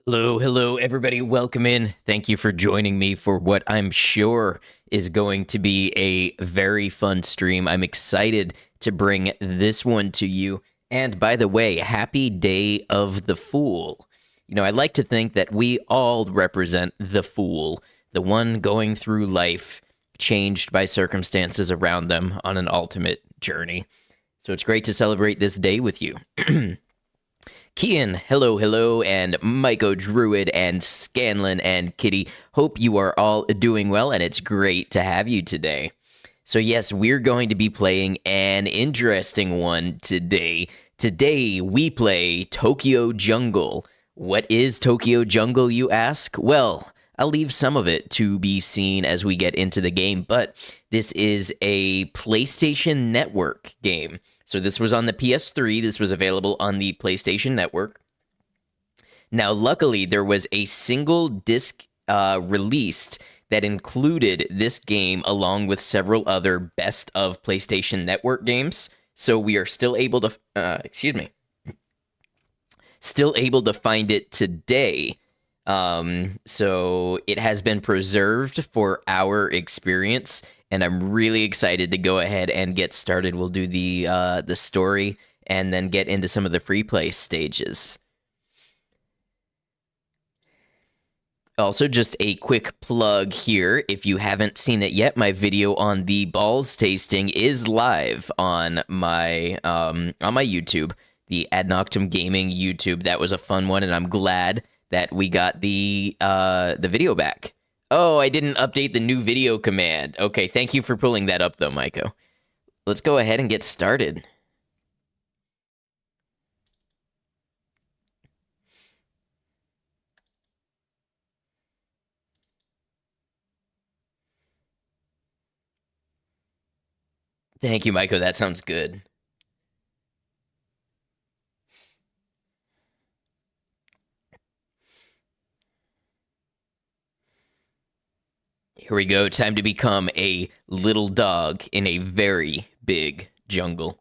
Hello, everybody. Welcome in. Thank you for joining me for what I'm sure is going to be a very fun stream. I'm excited to bring this one to you. And by the way, happy Day of the Fool. I like to think that we all represent the fool, the one going through life changed by circumstances around them on an ultimate journey. So it's great to celebrate this day with you. Kian, hello, and Myco Druid, and Scanlan, and Kitty. Hope you are all doing well, and it's great to have you today. So, yes, we're going to be playing an interesting one today. Today, we play Tokyo Jungle. What is Tokyo Jungle, you ask? Well, I'll leave some of it to be seen as we get into the game, but this is a PlayStation Network game. So this was on the PS3. This was available on the PlayStation Network. Now, luckily, there was a single disc released that included this game along with several other best of PlayStation Network games. So we are still able to, still able to find it today. So it has been preserved for our experience, and I'm really excited to go ahead and get started. We'll do the story and then get into some of the free play stages. Also, just a quick plug here. If you haven't seen it yet, my video on the balls tasting is live on my YouTube, the Ad Noctum Gaming YouTube. That was a fun one, and I'm glad that we got the video back. Oh, I didn't update the new video command. Okay, thank you for pulling that up, though, Myco. Let's go ahead and get started. Thank you, Myco. That sounds good. Here we go. Time to become a little dog in a very big jungle.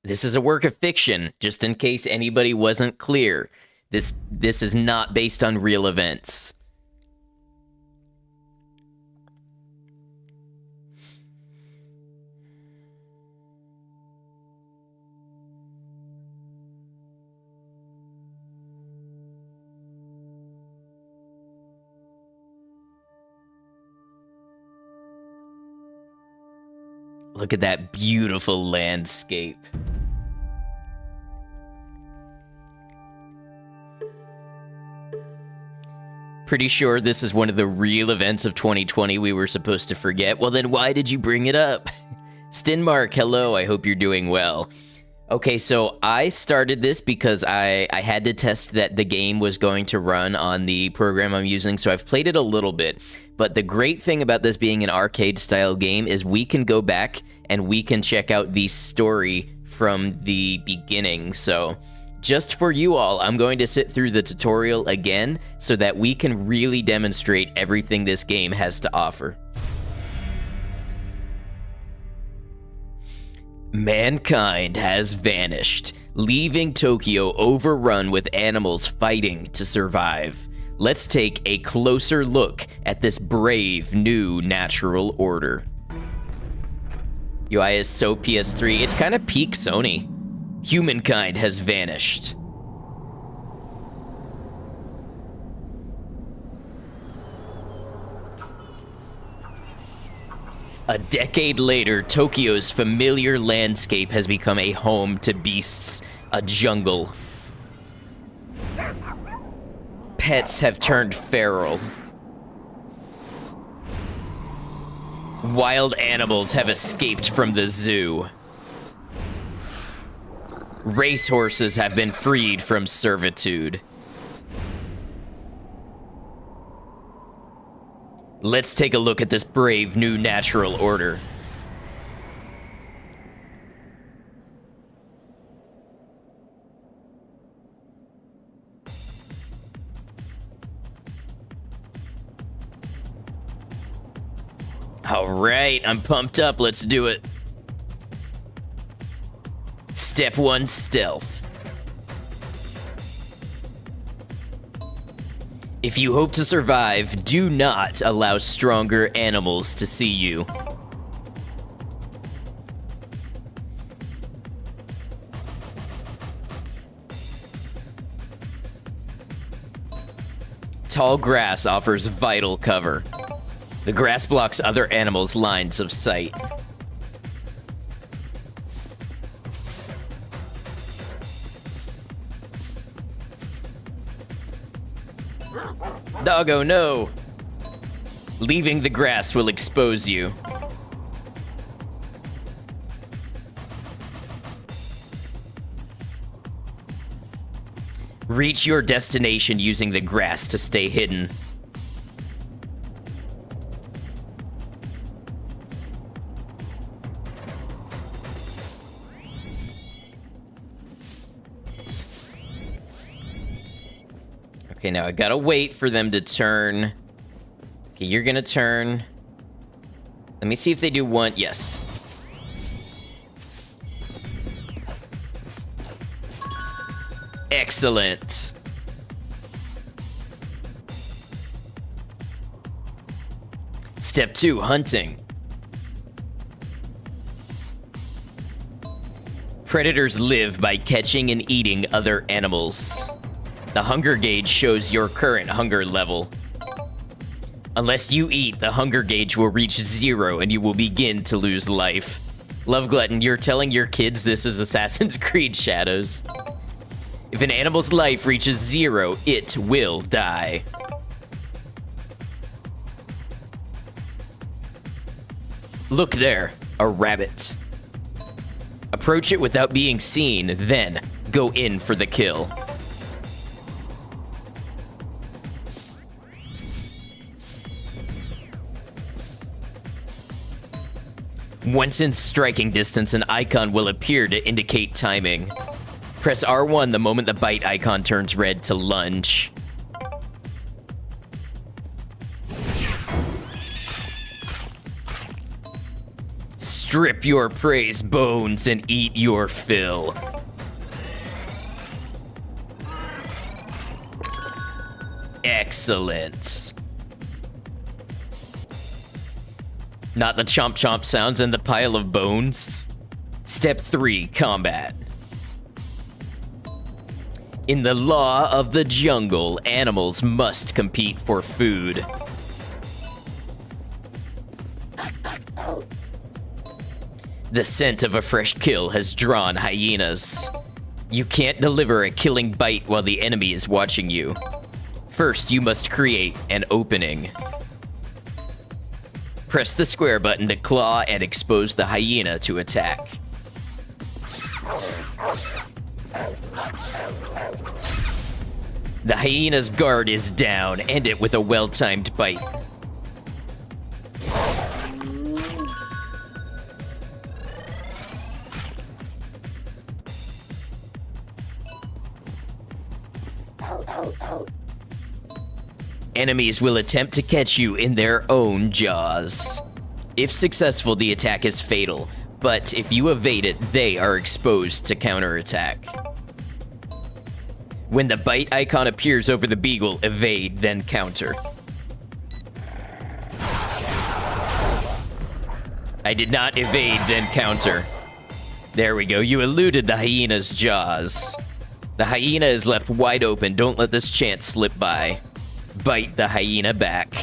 This is a work of fiction, just in case anybody wasn't clear. This is not based on real events. Look at that beautiful landscape. Pretty sure this is one of the real events of 2020 we were supposed to forget. Well, then why did you bring it up? Stinmark, hello, I hope you're doing well. Okay, so I started this because I had to test that the game was going to run on the program I'm using, so I've played it a little bit. But the great thing about this being an arcade-style game is we can go back and we can check out the story from the beginning. So just for you all, I'm going to sit through the tutorial again so that we can really demonstrate everything this game has to offer. Mankind has vanished, leaving Tokyo overrun with animals fighting to survive. Let's take a closer look at this brave new natural order. UI is so PS3, it's kind of peak Sony. Humankind has vanished. A decade later, Tokyo's familiar landscape has become a home to beasts, a jungle. Pets have turned feral. Wild animals have escaped from the zoo. Racehorses have been freed from servitude. Let's take a look at this brave new natural order. All right, I'm pumped up. Let's do it. Step 1, stealth. If you hope to survive, do not allow stronger animals to see you. Tall grass offers vital cover. The grass blocks other animals' lines of sight. Doggo, no! Leaving the grass will expose you. Reach your destination using the grass to stay hidden. Okay, now I gotta wait for them to turn. Okay, you're gonna turn. Let me see if they do one. Yes. Excellent. Step 2, hunting. Predators live by catching and eating other animals. The hunger gauge shows your current hunger level. Unless you eat, the hunger gauge will reach 0 and you will begin to lose life. Love Glutton, you're telling your kids this is Assassin's Creed Shadows. If an animal's life reaches 0, it will die. Look there, a rabbit. Approach it without being seen, then go in for the kill. Once in striking distance, an icon will appear to indicate timing. Press R1 the moment the bite icon turns red to lunge. Strip your prey's bones and eat your fill. Excellent. Not the chomp chomp sounds and the pile of bones. Step 3, combat. In the law of the jungle, animals must compete for food. The scent of a fresh kill has drawn hyenas. You can't deliver a killing bite while the enemy is watching you. First, you must create an opening. Press the square button to claw and expose the hyena to attack. The hyena's guard is down. End it with a well-timed bite. Enemies will attempt to catch you in their own jaws. If successful, the attack is fatal, but if you evade it, they are exposed to counterattack. When the bite icon appears over the beagle, evade, then counter. I did not evade, then counter. There we go, you eluded the hyena's jaws. The hyena is left wide open, don't let this chance slip by. Bite the hyena back.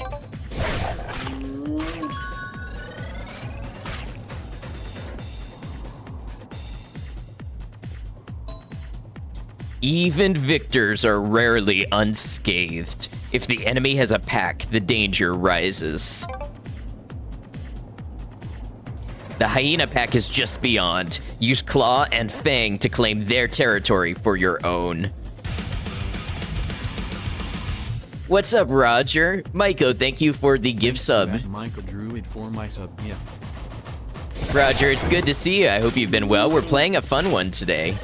Even victors are rarely unscathed. If the enemy has a pack, the danger rises. The hyena pack is just beyond. Use Claw and Fang to claim their territory for your own. What's up, Roger? Maiko, thank you for the gift sub. Michael Druid for my sub, yeah. Roger, it's good to see you. I hope you've been well. We're playing a fun one today.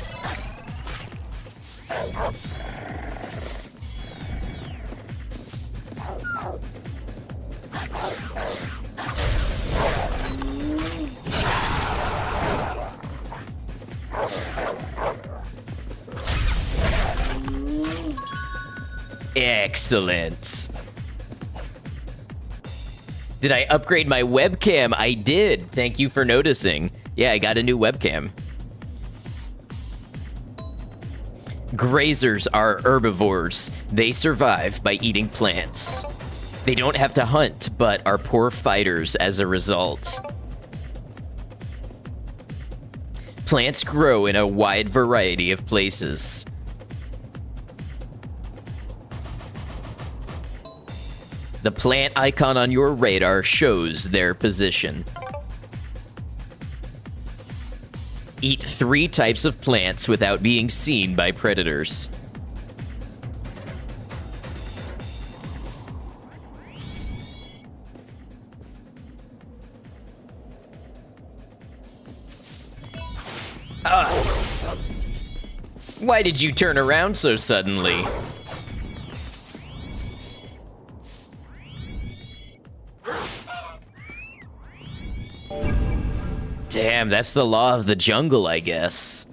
Excellent. Did I upgrade my webcam? I did. Thank you for noticing. Yeah, I got a new webcam. Grazers are herbivores. They survive by eating plants. They don't have to hunt, but are poor fighters as a result. Plants grow in a wide variety of places. The plant icon on your radar shows their position. Eat 3 types of plants without being seen by predators. Why did you turn around so suddenly? Damn, that's the law of the jungle, I guess.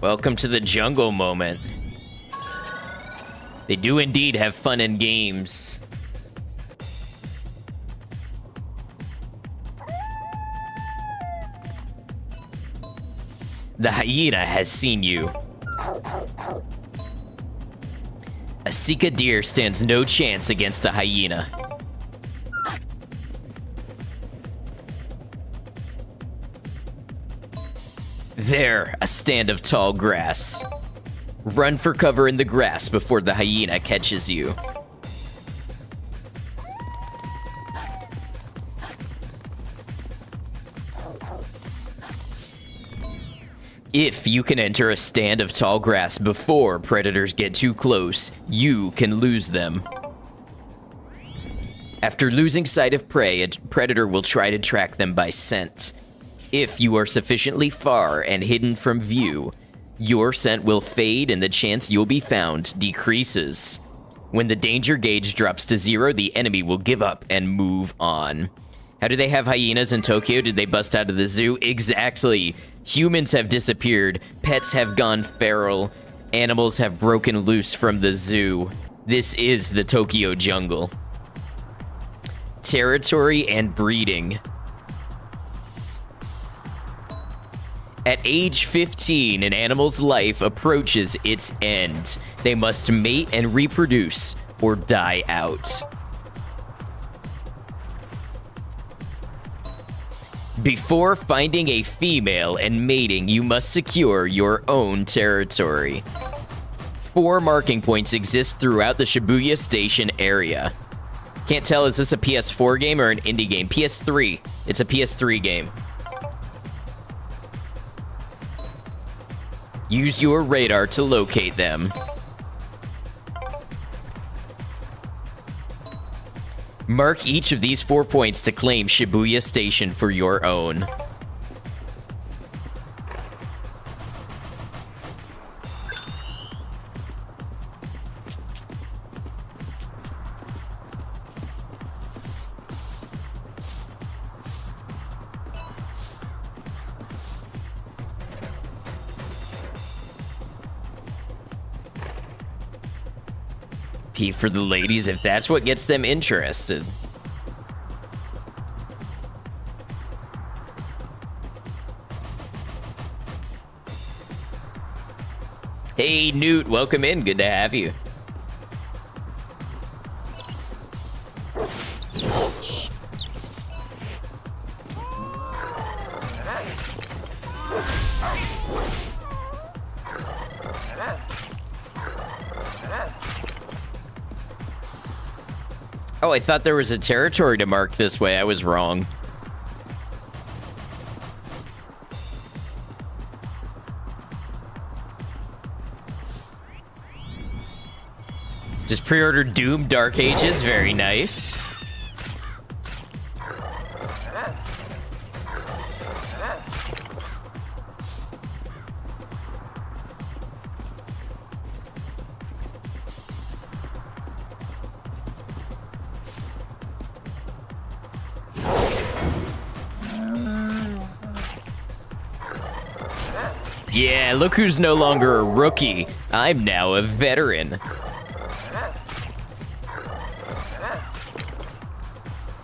Welcome to the jungle moment. They do indeed have fun and games. The hyena has seen you. A Sika deer stands no chance against a hyena. There, a stand of tall grass. Run for cover in the grass before the hyena catches you. If you can enter a stand of tall grass before predators get too close, you can lose them. After losing sight of prey, a predator will try to track them by scent. If you are sufficiently far and hidden from view, your scent will fade and the chance you'll be found decreases. When the danger gauge drops to 0, the enemy will give up and move on. How do they have hyenas in Tokyo? Did they bust out of the zoo? Exactly. Humans have disappeared. Pets have gone feral. Animals have broken loose from the zoo. This is the Tokyo jungle. Territory and breeding. At age 15, an animal's life approaches its end. They must mate and reproduce or die out. Before finding a female and mating, you must secure your own territory. 4 marking points exist throughout the Shibuya Station area. Can't tell, is this a PS4 game or an indie game? PS3. It's a PS3 game. Use your radar to locate them. Mark each of these 4 points to claim Shibuya Station for your own. P for the ladies, if that's what gets them interested. Hey, Newt, welcome in. Good to have you. Oh, I thought there was a territory to mark this way. I was wrong. Just pre-ordered Doom Dark Ages. Very nice. Yeah, look who's no longer a rookie. I'm now a veteran.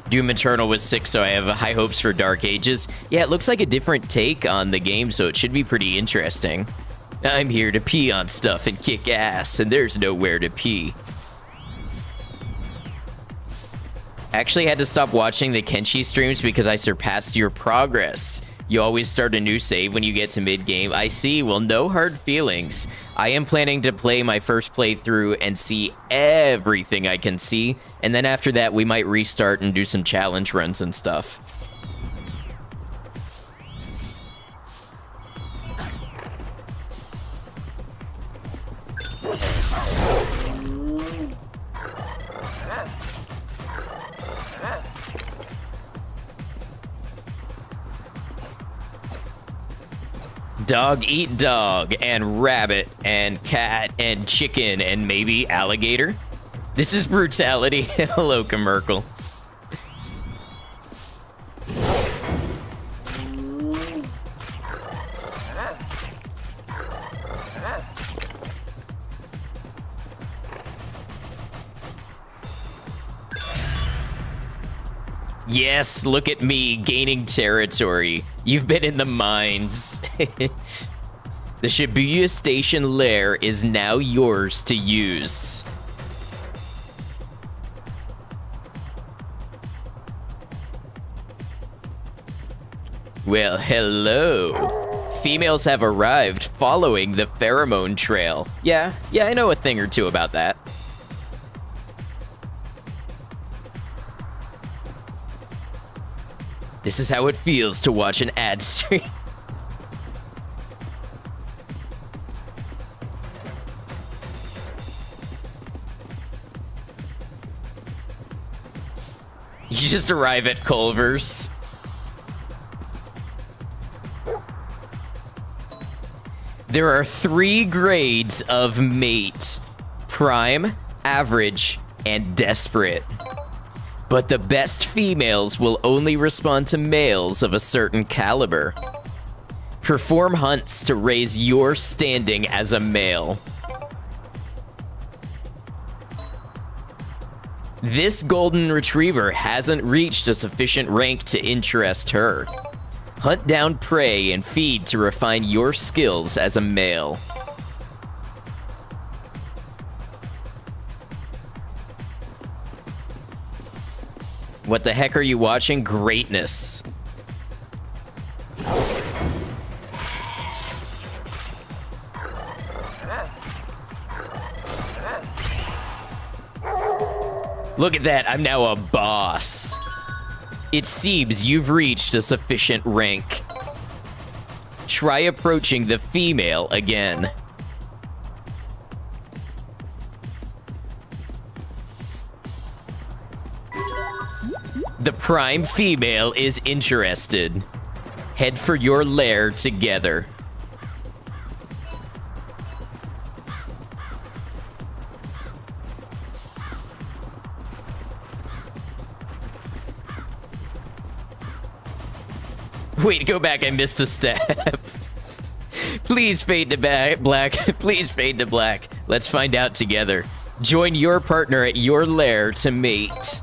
Doom Eternal was 6, so I have high hopes for Dark Ages. Yeah, it looks like a different take on the game, so it should be pretty interesting. I'm here to pee on stuff and kick ass, and there's nowhere to pee. I actually had to stop watching the Kenshi streams because I surpassed your progress. You always start a new save when you get to mid-game. I see. Well, no hard feelings. I am planning to play my first playthrough and see everything I can see, and then after that, we might restart and do some challenge runs and stuff. Dog eat dog, and rabbit, and cat, and chicken, and maybe alligator. This is brutality. Hello, Merkel. Yes, look at me gaining territory. You've been in the mines. The Shibuya Station lair is now yours to use. Well, hello. Females have arrived following the pheromone trail. Yeah, I know a thing or two about that. This is how it feels to watch an ad stream. You just arrive at Culver's. There are 3 grades of mate: prime, average, and desperate. But the best females will only respond to males of a certain caliber. Perform hunts to raise your standing as a male. This golden retriever hasn't reached a sufficient rank to interest her. Hunt down prey and feed to refine your skills as a male. What the heck are you watching? Greatness. Look at that, I'm now a boss. It seems you've reached a sufficient rank. Try approaching the female again. The prime female is interested. Head for your lair together. Wait, go back, I missed a step. Please fade to black. Please fade to black. Let's find out together. Join your partner at your lair to mate.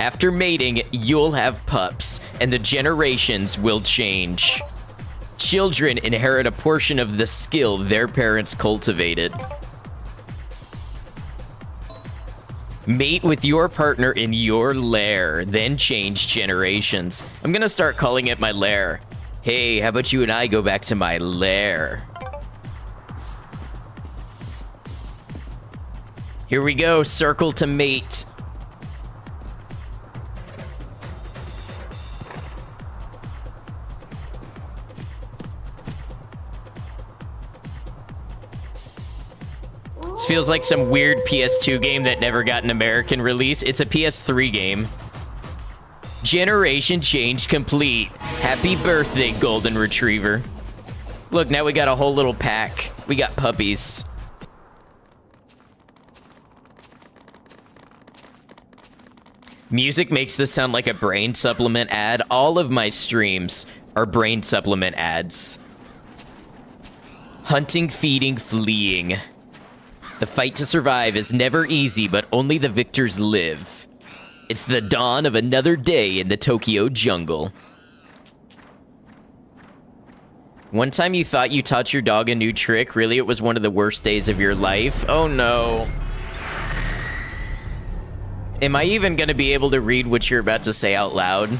After mating, you'll have pups, and the generations will change. Children inherit a portion of the skill their parents cultivated. Mate with your partner in your lair, then change generations. I'm gonna start calling it my lair. Hey, how about you and I go back to my lair? Here we go, circle to mate. This feels like some weird PS2 game that never got an American release. It's a PS3 game. Generation change complete. Happy birthday, golden retriever. Look, now we got a whole little pack. We got puppies. Music makes this sound like a brain supplement ad. All of my streams are brain supplement ads. Hunting, feeding, fleeing. The fight to survive is never easy, but only the victors live. It's the dawn of another day in the Tokyo jungle. One time you thought you taught your dog a new trick. Really, it was one of the worst days of your life. Oh no. Am I even gonna be able to read what you're about to say out loud?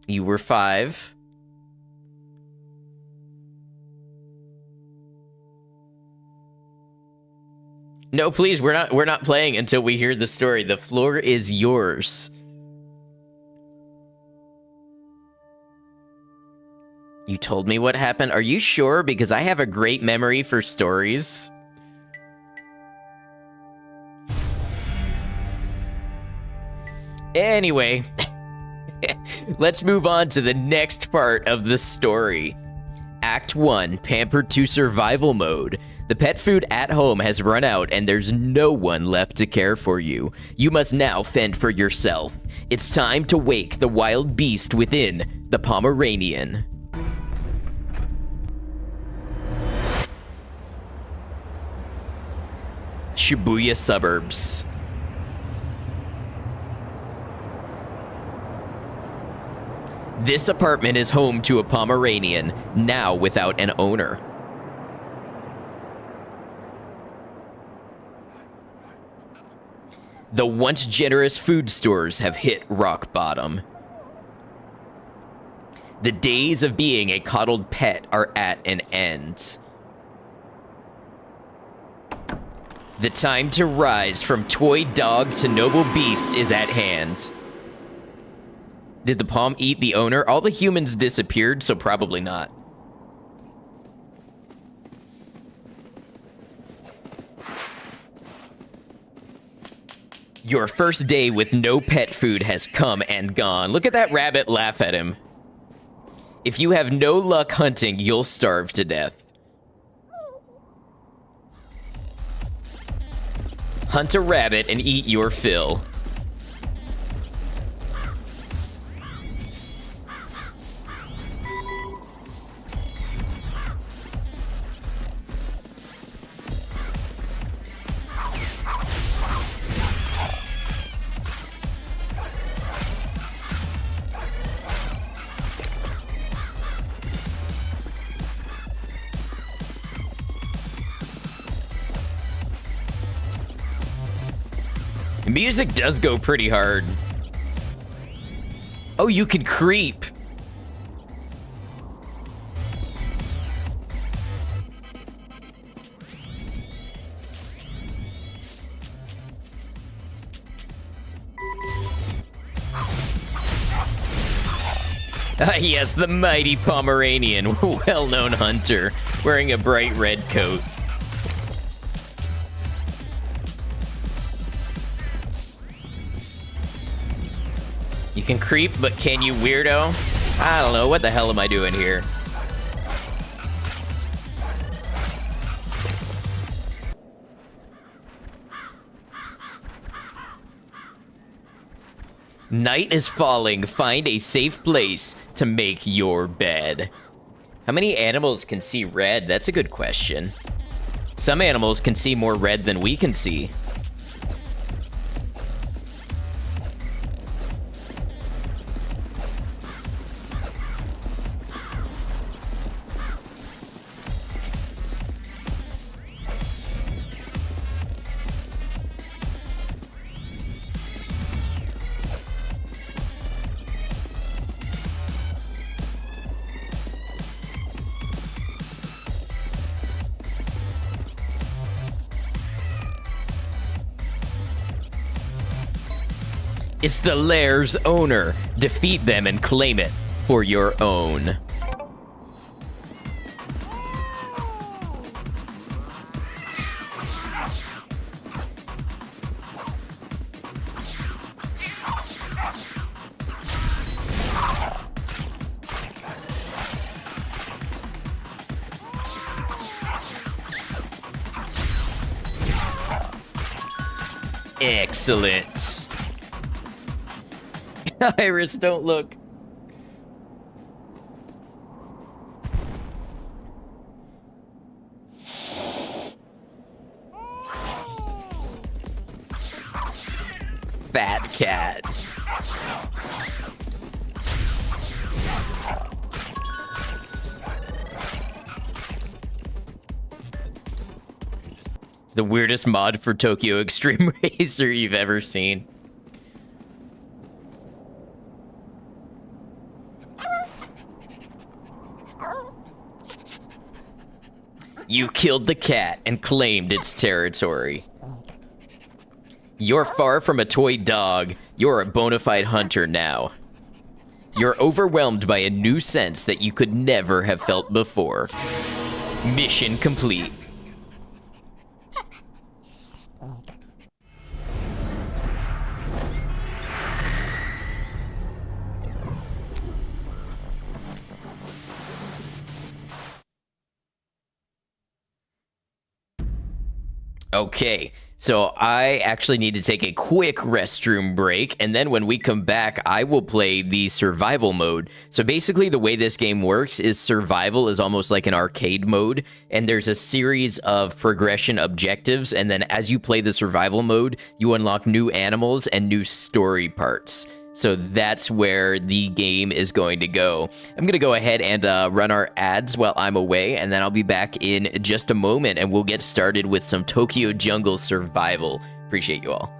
You were 5. No, please, we're not playing until we hear the story. The floor is yours. You told me what happened? Are you sure? Because I have a great memory for stories. Anyway, let's move on to the next part of the story. Act 1, Pampered to Survival Mode. The pet food at home has run out and there's no one left to care for you. You must now fend for yourself. It's time to wake the wild beast within the Pomeranian. Shibuya suburbs. This apartment is home to a Pomeranian, now without an owner. The once generous food stores have hit rock bottom. The days of being a coddled pet are at an end. The time to rise from toy dog to noble beast is at hand. Did the Pom eat the owner? All the humans disappeared, so probably not. Your first day with no pet food has come and gone. Look at that rabbit laugh at him. If you have no luck hunting, you'll starve to death. Hunt a rabbit and eat your fill. Music does go pretty hard. Oh, you can creep. Ah, yes, the mighty Pomeranian, well-known hunter, wearing a bright red coat. You can creep, but can you, weirdo? I don't know, what the hell am I doing here? Night is falling. Find a safe place to make your bed. How many animals can see red? That's a good question. Some animals can see more red than we can see. It's the lair's owner. Defeat them and claim it for your own. Excellent. Iris, don't look. Fat cat. The weirdest mod for Tokyo Extreme Racer you've ever seen. You killed the cat and claimed its territory. You're far from a toy dog. You're a bona fide hunter now. You're overwhelmed by a new sense that you could never have felt before. Mission complete. Okay, so I actually need to take a quick restroom break, and then when we come back, I will play the survival mode. So basically, the way this game works is survival is almost like an arcade mode, and there's a series of progression objectives, and then as you play the survival mode, you unlock new animals and new story parts. So that's where the game is going to go. I'm going to go ahead and run our ads while I'm away, and then I'll be back in just a moment, and we'll get started with some Tokyo Jungle Survival. Appreciate you all.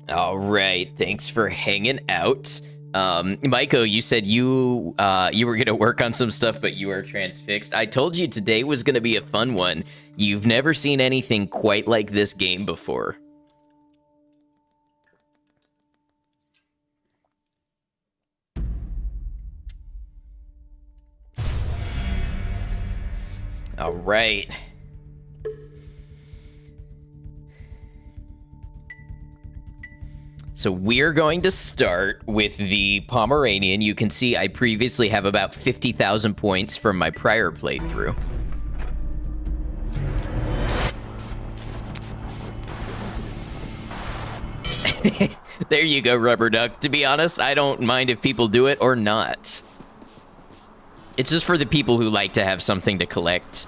All right, thanks for hanging out. Maiko, you said you were gonna work on some stuff, but you are transfixed. I told you today was gonna be a fun one. You've never seen anything quite like this game before. All right. So we're going to start with the Pomeranian. You can see I previously have about 50,000 points from my prior playthrough. There you go, Rubber Duck. To be honest, I don't mind if people do it or not. It's just for the people who like to have something to collect.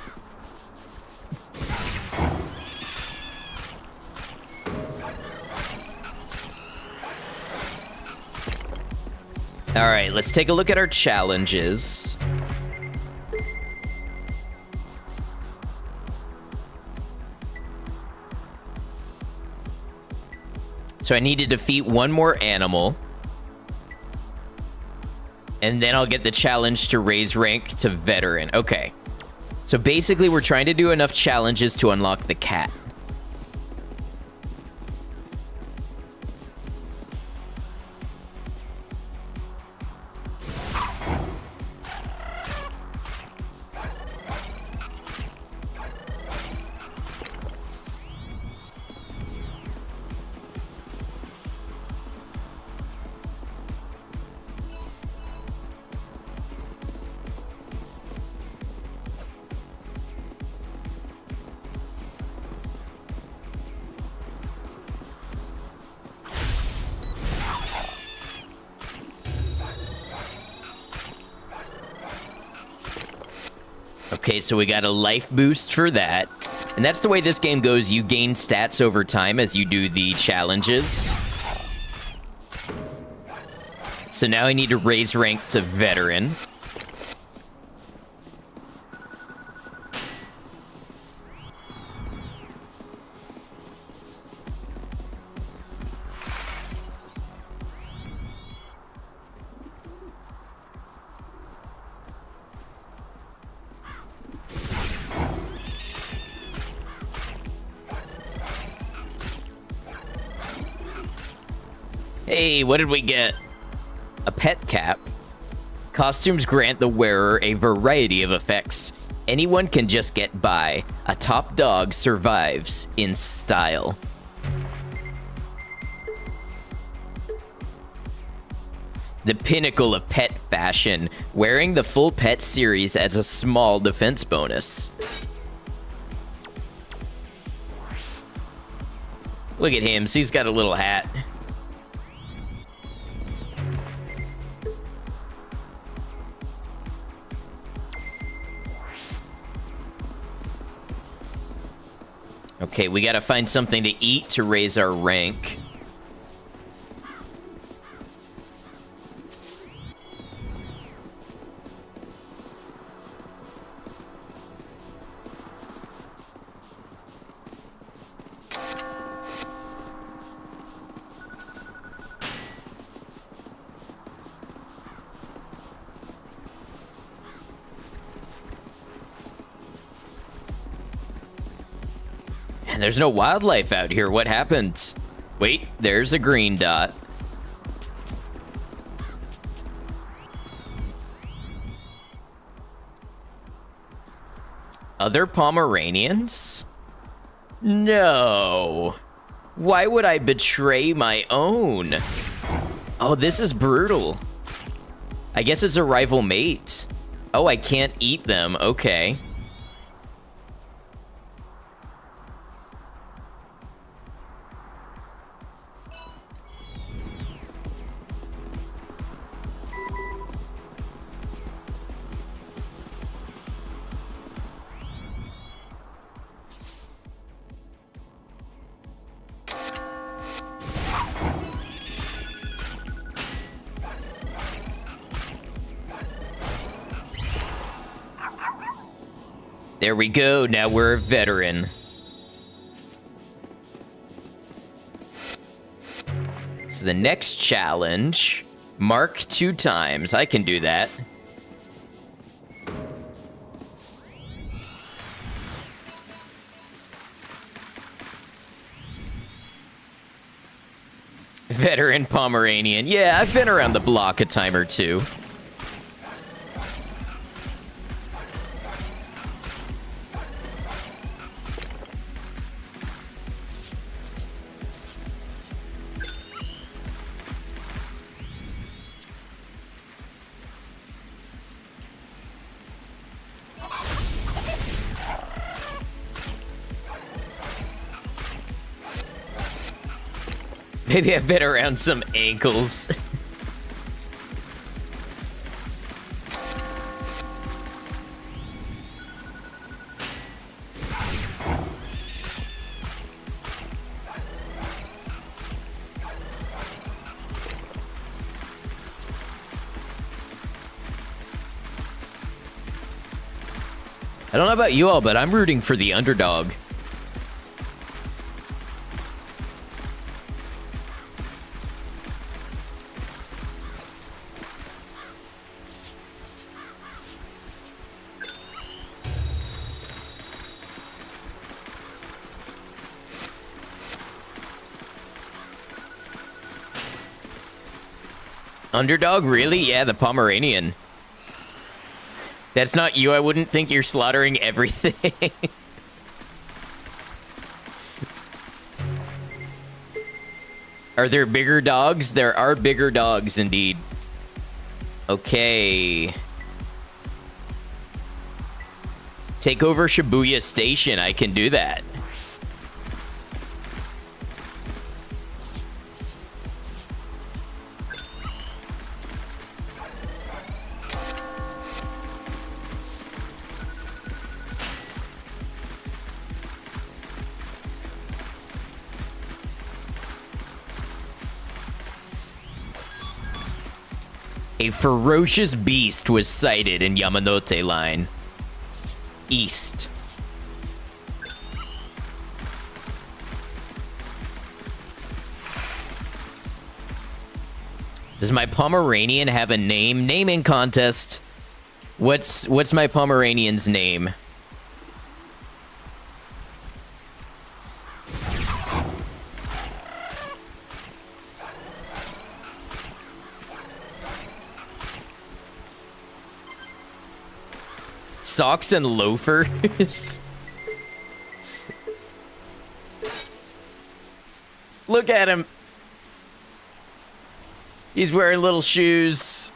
All right, let's take a look at our challenges. So I need to defeat one more animal. And then I'll get the challenge to raise rank to veteran. Okay. So basically, we're trying to do enough challenges to unlock the cat. Okay, so we got a life boost for that. And that's the way this game goes. You gain stats over time as you do the challenges. So now I need to raise rank to veteran. Hey, what did we get? A pet cap. Costumes grant the wearer a variety of effects. Anyone can just get by. A top dog survives in style. The pinnacle of pet fashion. Wearing the full pet series adds a small defense bonus. Look at him. He's got a little hat. Okay, we gotta find something to eat to raise our rank. And there's no wildlife out here. What happened? Wait, there's a green dot. Other Pomeranians? No. Why would I betray my own? Oh, this is brutal. I guess it's a rival mate. Oh, I can't eat them. Okay. There we go. Now we're a veteran. So the next challenge, mark 2 times. I can do that. Veteran Pomeranian. Yeah, I've been around the block a time or two. Maybe I've been around some ankles. I don't know about you all, but I'm rooting for the underdog. Underdog, really? Yeah, the Pomeranian. That's not you. I wouldn't think you're slaughtering everything. Are there bigger dogs? There are bigger dogs, indeed. Okay. Take over Shibuya Station. I can do that. A ferocious beast was sighted in Yamanote Line. East. Does my Pomeranian have a name? Naming contest. What's my Pomeranian's name? Socks and loafers. Look at him. He's wearing little shoes.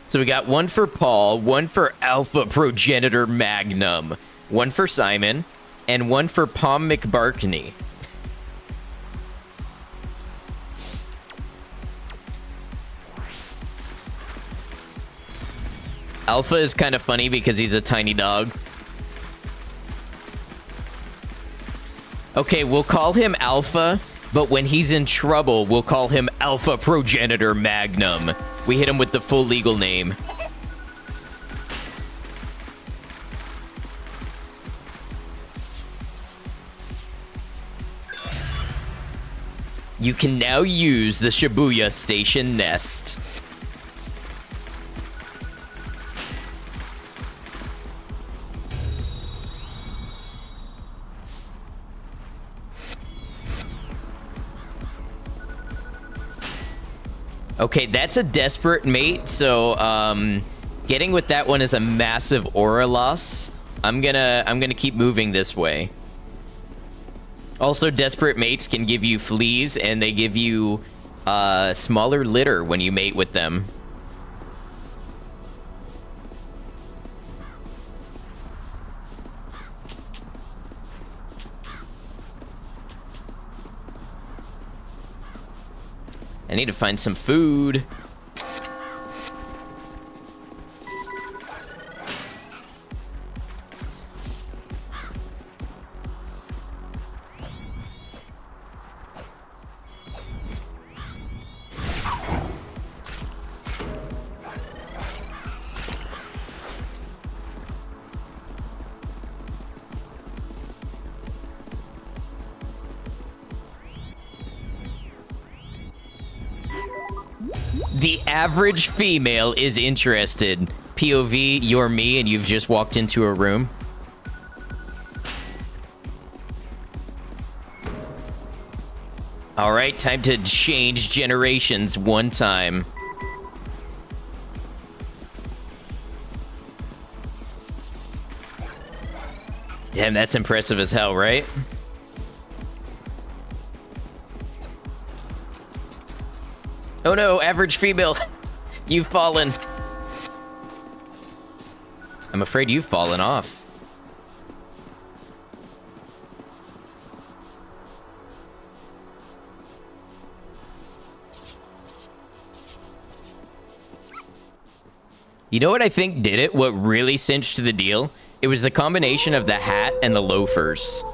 So we got one for Paul, one for Alpha Progenitor Magnum, one for Simon, and one for Pom McBarkney. Alpha is kind of funny because he's a tiny dog. Okay, we'll call him Alpha, but when he's in trouble, we'll call him Alpha Progenitor Magnum. We hit him with the full legal name. You can now use the Shibuya Station Nest. Okay, that's a desperate mate, so getting with that one is a massive aura loss. I'm gonna keep moving this way. Also, desperate mates can give you fleas, and they give you smaller litter when you mate with them. I need to find some food. The average female is interested. POV, you're me and you've just walked into a room. All right, time to change generations one time. Damn, that's impressive as hell, right? Oh no, average female. You've fallen. I'm afraid you've fallen off. You know what I think did it? What really cinched the deal? It was the combination of the hat and the loafers.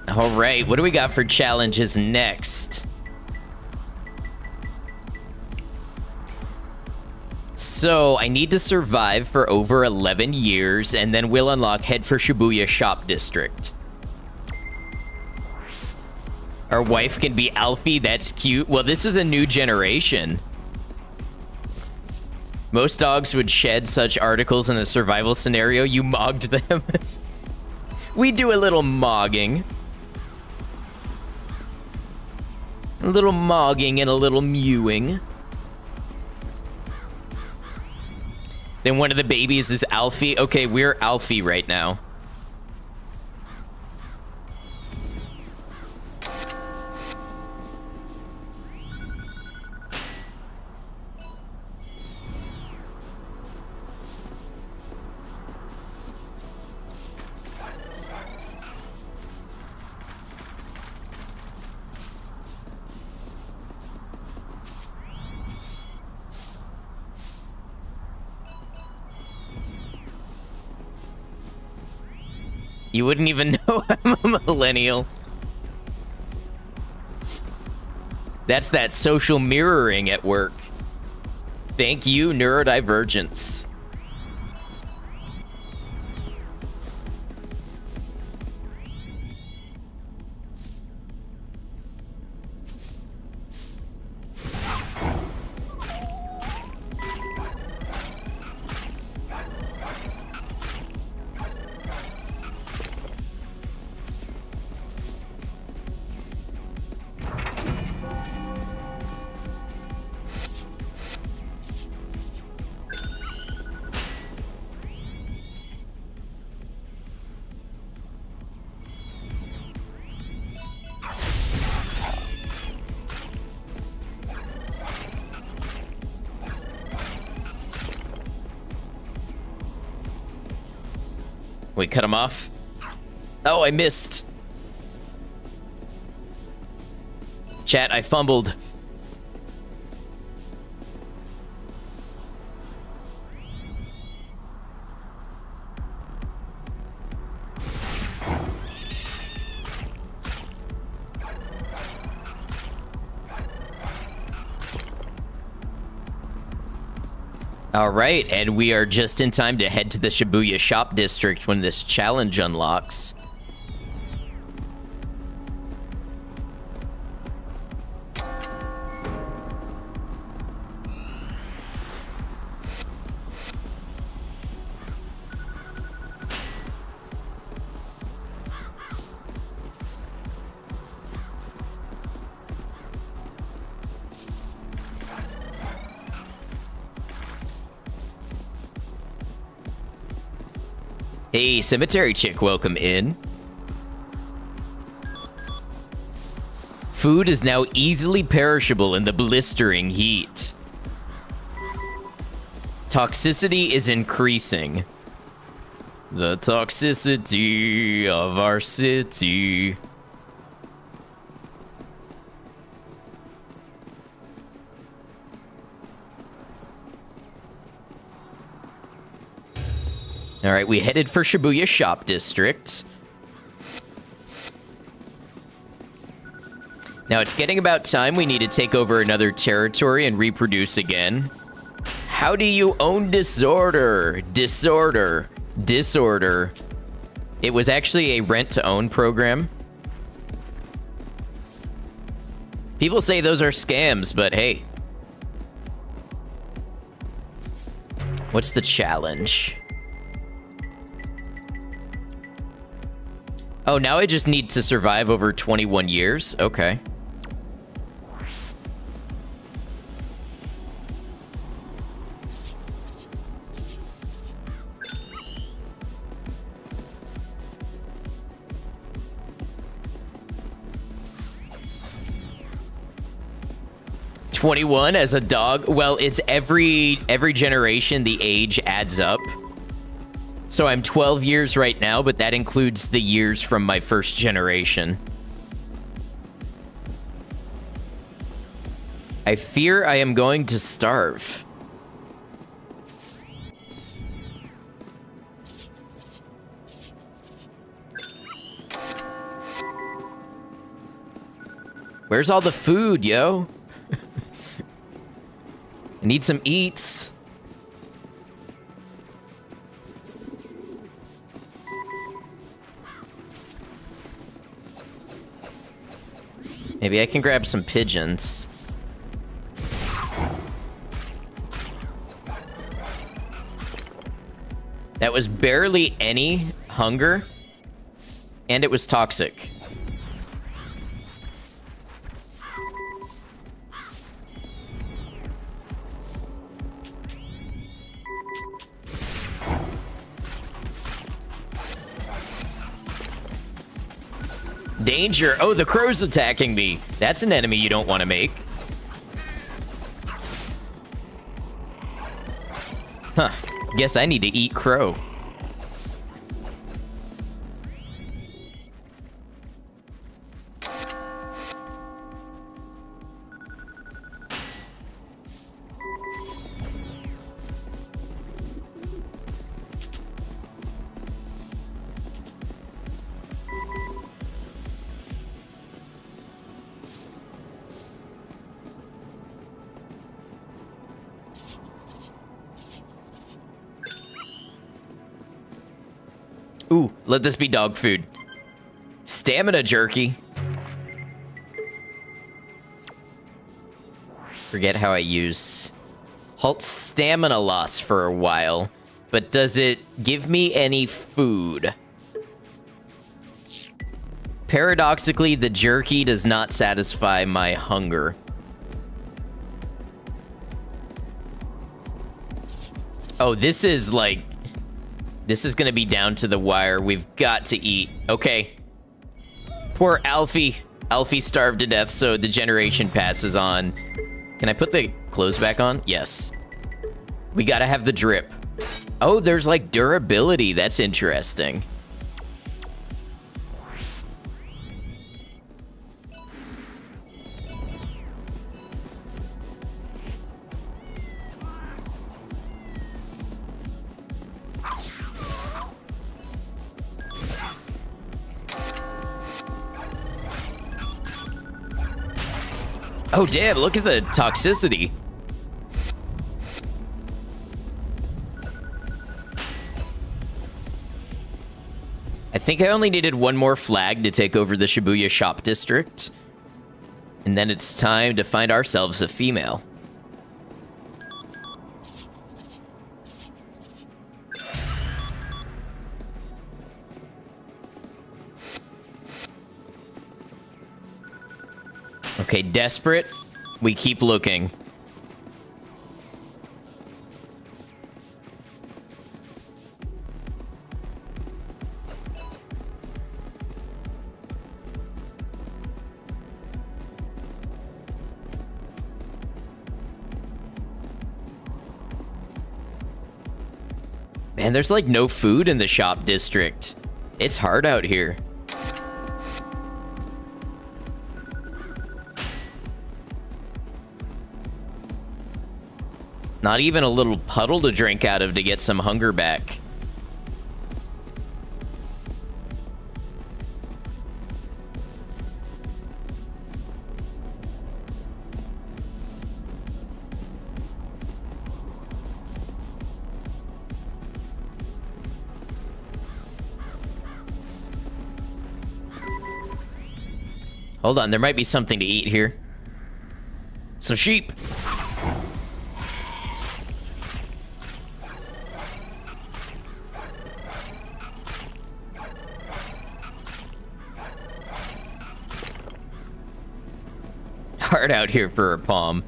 All right, what do we got for challenges next? So, I need to survive for over 11 years, and then we'll unlock Head for Shibuya Shop District. Our wife can be Alfie. That's cute. Well, this is a new generation. Most dogs would shed such articles in a survival scenario. You mogged them. We do a little mogging. A little mogging and a little mewing. Then one of the babies is Alfie. Okay, we're Alfie right now. You wouldn't even know I'm a millennial. That's that social mirroring at work. Thank you, neurodivergence. Wait, cut him off? Oh, I missed. Chat, I fumbled. All right, and we are just in time to head to the Shibuya Shop District when this challenge unlocks. Hey, Cemetery Chick, welcome in. Food is now easily perishable in the blistering heat. Toxicity is increasing. The toxicity of our city. All right, we headed for Shibuya Shop District. Now it's getting about time we need to take over another territory and reproduce again. How do you own disorder? Disorder. Disorder. It was actually a rent-to-own program. People say those are scams, but hey. What's the challenge? Oh, now I just need to survive over 21 years? Okay. "21 as a dog?" Well, it's every generation, the age adds up. So I'm 12 years right now, but that includes the years from my first generation. I fear I am going to starve. Where's all the food, yo? I need some eats. Maybe I can grab some pigeons. That was barely any hunger, and it was toxic. Danger! Oh, the crow's attacking me. That's an enemy you don't want to make. Huh. Guess I need to eat crow. Ooh, let this be dog food. Stamina jerky. Forget how I use halt stamina loss for a while, but does it give me any food? Paradoxically, the jerky does not satisfy my hunger. Oh, this is like... This is gonna be down to the wire. We've got to eat. Okay. Poor Alfie. Alfie starved to death, so the generation passes on. Can I put the clothes back on? Yes. We gotta have the drip. Oh, there's like durability. That's interesting. Oh, damn, look at the toxicity. I think I only needed one more flag to take over the Shibuya shop district. And then it's time to find ourselves a female. Okay, desperate. We keep looking. Man, there's like no food in the shop district. It's hard out here. Not even a little puddle to drink out of to get some hunger back. Hold on, there might be something to eat here. Some sheep. Hard out here for a palm.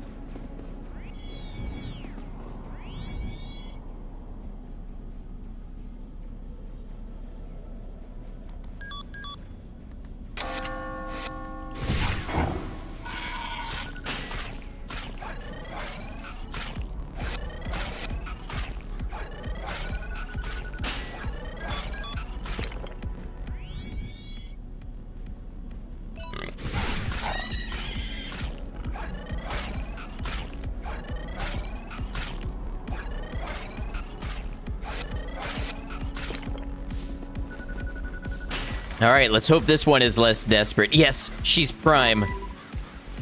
All right, let's hope this one is less desperate. Yes, she's prime.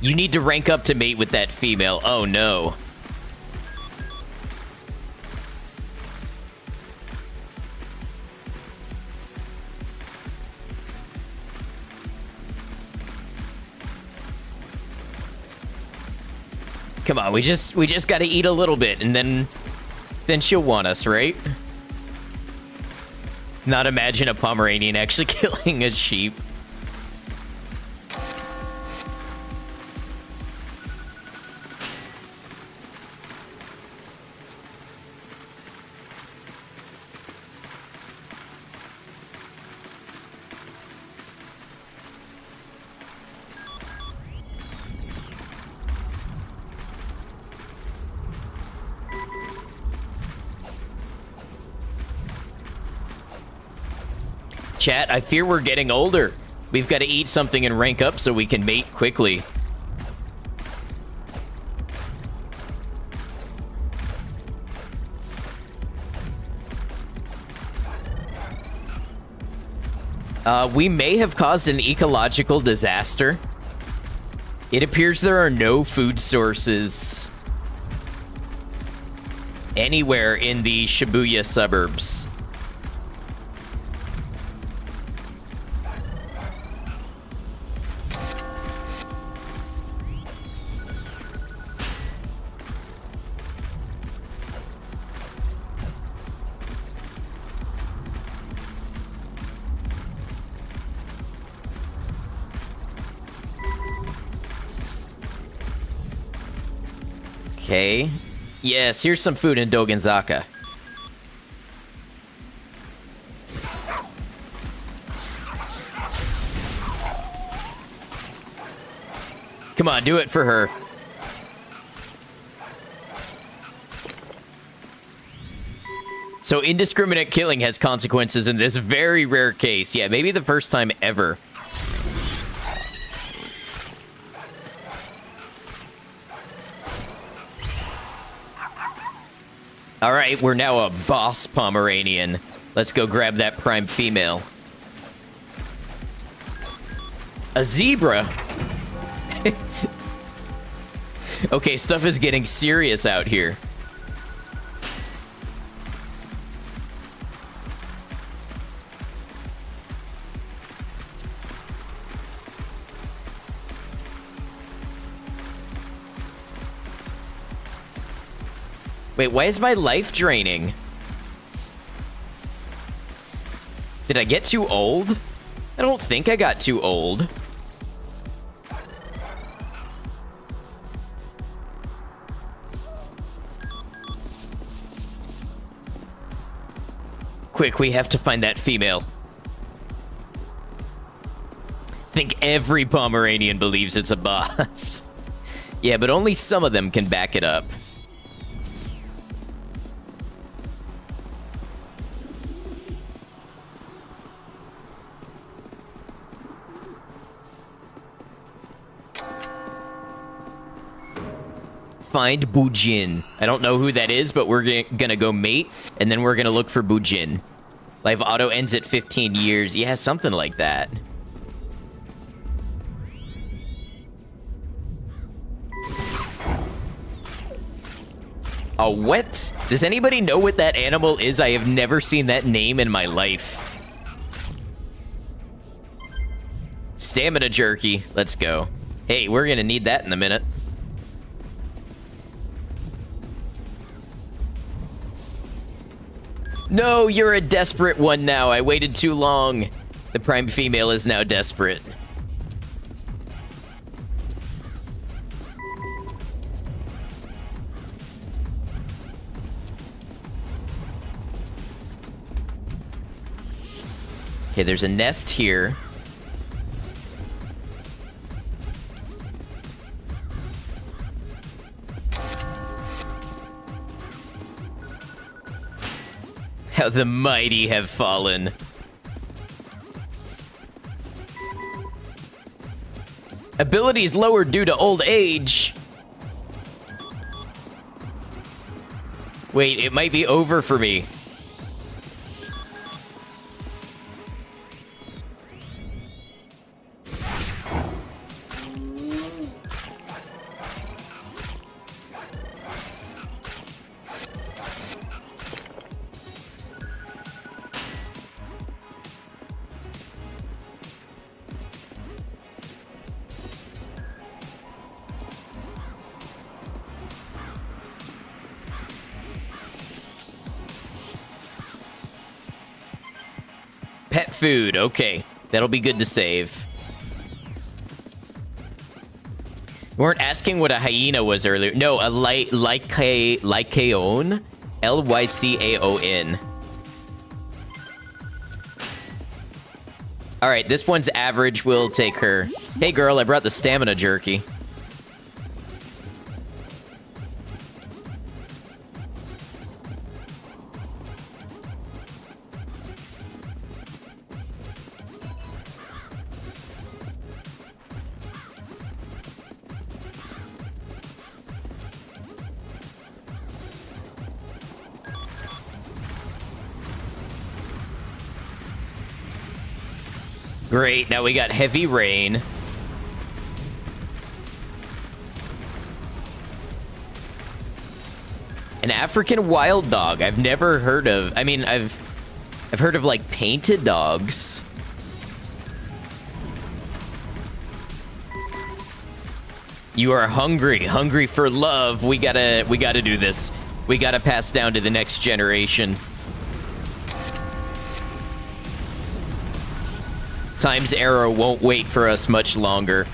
You need to rank up to mate with that female. Oh, no. Come on, we just gotta eat a little bit, and then she'll want us, right? Not imagine a Pomeranian actually killing a sheep. Chat, I fear we're getting older. We've got to eat something and rank up so we can mate quickly. We may have caused an ecological disaster. It appears there are no food sources anywhere in the Shibuya suburbs. Okay. Yes, here's some food in Dogenzaka. Come on, do it for her. So indiscriminate killing has consequences in this very rare case. Yeah, maybe the first time ever. All right, we're now a boss Pomeranian. Let's go grab that prime female. A zebra? Okay, stuff is getting serious out here. Wait, why is my life draining? Did I get too old? I don't think I got too old. Quick, we have to find that female. Think every Pomeranian believes it's a boss. Yeah, but only some of them can back it up. Find Bujin. I don't know who that is, but we're gonna go mate, and then we're gonna look for Bujin. Life auto ends at 15 years. Yeah, something like that. A what? Does anybody know what that animal is? I have never seen that name in my life. Stamina jerky. Let's go. Hey, we're gonna need that in a minute. No, you're a desperate one now. I waited too long. The prime female is now desperate. Okay, there's a nest here. How the mighty have fallen. Abilities lowered due to old age. Wait, it might be over for me. food. Okay, that'll be good to save. We weren't asking what a hyena was earlier. No, a lycaon. Lycaon. All right, this one's average. We'll take her. Hey, girl, I brought the stamina jerky. Great, now we got heavy rain. An African wild dog. I've never heard of. I mean, I've heard of like painted dogs. You are hungry for love. We gotta do this. We gotta pass down to the next generation. Time's arrow won't wait for us much longer.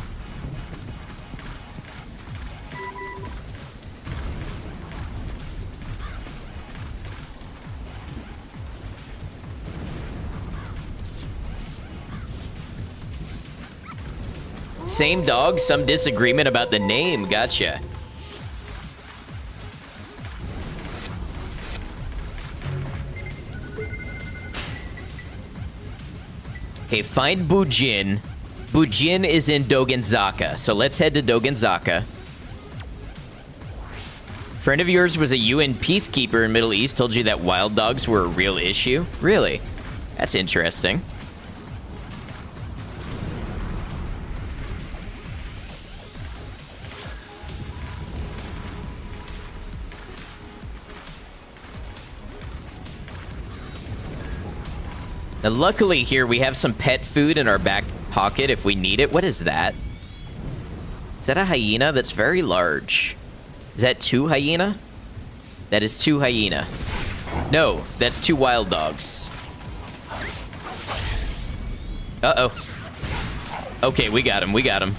Same dog, some disagreement about the name. Gotcha. Okay, find Bujin. Bujin is in Dogenzaka, so let's head to Dogenzaka. Friend of yours was a UN peacekeeper in Middle East, told you that wild dogs were a real issue? Really? That's interesting. Now, luckily here, we have some pet food in our back pocket if we need it. What is that? Is that a hyena? That's very large. Is that 2 hyena? That is 2 hyena. No, that's 2 wild dogs. Uh-oh. Okay, we got him. We got him.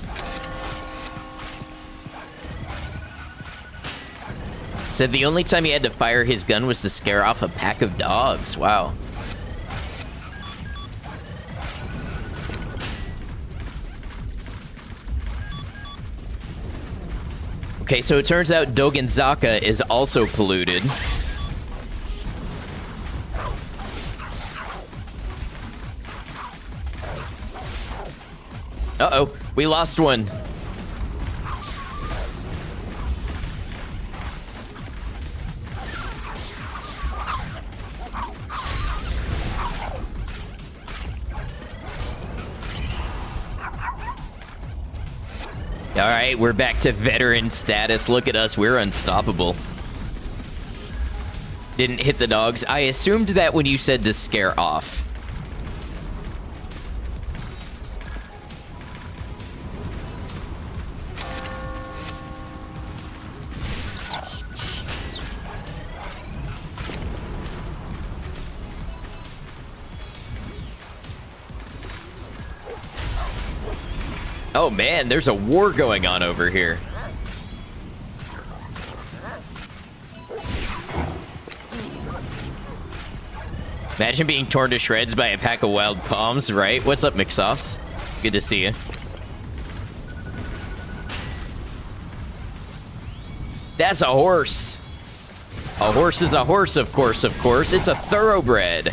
Said the only time he had to fire his gun was to scare off a pack of dogs. Wow. Okay, so it turns out Dogenzaka is also polluted. Uh-oh, we lost one. All right, we're back to veteran status. Look at us, we're unstoppable. Didn't hit the dogs. I assumed that when you said to scare off. Oh man, there's a war going on over here. Imagine being torn to shreds by a pack of wild palms, right? What's up, McSauce? Good to see you. That's a horse. A horse is a horse, of course, of course. It's a thoroughbred.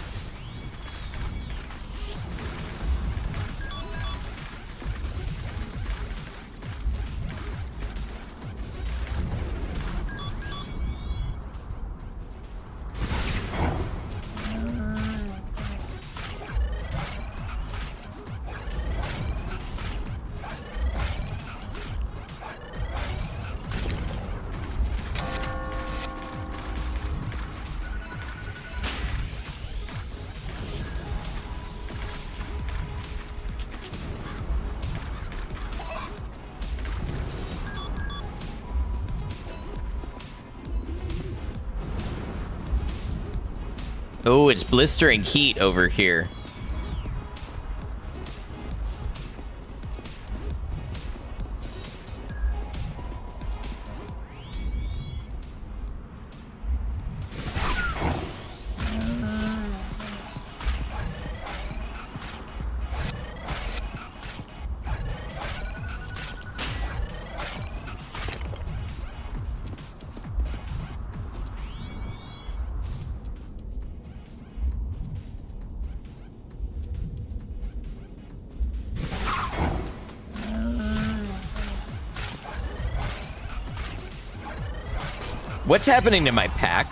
Oh, it's blistering heat over here. What's happening to my pack?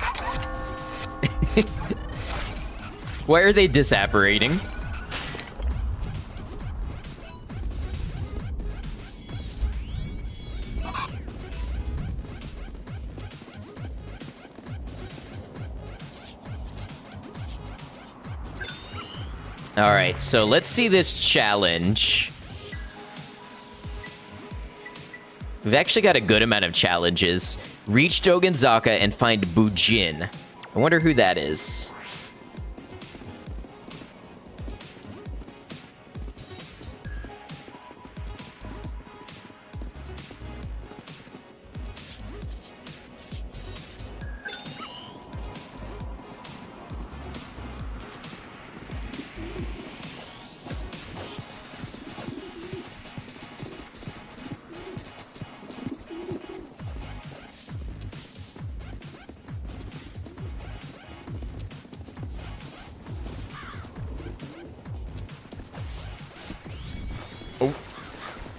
Why are they disapparating? All right, so let's see this challenge. We've actually got a good amount of challenges. Reach Doganzaka and find Bujin. I wonder who that is.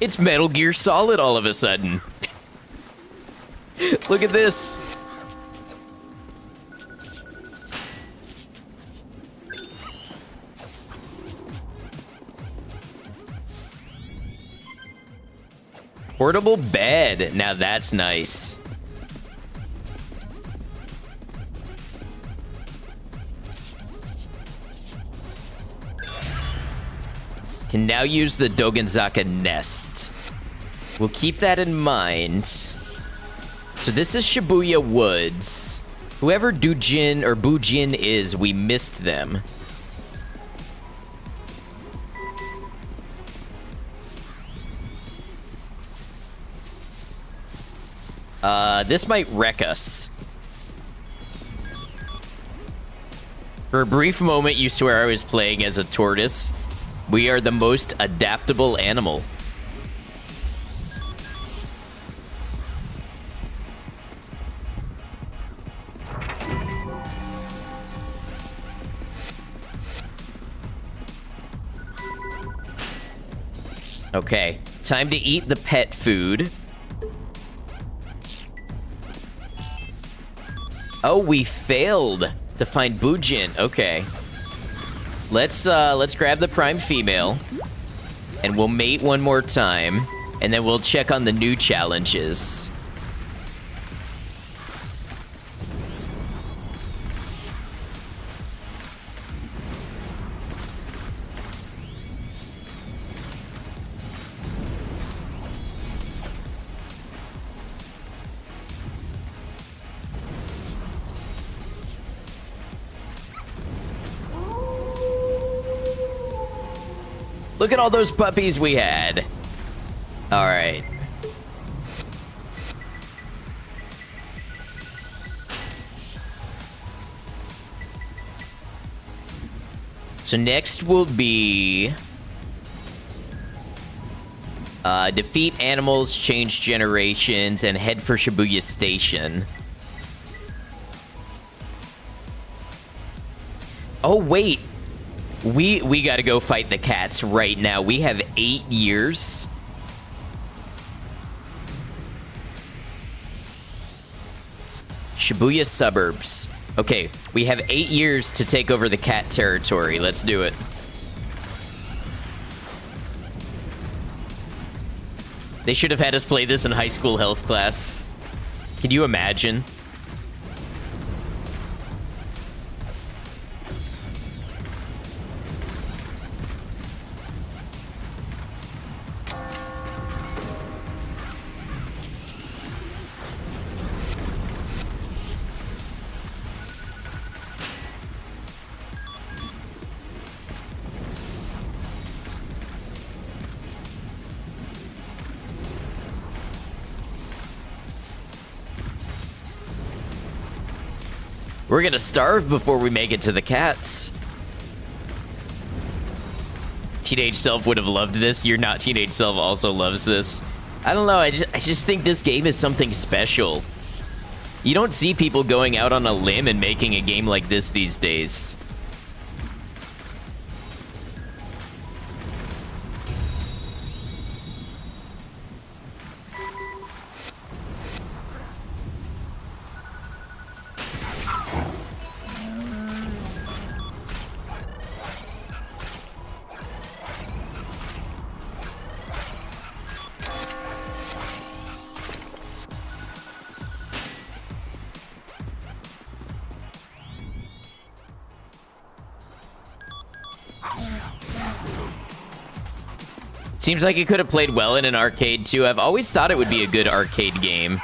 It's Metal Gear Solid all of a sudden. Look at this. Portable bed. Now that's nice. Can now use the Dogenzaka nest. We'll keep that in mind. So this is Shibuya Woods. Whoever Dujin or Bujin is, we missed them. This might wreck us. For a brief moment, you swear I was playing as a tortoise. We are the most adaptable animal. Okay, time to eat the pet food. Oh, we failed to find Bujin. Okay. Let's grab the prime female, and we'll mate one more time, and then we'll check on the new challenges. Look at all those puppies we had. All right. So next will be defeat animals, change generations, and head for Shibuya Station. Oh, wait. We gotta go fight the cats right now. We have 8 years. Shibuya suburbs. Okay, we have 8 years to take over the cat territory. Let's do it. They should have had us play this in high school health class. Can you imagine? We're gonna starve before we make it to the cats. Teenage Self would have loved this. Your not Teenage Self also loves this. I don't know, I just think this game is something special. You don't see people going out on a limb and making a game like this these days. Seems like it could have played well in an arcade, too. I've always thought it would be a good arcade game.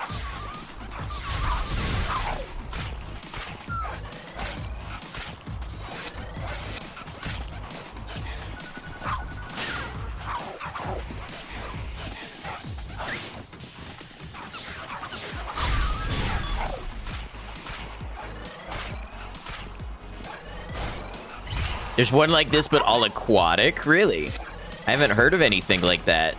There's one like this, but all aquatic? Really? I haven't heard of anything like that.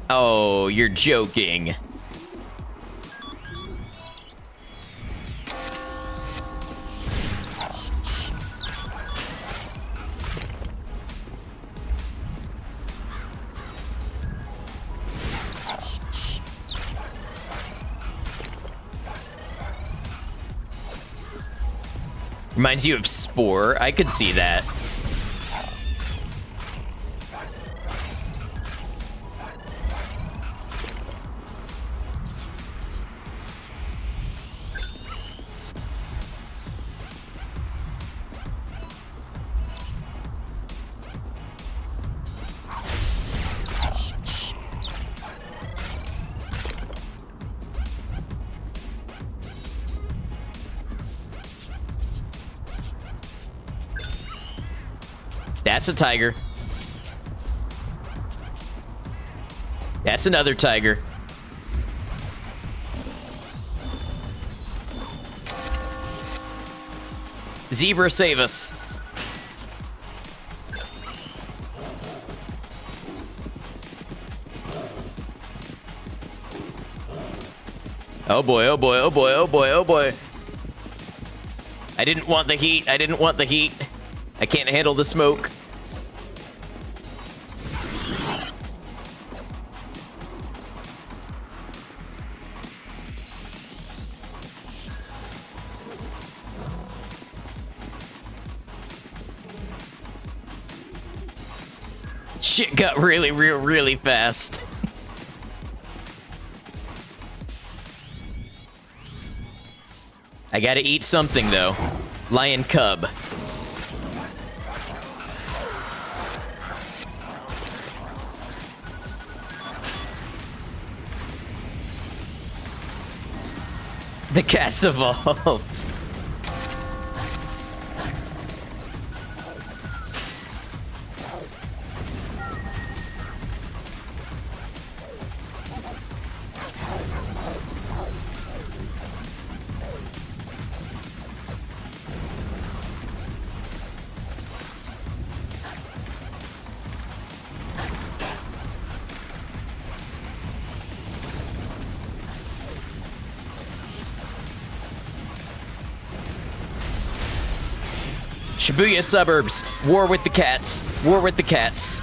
Oh, you're joking. Reminds you of Spore. I could see that. That's a tiger. That's another tiger. Zebra, save us. Oh boy, oh boy, oh boy, oh boy, oh boy. I didn't want the heat. I didn't want the heat. I can't handle the smoke. Shit got really fast. I gotta eat something, though. Lion cub. The cat's evolved. Shibuya suburbs. War with the cats. War with the cats.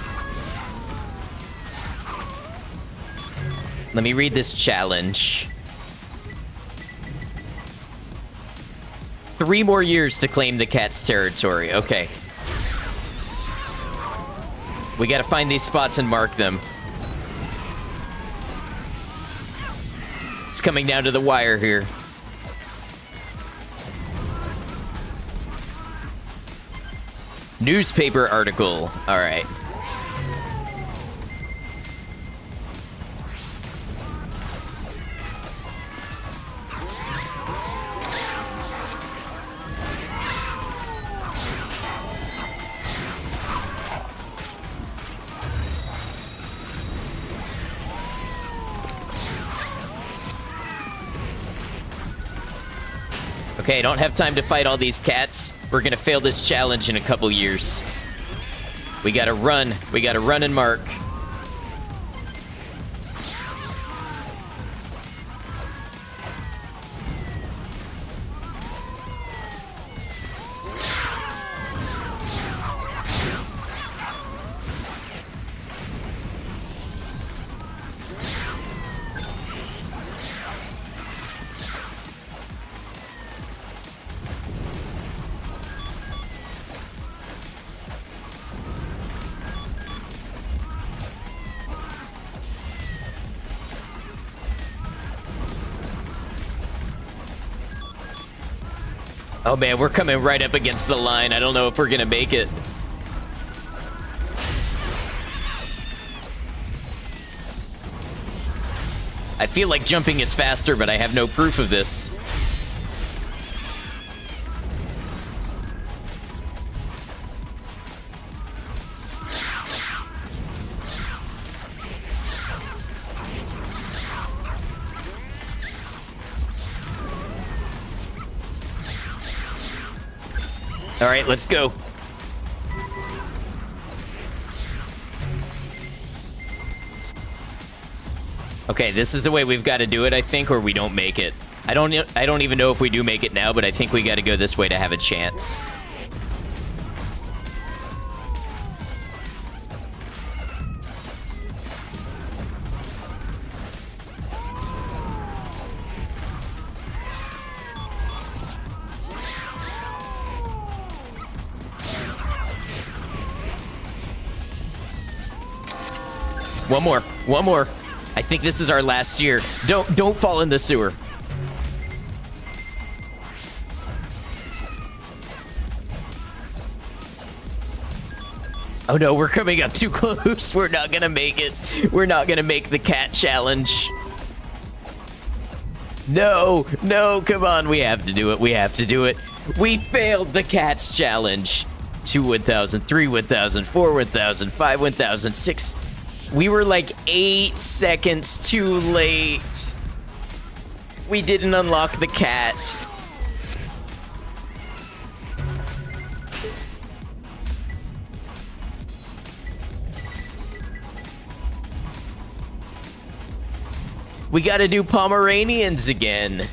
Let me read this challenge. 3 more years to claim the cat's territory. Okay. We gotta find these spots and mark them. It's coming down to the wire here. Newspaper article. All right. Okay, I don't have time to fight all these cats. We're gonna fail this challenge in a couple years. We gotta run. We gotta run and mark. Oh man, we're coming right up against the line. I don't know if we're gonna make it. I feel like jumping is faster, but I have no proof of this. All right, let's go. Okay, this is the way we've got to do it, I think, or we don't make it. I don't even know if we do make it now, but I think we got to go this way to have a chance. One more. One more. I think this is our last year. Don't fall in the sewer. Oh no, we're coming up too close. We're not gonna make it. We're not gonna make the cat challenge. No, no, come on. We have to do it. We have to do it. We failed the cats challenge. 2 1,000, 3 1,000, 4 1,000, 5 1,000, 6. We were like 8 seconds too late. We didn't unlock the cat. We gotta do Pomeranians again.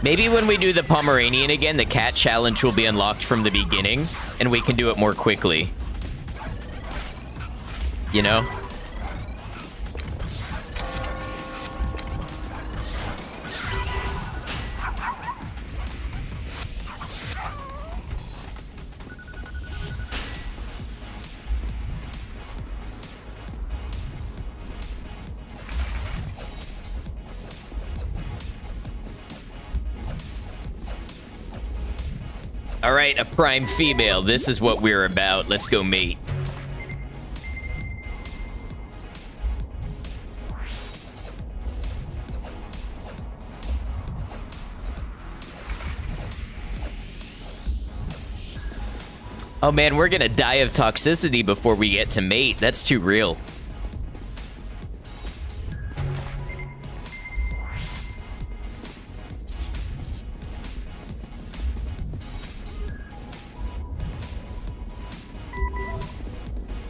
Maybe when we do the Pomeranian again, the cat challenge will be unlocked from the beginning, and we can do it more quickly. You know? All right, a prime female. This is what we're about. Let's go mate. Oh man, we're gonna die of toxicity before we get to mate. That's too real.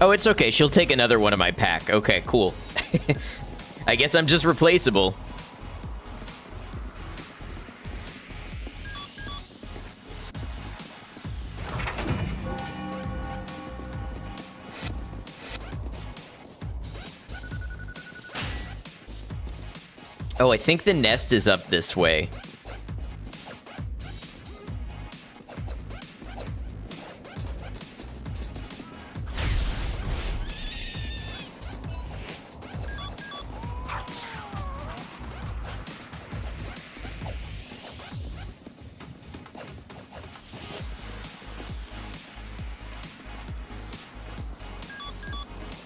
Oh, it's okay. She'll take another one of my pack. Okay, cool. I guess I'm just replaceable. Oh, I think the nest is up this way.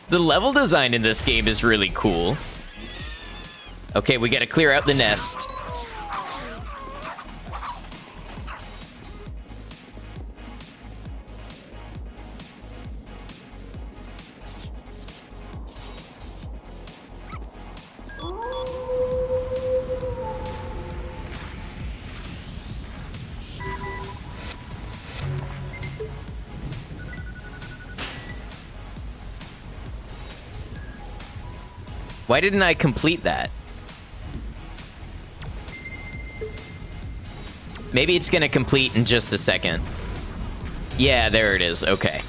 The level design in this game is really cool. Okay, we gotta clear out the nest. Why didn't I complete that? Maybe it's gonna complete in just a second. Yeah, there it is. Okay.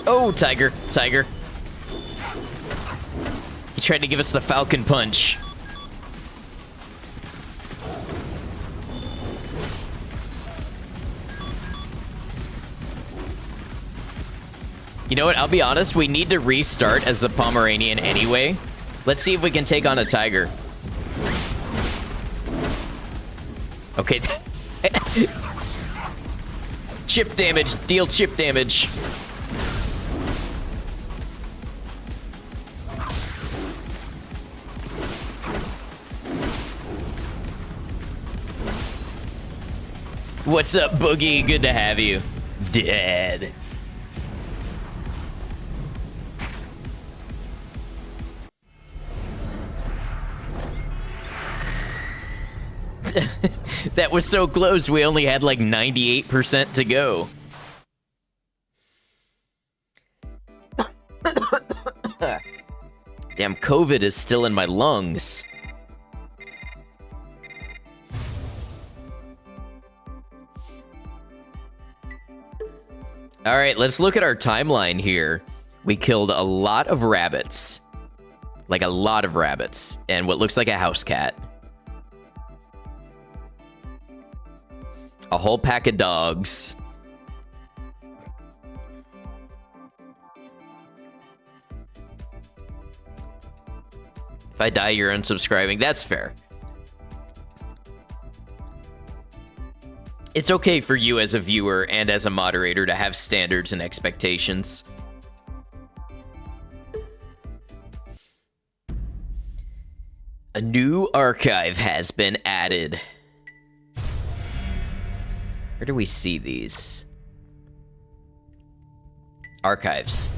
Oh, tiger, tiger. He tried to give us the falcon punch. You know what? I'll be honest. We need to restart as the Pomeranian anyway. Let's see if we can take on a tiger. Okay. Chip damage. Deal chip damage. What's up, Boogie? Good to have you. Dead. That was so close. We only had like 98% to go. Damn, COVID is still in my lungs. All right, let's look at our timeline here. We killed a lot of rabbits. Like a lot of rabbits. And what looks like a house cat. A whole pack of dogs. If I die, you're unsubscribing. That's fair. It's okay for you as a viewer and as a moderator to have standards and expectations. A new archive has been added. Where do we see these? Archives.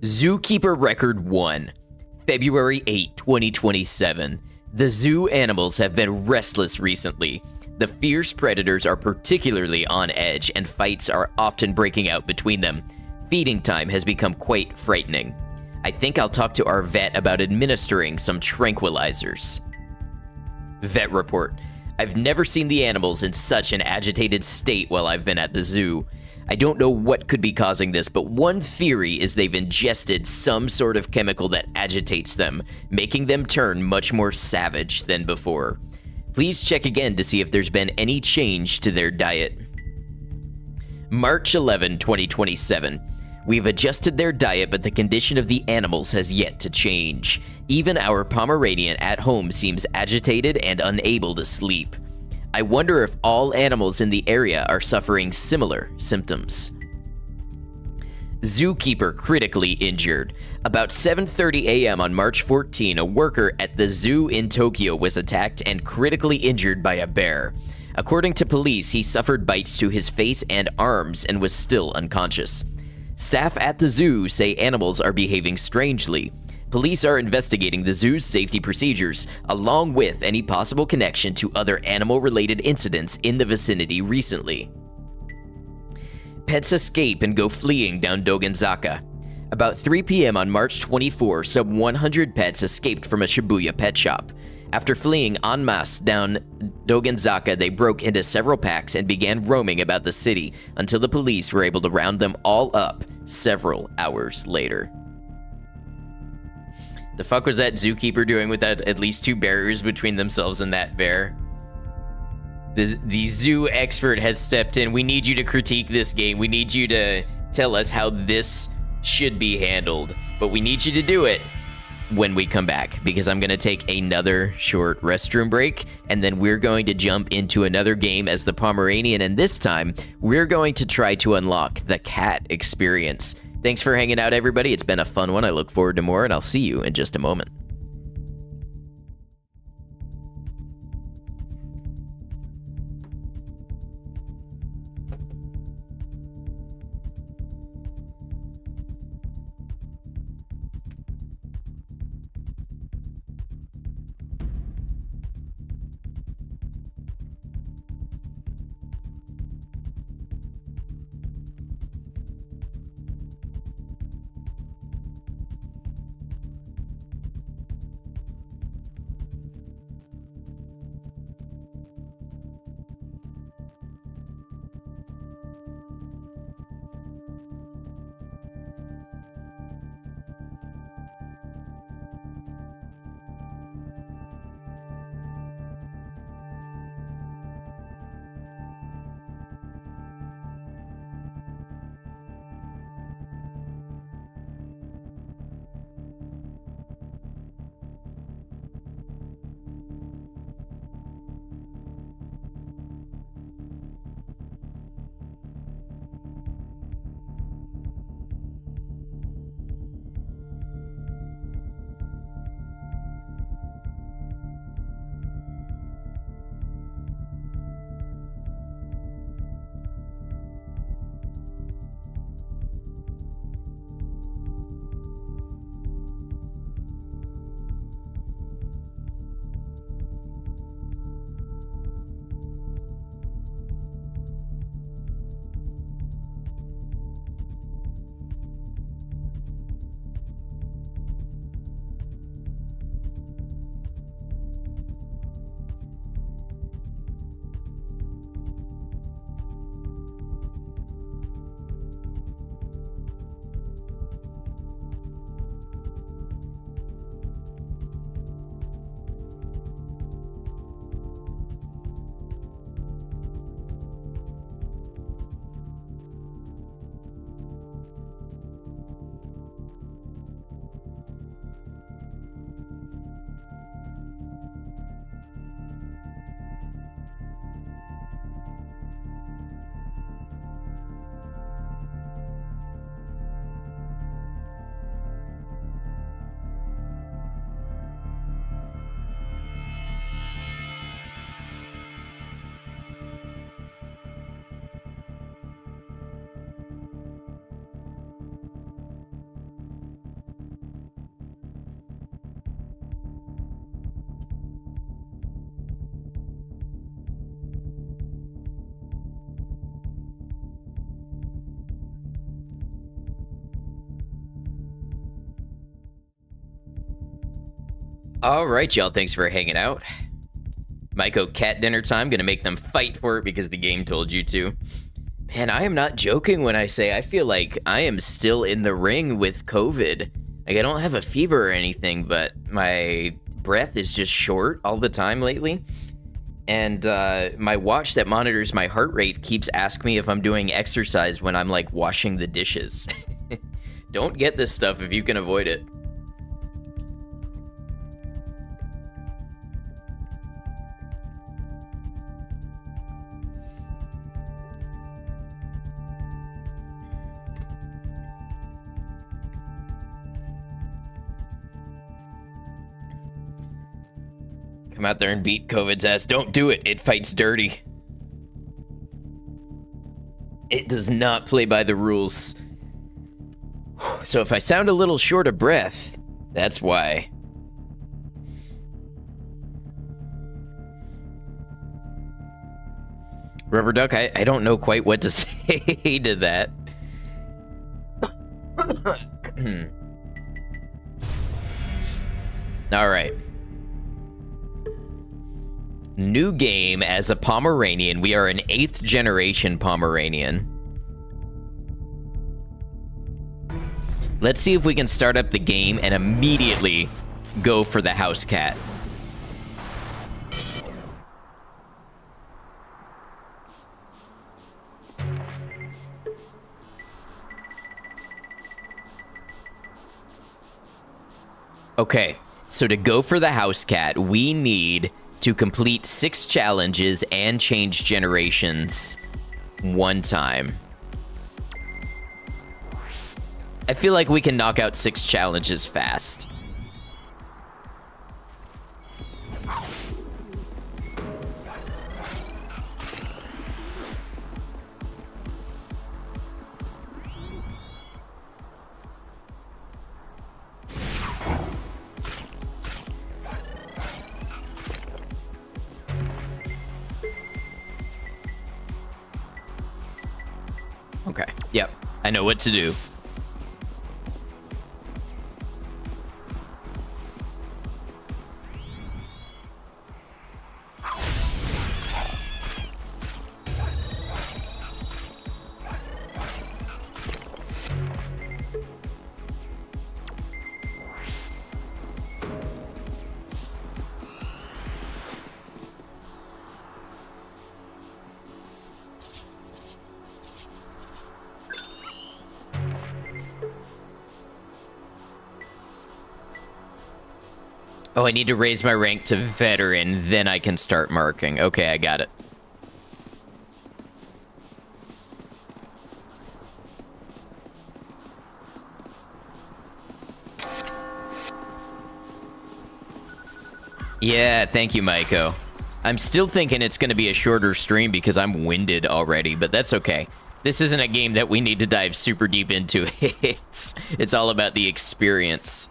Zookeeper Record 1, February 8, 2027. The zoo animals have been restless recently. The fierce predators are particularly on edge, and fights are often breaking out between them. Feeding time has become quite frightening. I think I'll talk to our vet about administering some tranquilizers. Vet report. I've never seen the animals in such an agitated state while I've been at the zoo. I don't know what could be causing this, but one theory is they've ingested some sort of chemical that agitates them, making them turn much more savage than before. Please check again to see if there's been any change to their diet. March 11, 2027. We've adjusted their diet, but the condition of the animals has yet to change. Even our Pomeranian at home seems agitated and unable to sleep. I wonder if all animals in the area are suffering similar symptoms. Zookeeper critically injured. About 7:30 a.m. on March 14, a worker at the zoo in Tokyo was attacked and critically injured by a bear. According to police, he suffered bites to his face and arms and was still unconscious. Staff at the zoo say animals are behaving strangely. Police are investigating the zoo's safety procedures, along with any possible connection to other animal-related incidents in the vicinity recently. Pets escape and go fleeing down Dogenzaka. About 3 p.m. on March 24, some 100 pets escaped from a Shibuya pet shop. After fleeing en masse down Dogenzaka, they broke into several packs and began roaming about the city until the police were able to round them all up several hours later. The fuck was that zookeeper doing with that at least 2 barriers between themselves and that bear? The zoo expert has stepped in. We need you to critique this game. We need you to tell us how this should be handled. But we need you to do it when we come back, because I'm going to take another short restroom break, and then we're going to jump into another game as the Pomeranian, and this time, we're going to try to unlock the cat experience. Thanks for hanging out, everybody. It's been a fun one. I look forward to more, and I'll see you in just a moment. All right, y'all. Thanks for hanging out. Myco cat dinner time. Gonna make them fight for it because the game told you to. Man, I am not joking when I say I feel like I am still in the ring with COVID. Like, I don't have a fever or anything, but my breath is just short all the time lately. And my watch that monitors my heart rate keeps asking me if I'm doing exercise when I'm, like, washing the dishes. Don't get this stuff if you can avoid it. Come out there and beat COVID's ass. Don't do it. It fights dirty. It does not play by the rules. So if I sound a little short of breath, that's why. Rubber Duck, I don't know quite what to say to that. All right. New game as a Pomeranian. We are an 8th generation Pomeranian. Let's see if we can start up the game and immediately go for the house cat. Okay, so to go for the house cat, we need to complete 6 challenges and change generations 1 time. I feel like we can knock out 6 challenges fast. Okay, yep, I know what to do. Oh, I need to raise my rank to veteran, then I can start marking. Okay, I got it. Yeah, thank you, Myco. I'm still thinking it's going to be a shorter stream because I'm winded already, but that's okay. This isn't a game that we need to dive super deep into. It's all about the experience.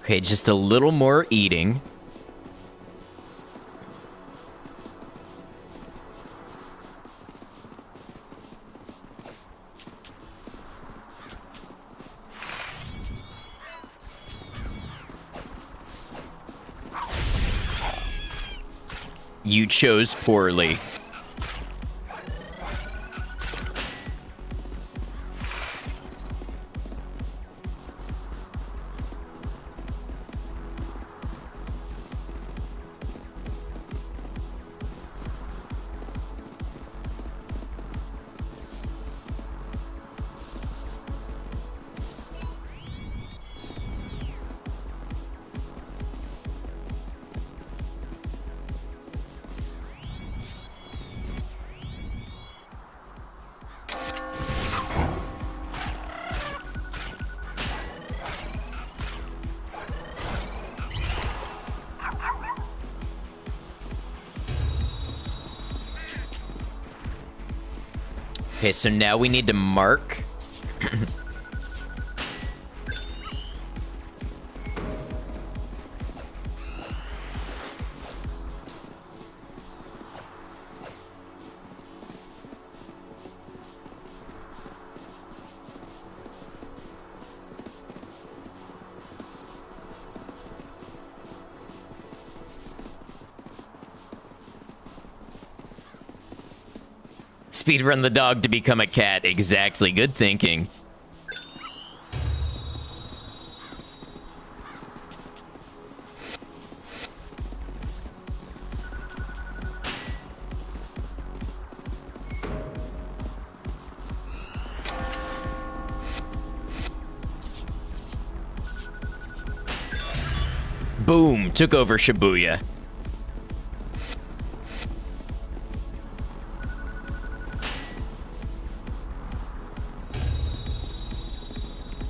Okay, just a little more eating. You chose poorly. Okay, so now we need to mark. Speedrun the dog to become a cat. Exactly. Good thinking. Boom. Took over Shibuya.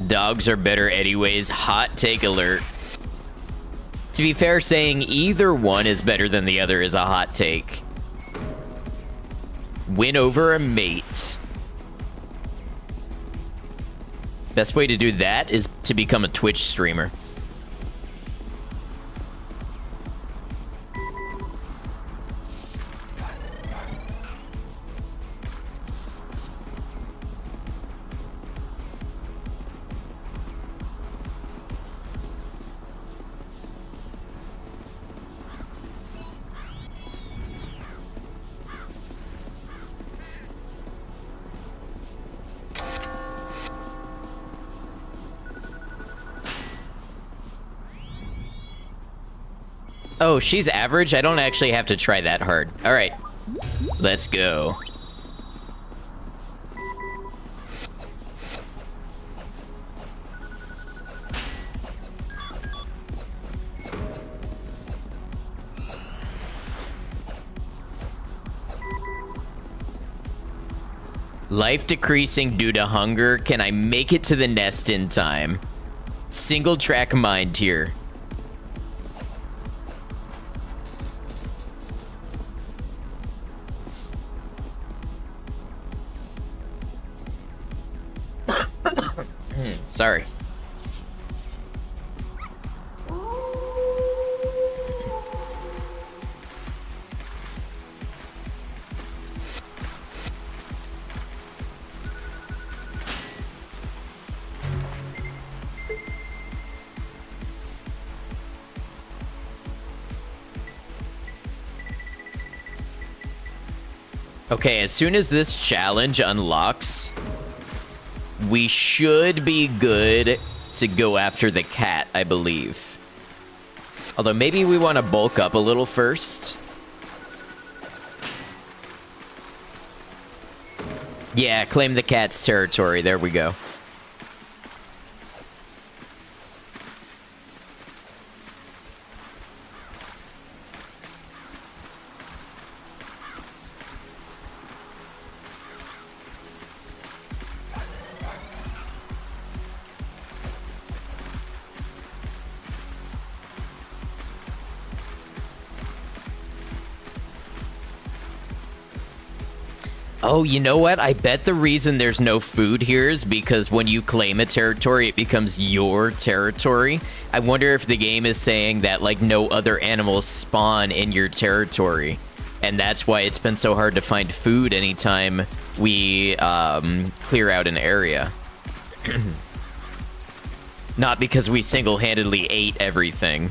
Dogs are better anyways. Hot take alert. To be fair, saying either one is better than the other is a hot take. Win over a mate. Best way to do that is to become a Twitch streamer. Oh, she's average? I don't actually have to try that hard. All right, let's go. Life decreasing due to hunger. Can I make it to the nest in time? Single track mind here. Sorry. Okay, as soon as this challenge unlocks, we should be good to go after the cat, I believe. Although maybe we want to bulk up a little first. Yeah, claim the cat's territory. There we go. Oh, you know what? I bet the reason there's no food here is because when you claim a territory, it becomes your territory. I wonder if the game is saying that, like, no other animals spawn in your territory. And that's why it's been so hard to find food anytime we clear out an area. Not because we single-handedly ate everything.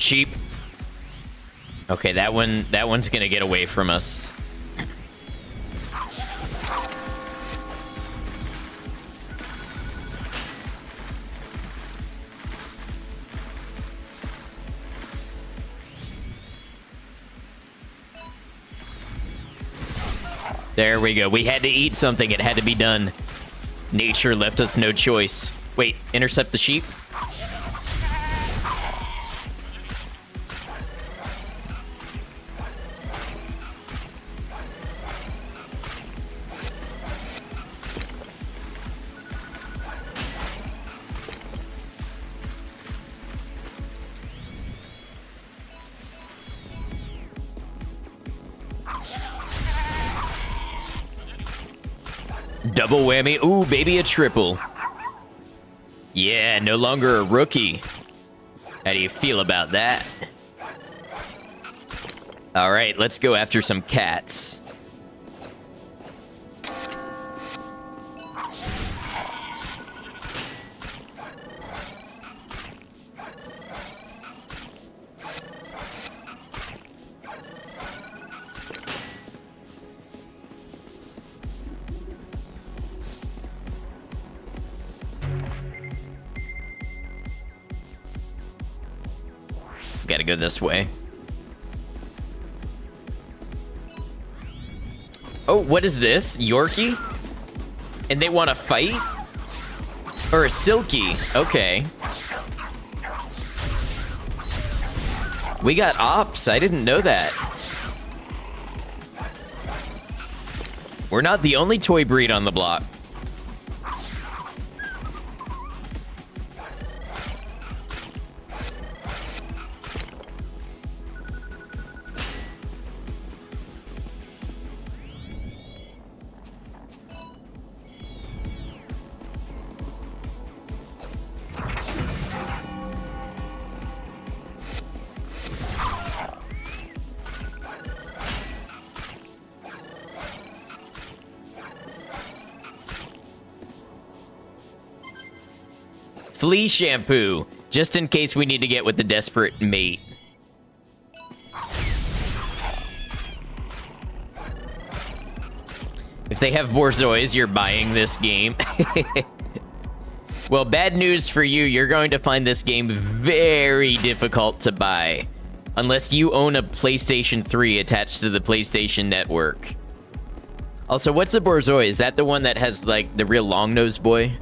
sheep. Okay, that one's gonna get away from us. There we go. We had to eat something. It had to be done. Nature left us no choice. Wait, intercept the sheep? Double whammy. Ooh, baby, a triple. Yeah, no longer a rookie. How do you feel about that? All right, let's go after some cats. Gotta go this way. Oh, what is this? Yorkie? And they want to fight? Or a Silky? Okay. We got ops. I didn't know that. We're not the only toy breed on the block. Flea shampoo, just in case we need to get with the desperate mate. If they have Borzois, you're buying this game. Well, bad news for you. You're going to find this game very difficult to buy. Unless you own a PlayStation 3 attached to the PlayStation Network. Also, what's the Borzoi? Is that the one that has, like, the real long-nosed boy?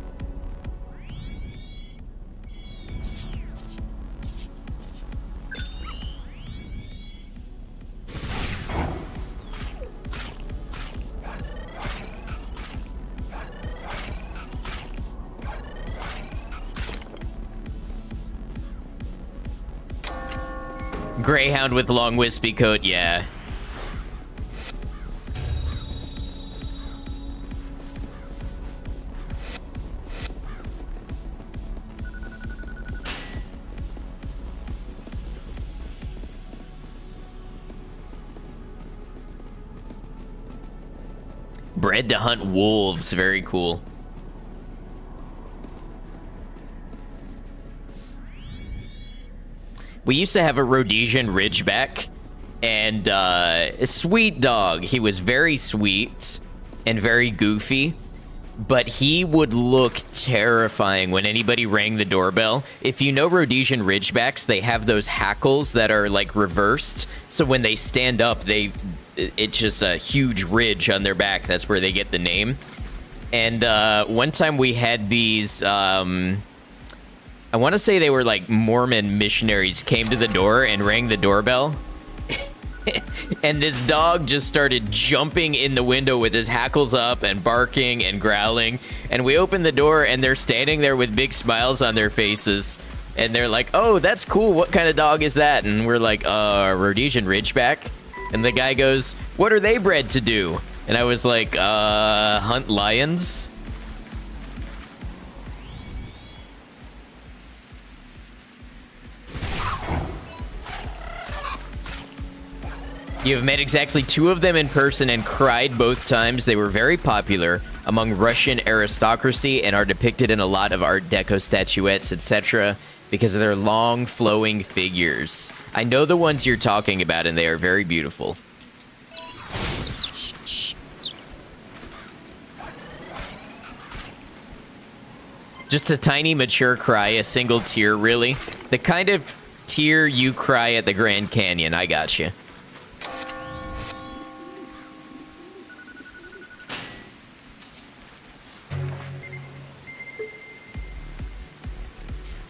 Greyhound with long wispy coat, yeah. Bred to hunt wolves, very cool. We used to have a Rhodesian Ridgeback, and a sweet dog. He was very sweet and very goofy, but he would look terrifying when anybody rang the doorbell. If you know Rhodesian Ridgebacks, they have those hackles that are like reversed, so when they stand up, it's just a huge ridge on their back. That's where they get the name. And one time we had these... I want to say they were like Mormon missionaries came to the door and rang the doorbell. And this dog just started jumping in the window with his hackles up and barking and growling. And we opened the door and they're standing there with big smiles on their faces. And they're like, oh, that's cool. What kind of dog is that? And we're like, Rhodesian Ridgeback. And the guy goes, what are they bred to do? And I was like, hunt lions. You have met exactly 2 of them in person and cried both times. They were very popular among Russian aristocracy and are depicted in a lot of Art Deco statuettes, etc. because of their long, flowing figures. I know the ones you're talking about, and they are very beautiful. Just a tiny mature cry, a single tear, really? The kind of tear you cry at the Grand Canyon, I got you.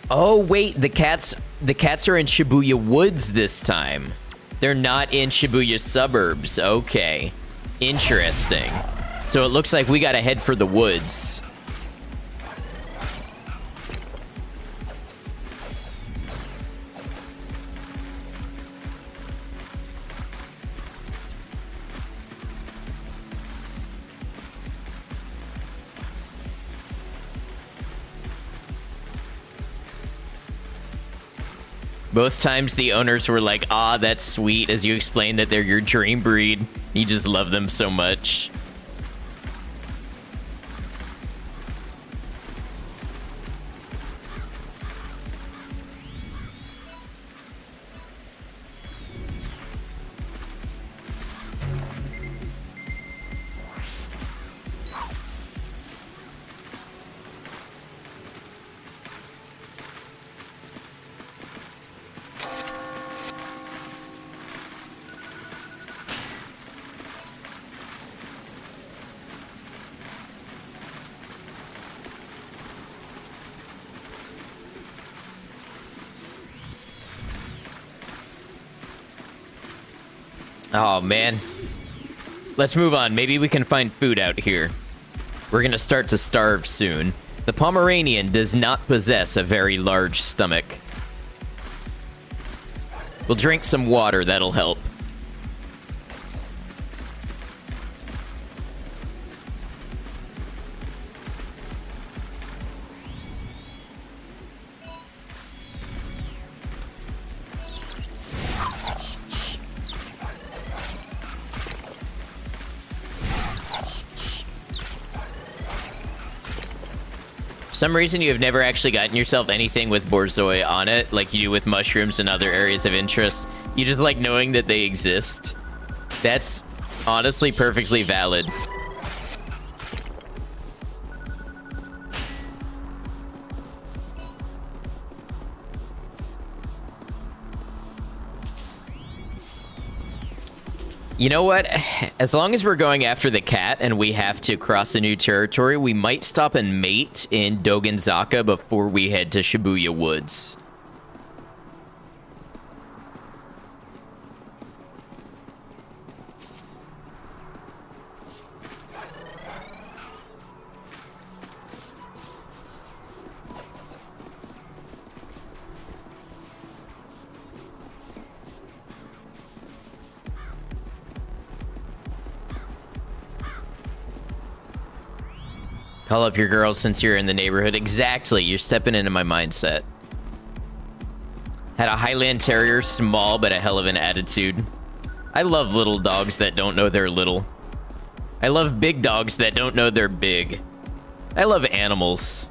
Oh, wait, the cats are in Shibuya Woods this time. They're not in Shibuya suburbs. Okay. Interesting. So it looks like we gotta head for the woods. Both times the owners were like, "Ah, that's sweet," as you explained that they're your dream breed. You just love them so much. Oh, man. Let's move on. Maybe we can find food out here. We're gonna start to starve soon. The Pomeranian does not possess a very large stomach. We'll drink some water, that'll help. For some reason, you have never actually gotten yourself anything with borzoi on it, like you do with mushrooms and other areas of interest. You just like knowing that they exist. That's honestly perfectly valid. You know what? As long as we're going after the cat and we have to cross a new territory, we might stop and mate in Dogenzaka before we head to Shibuya Woods. Call up your girls since you're in the neighborhood. Exactly, you're stepping into my mindset. Had a Highland Terrier, small but a hell of an attitude. I love little dogs that don't know they're little. I love big dogs that don't know they're big. I love animals.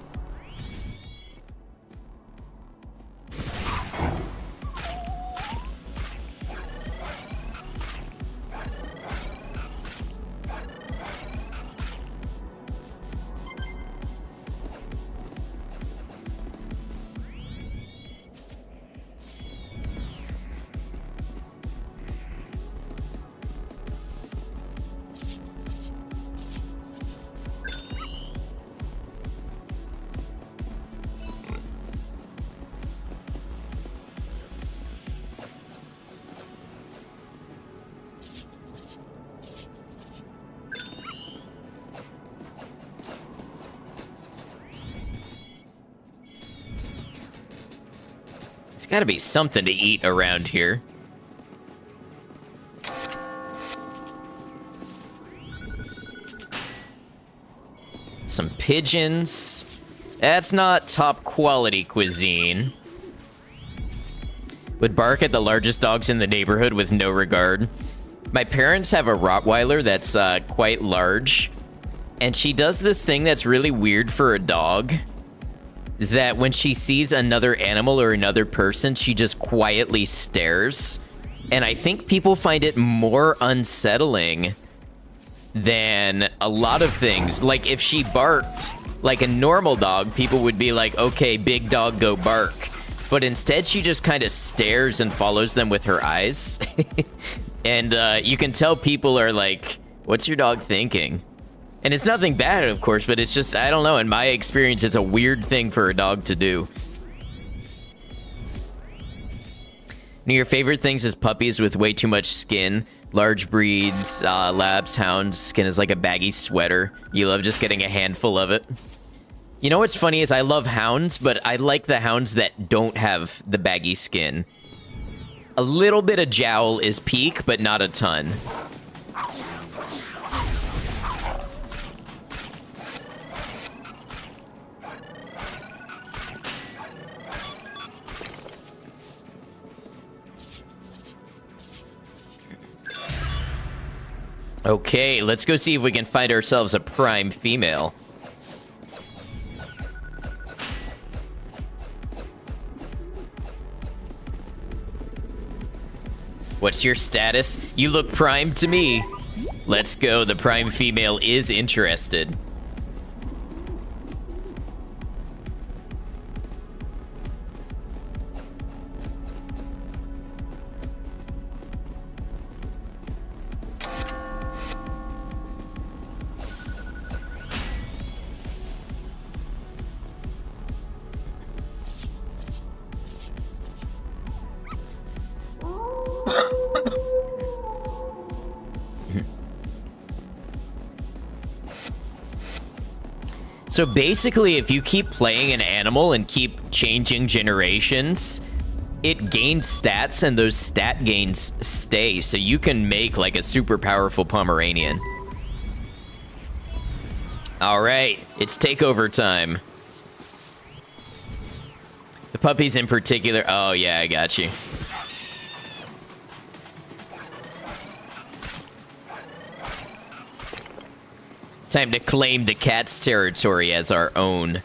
There's gotta be something to eat around here. Some pigeons. That's not top quality cuisine. Would bark at the largest dogs in the neighborhood with no regard. My parents have a Rottweiler that's quite large. And she does this thing that's really weird for a dog. is that when she sees another animal or another person, she just quietly stares. And I think people find it more unsettling than a lot of things. Like, if she barked like a normal dog, people would be like, okay, big dog, go bark. But instead, she just kind of stares and follows them with her eyes. And you can tell people are like, what's your dog thinking? And it's nothing bad, of course, but it's just, I don't know, in my experience, it's a weird thing for a dog to do. One of your favorite things is puppies with way too much skin. Large breeds, labs, hounds, skin is like a baggy sweater. You love just getting a handful of it. You know what's funny is I love hounds, but I like the hounds that don't have the baggy skin. A little bit of jowl is peak, but not a ton. Okay, let's go see if we can find ourselves a prime female. What's your status? You look prime to me. Let's go, the prime female is interested. So basically, if you keep playing an animal and keep changing generations, it gains stats, and those stat gains stay, so you can make, like, a super powerful Pomeranian. Alright, it's takeover time. The puppies in particular... Oh, yeah, I got you. Time to claim the cat's territory as our own.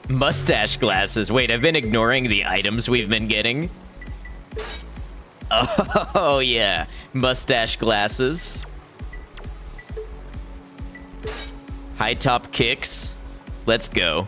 Mustache glasses. Wait, I've been ignoring the items we've been getting. Oh, yeah. Mustache glasses. High top kicks. Let's go.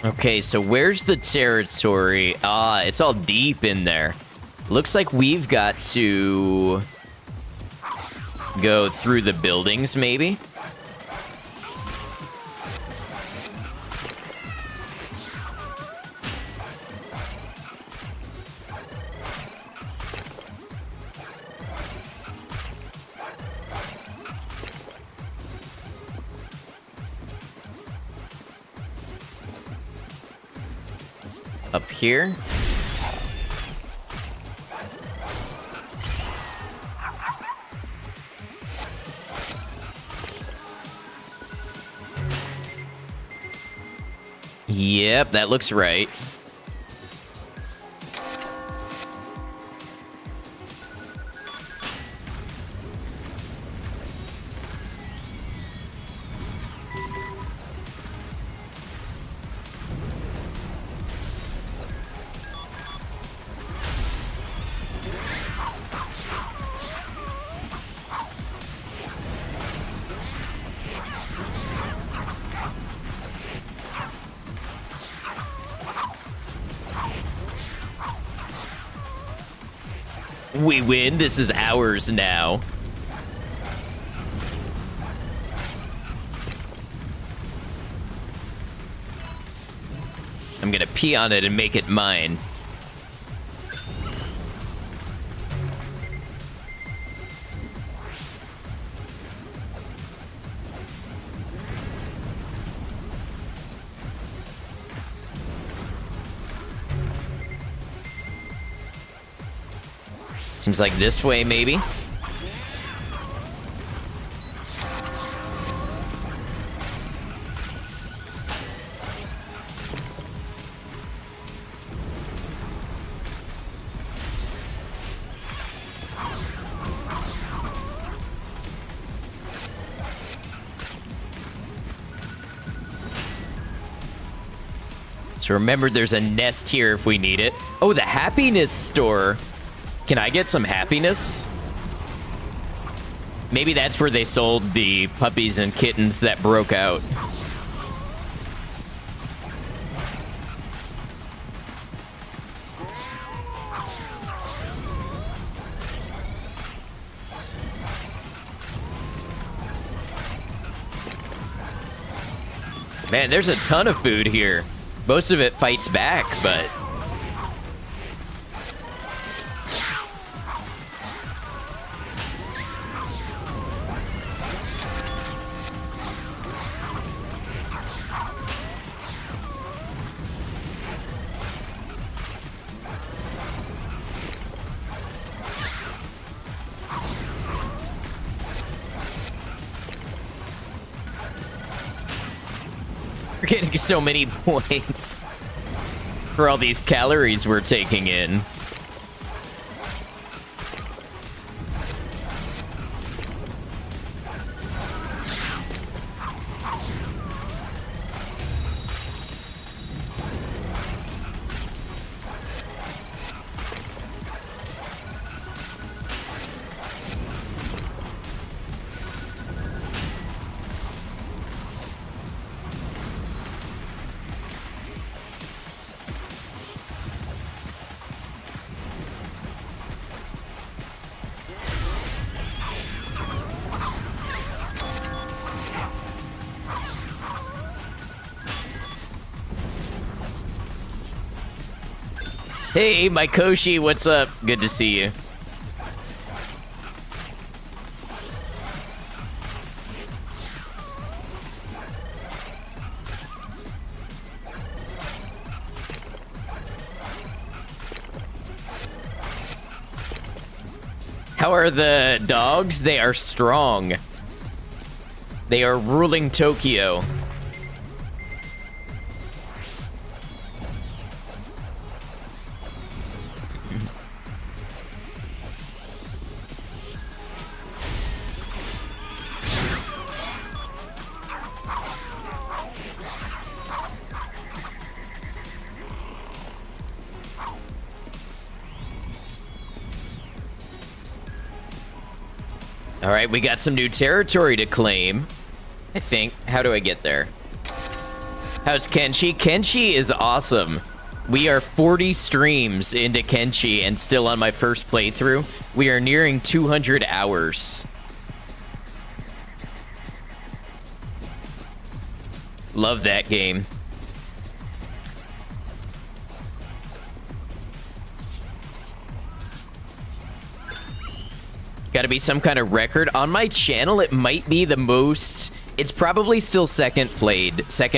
Okay, so where's the territory? Ah, it's all deep in there. Looks like we've got to go through the buildings, maybe? Up here. Yep, that looks right. We win. This is ours now. I'm gonna pee on it and make it mine. Seems like this way, maybe. So remember, there's a nest here if we need it. Oh, the happiness store. Can I get some happiness? Maybe that's where they sold the puppies and kittens that broke out. Man, there's a ton of food here. Most of it fights back, but... we're getting so many points for all these calories we're taking in. Hey, my Koshi, what's up? Good to see you. How are the dogs? They are strong. They are ruling Tokyo. All right, we got some new territory to claim, I think. How do I get there? How's Kenshi? Kenshi is awesome. We are 40 streams into Kenshi and still on my first playthrough. We are nearing 200 hours. Love that game. Gotta be some kind of record. On my channel, it might be the most... It's probably still second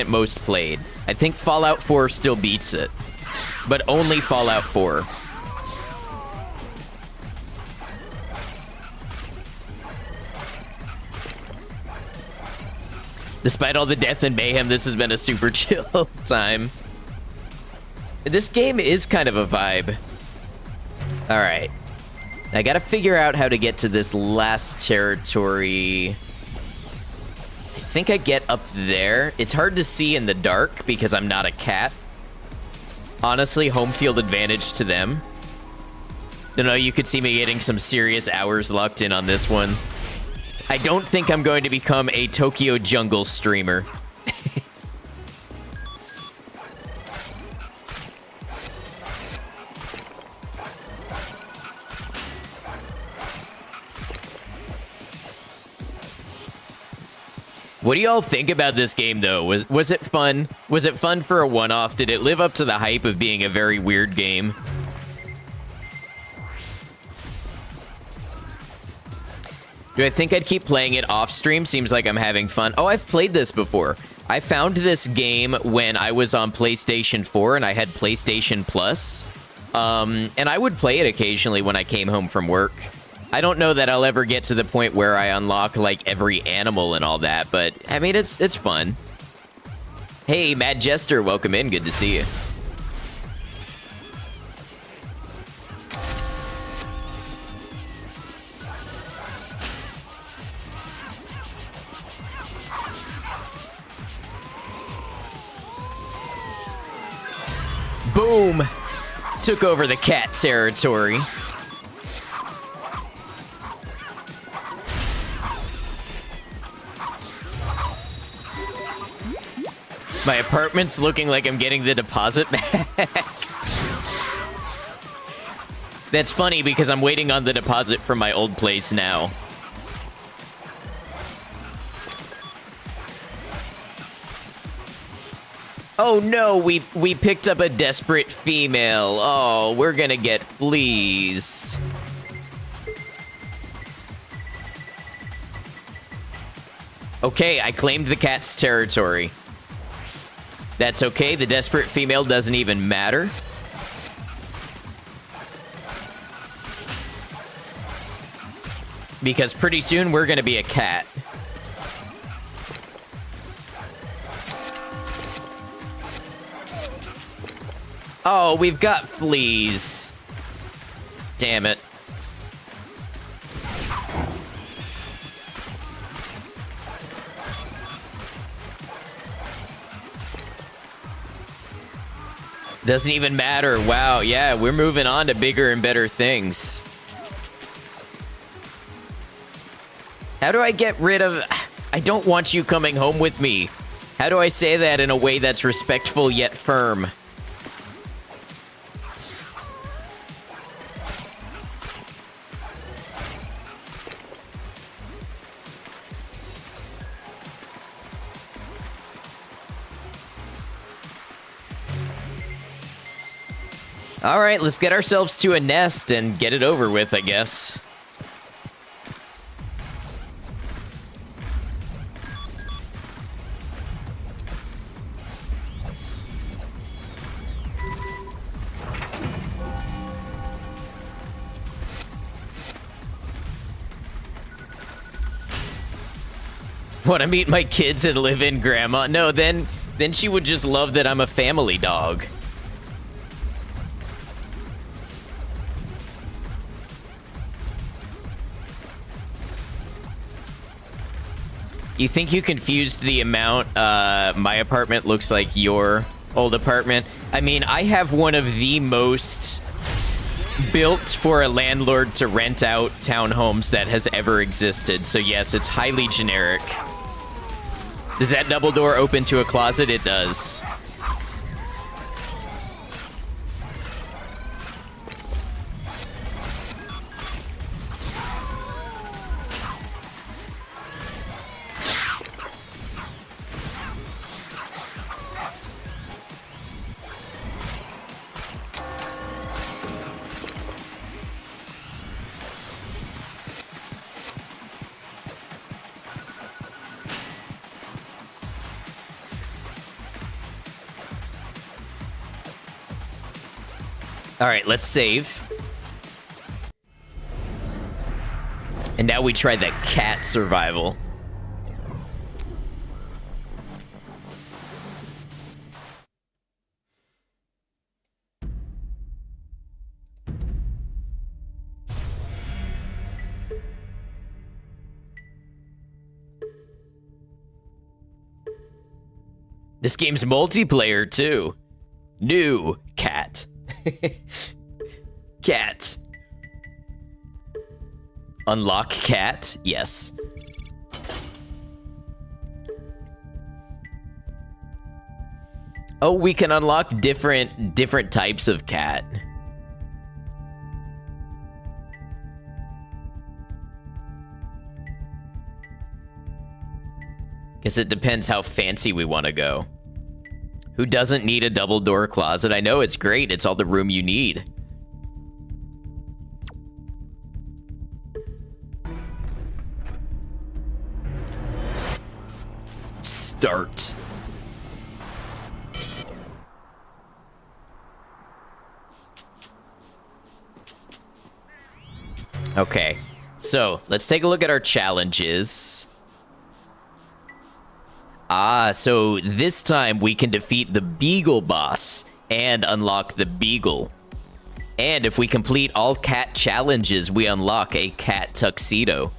most played. I think Fallout 4 still beats it. But only Fallout 4. Despite all the death and mayhem, this has been a super chill time. This game is kind of a vibe. All right. I gotta figure out how to get to this last territory. I think I get up there. It's hard to see in the dark because I'm not a cat. Honestly, home field advantage to them. No, you could see me getting some serious hours locked in on this one. I don't think I'm going to become a Tokyo Jungle streamer. What do y'all think about this game, though? Was it fun? Was it fun for a one-off? Did it live up to the hype of being a very weird game? Do I think I'd keep playing it off stream? Seems like I'm having fun. Oh, I've played this before. I found this game when I was on PlayStation 4 and I had PlayStation Plus. And I would play it occasionally when I came home from work. I don't know that I'll ever get to the point where I unlock, like, every animal and all that, but, I mean, it's fun. Hey, Mad Jester, welcome in. Good to see you. Boom! Took over the cat territory. My apartment's looking like I'm getting the deposit back. That's funny because I'm waiting on the deposit from my old place now. Oh no, we picked up a desperate female. Oh, we're gonna get fleas. Okay, I claimed the cat's territory. That's okay, the desperate female doesn't even matter. Because pretty soon we're gonna be a cat. Oh, we've got fleas. Damn it. Doesn't even matter. Wow, yeah, we're moving on to bigger and better things. How do I get rid of... I don't want you coming home with me. How do I say that in a way that's respectful yet firm? All right, let's get ourselves to a nest and get it over with, I guess. Want to meet my kids and live in grandma? No, then she would just love that I'm a family dog. You think you confused the amount my apartment looks like your old apartment? I mean, I have one of the most built for a landlord to rent out townhomes that has ever existed. So yes, it's highly generic. Does that double door open to a closet? It does. All right, let's save. And now we try the cat survival. This game's multiplayer, too. New cat. Cat. Unlock cat? Yes. Oh, we can unlock different types of cat. Guess it depends how fancy we want to go. Who doesn't need a double door closet? I know it's great. It's all the room you need. Start. Okay, so let's take a look at our challenges. Ah, so this time we can defeat the Beagle boss and unlock the Beagle. And if we complete all cat challenges, we unlock a cat tuxedo.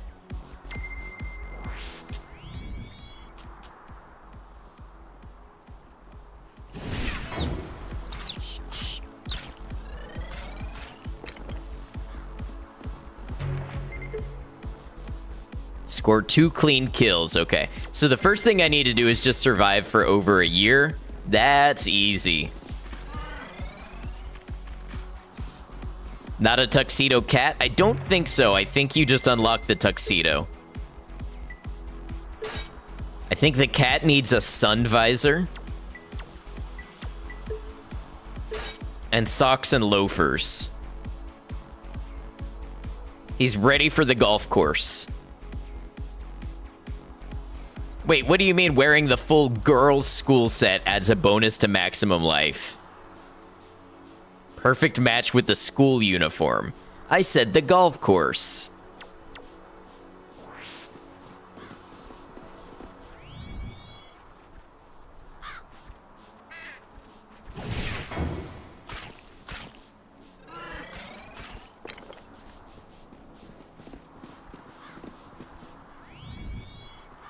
Score 2 clean kills. Okay, so the first thing I need to do is just survive for over a year. That's easy. Not a tuxedo cat? I don't think so. I think you just unlock the tuxedo. I think the cat needs a sun visor. And socks and loafers. He's ready for the golf course. Wait, what do you mean wearing the full girls' school set adds a bonus to maximum life? Perfect match with the school uniform. I said the golf course.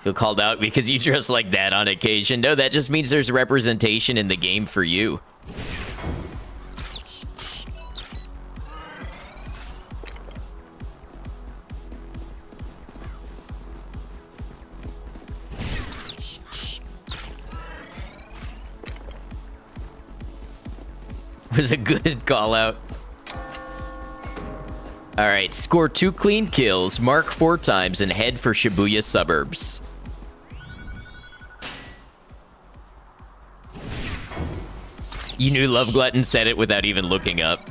Feel called out because you dress like that on occasion. No, that just means there's representation in the game for you. Was a good call out. All right, score 2 clean kills, mark 4 times, and head for Shibuya suburbs. You knew Love Glutton said it without even looking up.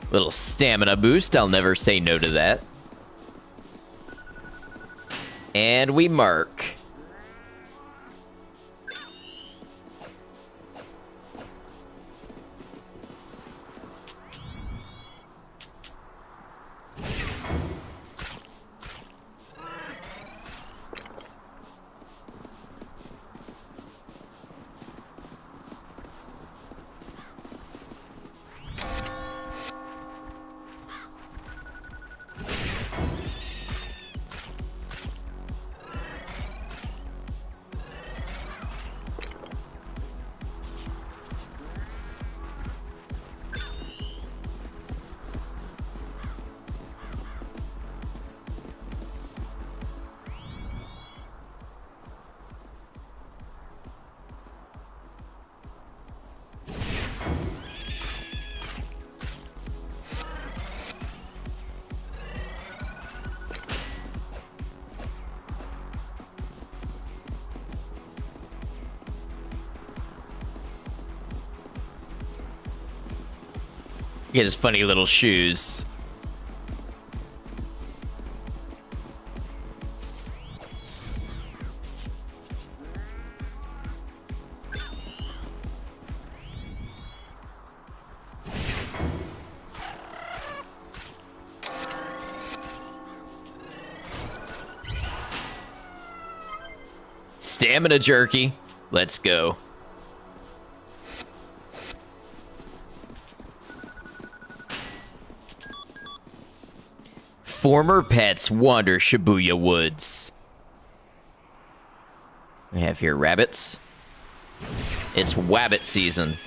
Little stamina boost, I'll never say no to that. And we mark. Get his funny little shoes. Stamina jerky. Let's go. Former pets wander Shibuya woods. We have here rabbits. It's wabbit season.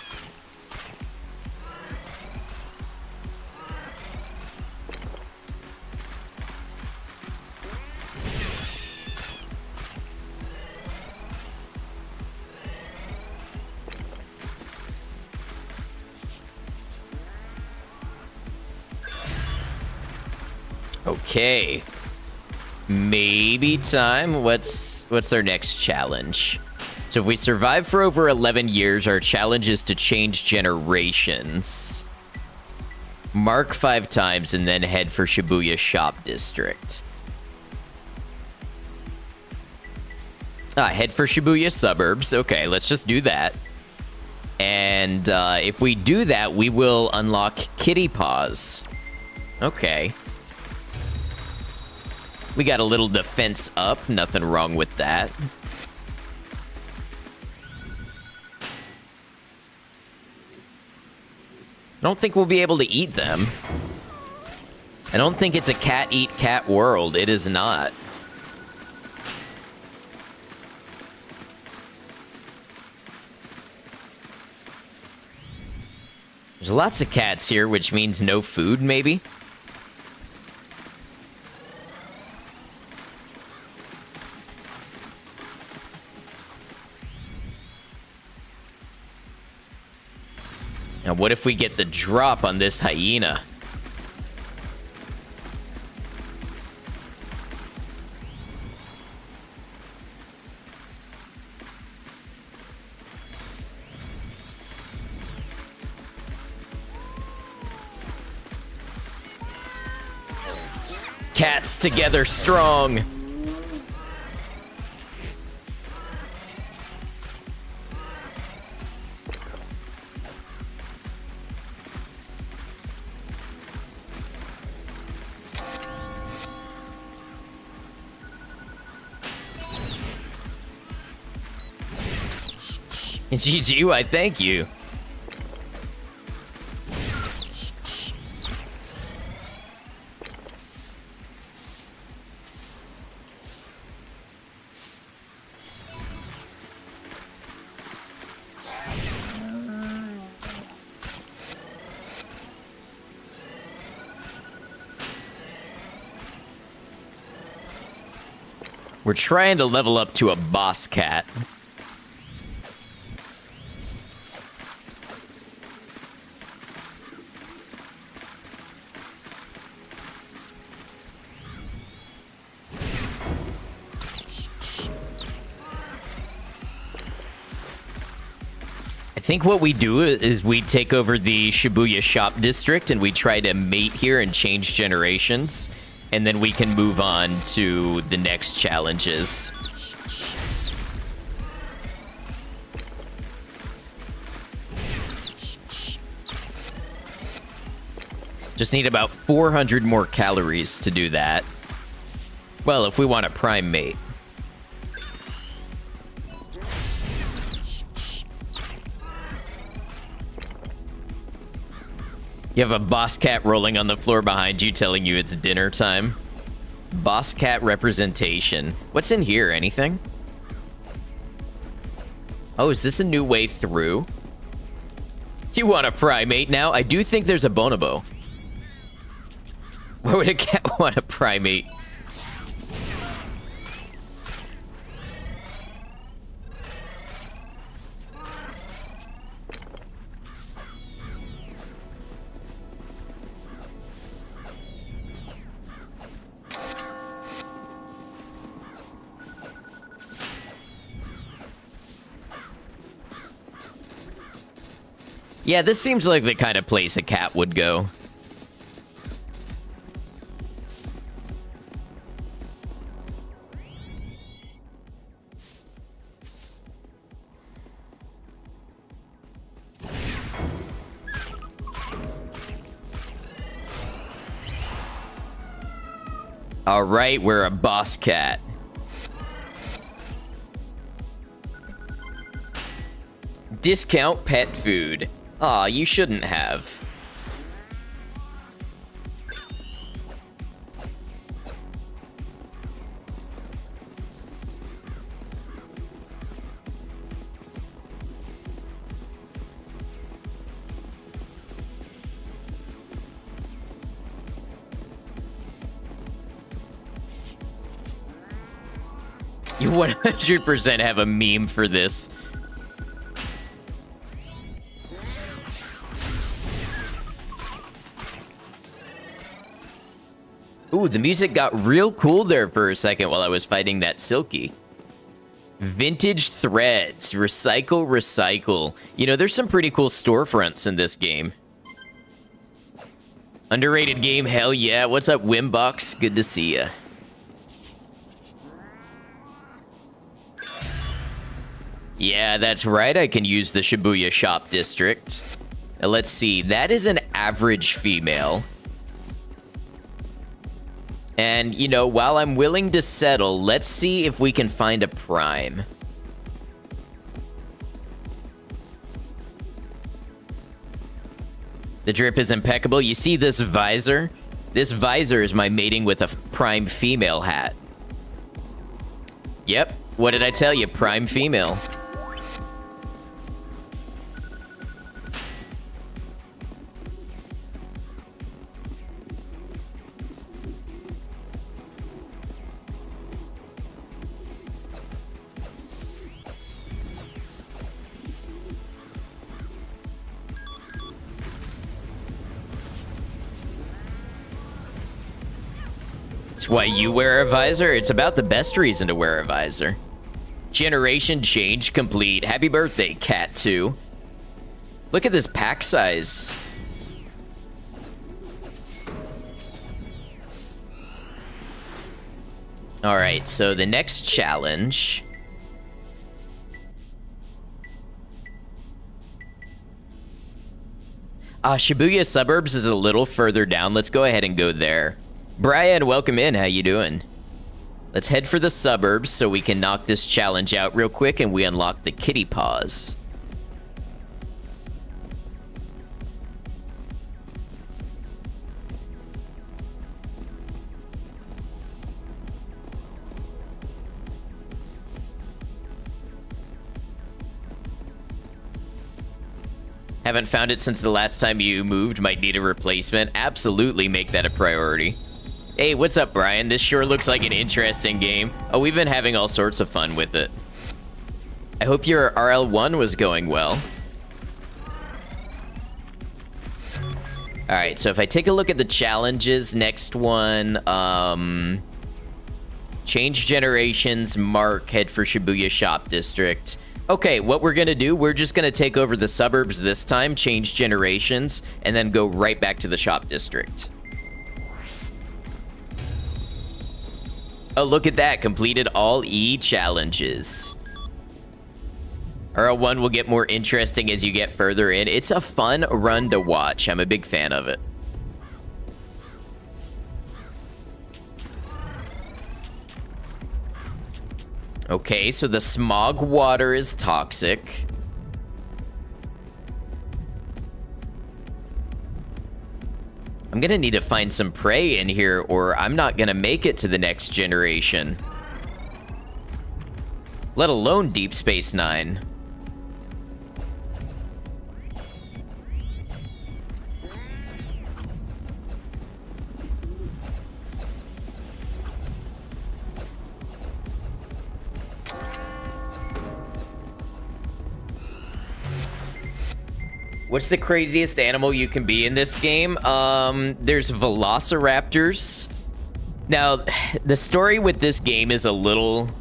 Okay. Maybe time. What's our next challenge? So if we survive for over 11 years, our challenge is to change generations. Mark 5 times and then head for Shibuya Shop District. Head for Shibuya suburbs. Okay, let's just do that. And if we do that, we will unlock Kitty Paws. Okay. We got a little defense up. Nothing wrong with that. I don't think we'll be able to eat them. I don't think it's a cat-eat-cat world. It is not. There's lots of cats here, which means no food, maybe? Now, what if we get the drop on this hyena? Cats together strong. GG, why thank you. We're trying to level up to a boss cat. I think what we do is we take over the Shibuya Shop District and we try to mate here and change generations, and then we can move on to the next challenges. Just need about 400 more calories to do that. Well, if we want a prime mate. You have a boss cat rolling on the floor behind you telling you it's dinner time. Boss cat representation. What's in here? Anything? Oh, is this a new way through? You want a primate now? I do think there's a bonobo. Why would a cat want a primate? Yeah, this seems like the kind of place a cat would go. All right, we're a boss cat. Discount pet food. Aw, you shouldn't have. You 100% have a meme for this. Ooh, the music got real cool there for a second while I was fighting that Silky. Vintage threads. Recycle, recycle. You know, there's some pretty cool storefronts in this game. Underrated game, hell yeah. What's up, Wimbox? Good to see ya. Yeah, that's right. I can use the Shibuya Shop District. Now, let's see. That is an average female. And, you know, while I'm willing to settle, let's see if we can find a prime. The drip is impeccable. You see this visor? This visor is my mating with a prime female hat. Yep. What did I tell you? Prime female. It's why you wear a visor. It's about the best reason to wear a visor. Generation change complete. Happy birthday, Cat 2. Look at this pack size. All right, so the next challenge. Shibuya Suburbs is a little further down. Let's go ahead and go there. Brian, welcome in. How you doing? Let's head for the suburbs so we can knock this challenge out real quick and we unlock the kitty paws. Haven't found it since the last time you moved. Might need a replacement. Absolutely make that a priority. Hey, what's up, Brian? This sure looks like an interesting game. Oh, we've been having all sorts of fun with it. I hope your RL1 was going well. All right, so if I take a look at the challenges, next one, change generations, mark, head for Shibuya Shop District. Okay, what we're gonna do, we're just gonna take over the suburbs this time, change generations, and then go right back to the shop district. Oh, look at that. Completed all E challenges. RL1 will get more interesting as you get further in. It's a fun run to watch. I'm a big fan of it. Okay, so the smog water is toxic. I'm gonna need to find some prey in here or I'm not gonna make it to the next generation. Let alone Deep Space Nine. What's the craziest animal you can be in this game? There's velociraptors. Now, the story with this game is a little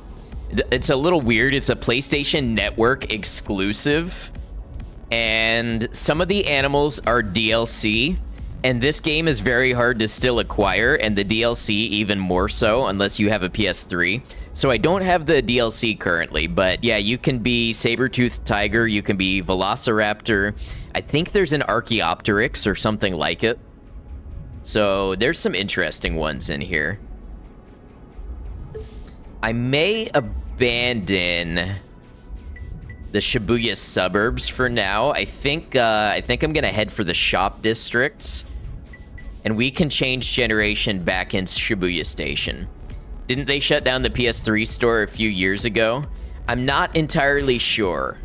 weird. It's a PlayStation Network exclusive. And some of the animals are DLC. And this game is very hard to still acquire, and the DLC even more so, unless you have a PS3. So I don't have the DLC currently, but yeah, you can be saber-toothed tiger, you can be velociraptor. I think there's an Archaeopteryx or something like it. So there's some interesting ones in here. I may abandon the Shibuya suburbs for now. I think I'm gonna head for the shop districts, and we can change generation back in Shibuya Station. Didn't they shut down the PS3 store a few years ago? I'm not entirely sure.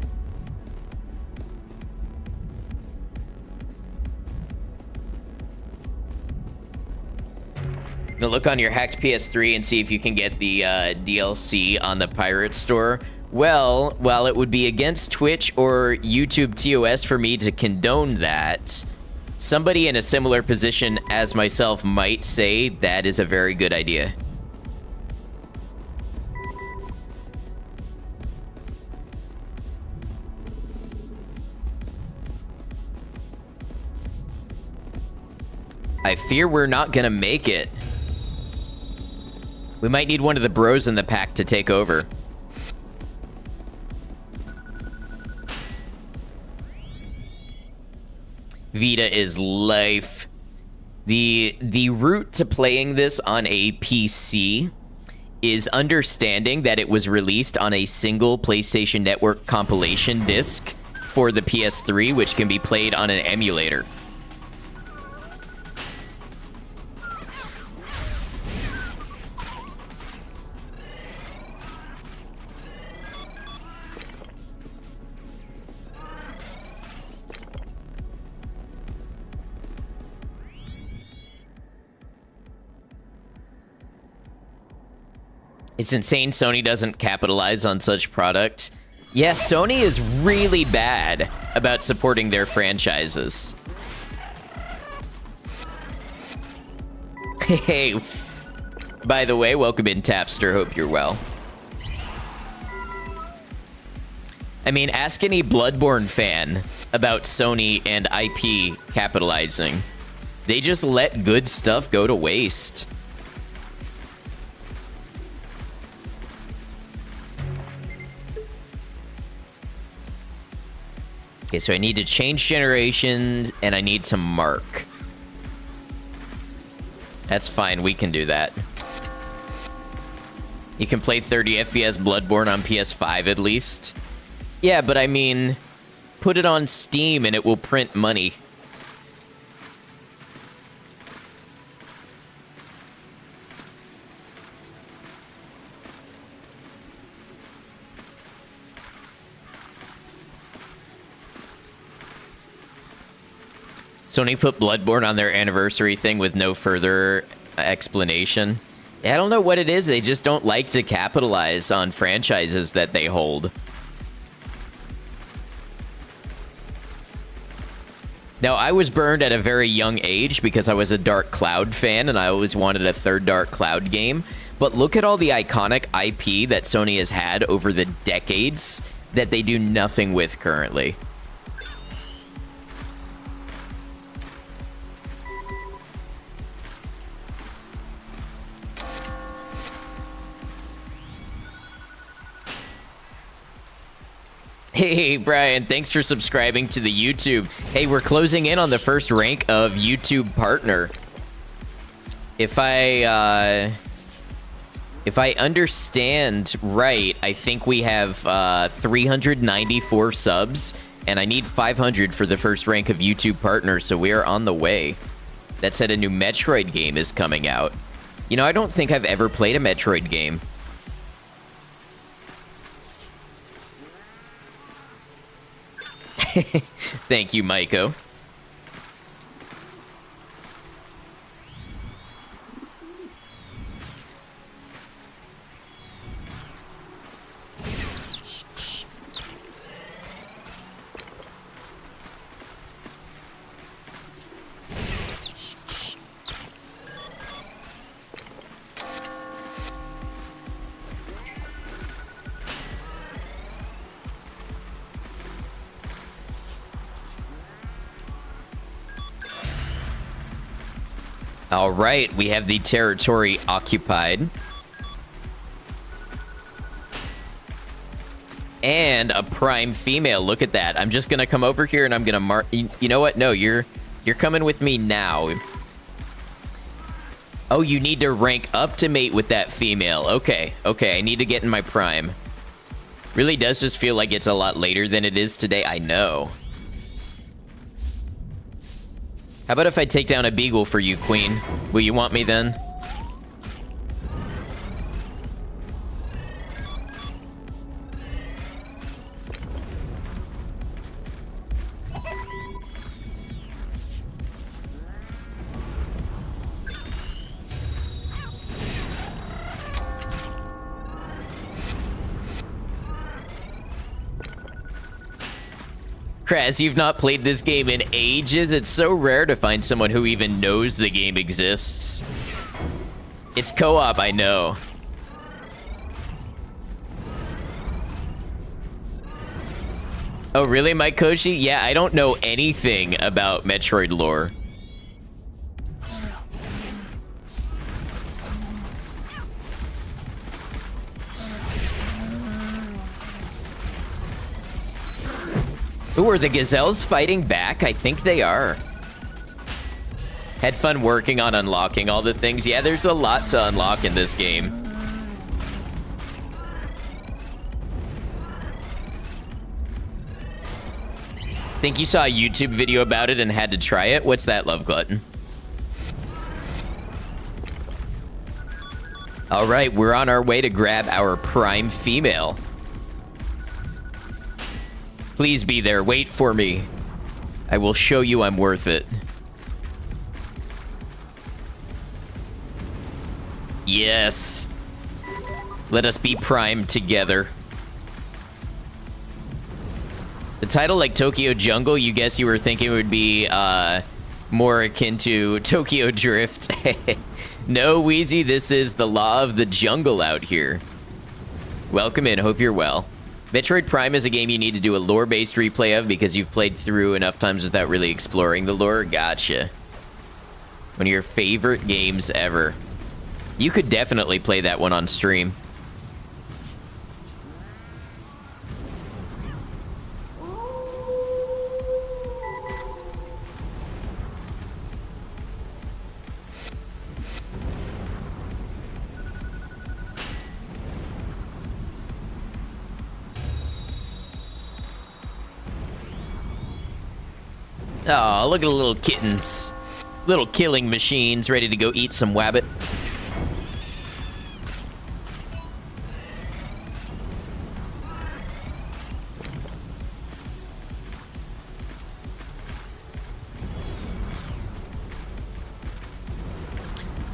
Now look on your hacked PS3 and see if you can get the DLC on the Pirate Store. Well, while it would be against Twitch or YouTube TOS for me to condone that, somebody in a similar position as myself might say that is a very good idea. I fear we're not gonna make it. We might need one of the bros in the pack to take over. Vita is life. The route to playing this on a PC is understanding that it was released on a single PlayStation Network compilation disc for the PS3, which can be played on an emulator. It's insane Sony doesn't capitalize on such product. Yes, Sony is really bad about supporting their franchises. Hey, by the way, welcome in, Tapster. Hope you're well. I mean, ask any Bloodborne fan about Sony and IP capitalizing. They just let good stuff go to waste. Okay, so I need to change generations, and I need to mark. That's fine, we can do that. You can play 30 FPS Bloodborne on PS5 at least. Yeah, but I mean, put it on Steam and it will print money. Sony put Bloodborne on their anniversary thing with no further explanation. I don't know what it is. They just don't like to capitalize on franchises that they hold. Now, I was burned at a very young age because I was a Dark Cloud fan and I always wanted a third Dark Cloud game. But look at all the iconic IP that Sony has had over the decades that they do nothing with currently. Hey, Brian, thanks for subscribing to the YouTube. Hey, we're closing in on the first rank of YouTube partner. If I understand right, I think we have 394 subs, and I need 500 for the first rank of YouTube partner, so we are on the way. That said, a new Metroid game is coming out. You know, I don't think I've ever played a Metroid game. Thank you, Maiko. All right, we have the territory occupied. And a prime female. Look at that. I'm just going to come over here and I'm going to mark... You know what? No, you're coming with me now. Oh, you need to rank up to mate with that female. Okay, okay. I need to get in my prime. Really does just feel like it's a lot later than it is today. I know. How about if I take down a beagle for you, Queen? Will you want me then? Kraz, you've not played this game in ages. It's so rare to find someone who even knows the game exists. It's co-op, I know. Oh, really, Mike Koshi? Yeah, I don't know anything about Metroid lore. Ooh, are the gazelles fighting back? I think they are. Had fun working on unlocking all the things. Yeah, there's a lot to unlock in this game. Think you saw a YouTube video about it and had to try it? What's that, Love Glutton? All right, we're on our way to grab our prime female. Please be there. Wait for me. I will show you I'm worth it. Yes. Let us be prime together. The title, like Tokyo Jungle, you guess you were thinking it would be more akin to Tokyo Drift. No, Wheezy, this is the law of the jungle out here. Welcome in. Hope you're well. Metroid Prime is a game you need to do a lore-based replay of because you've played through enough times without really exploring the lore. Gotcha. One of your favorite games ever. You could definitely play that one on stream. Oh, look at the little kittens. Little killing machines ready to go eat some wabbit.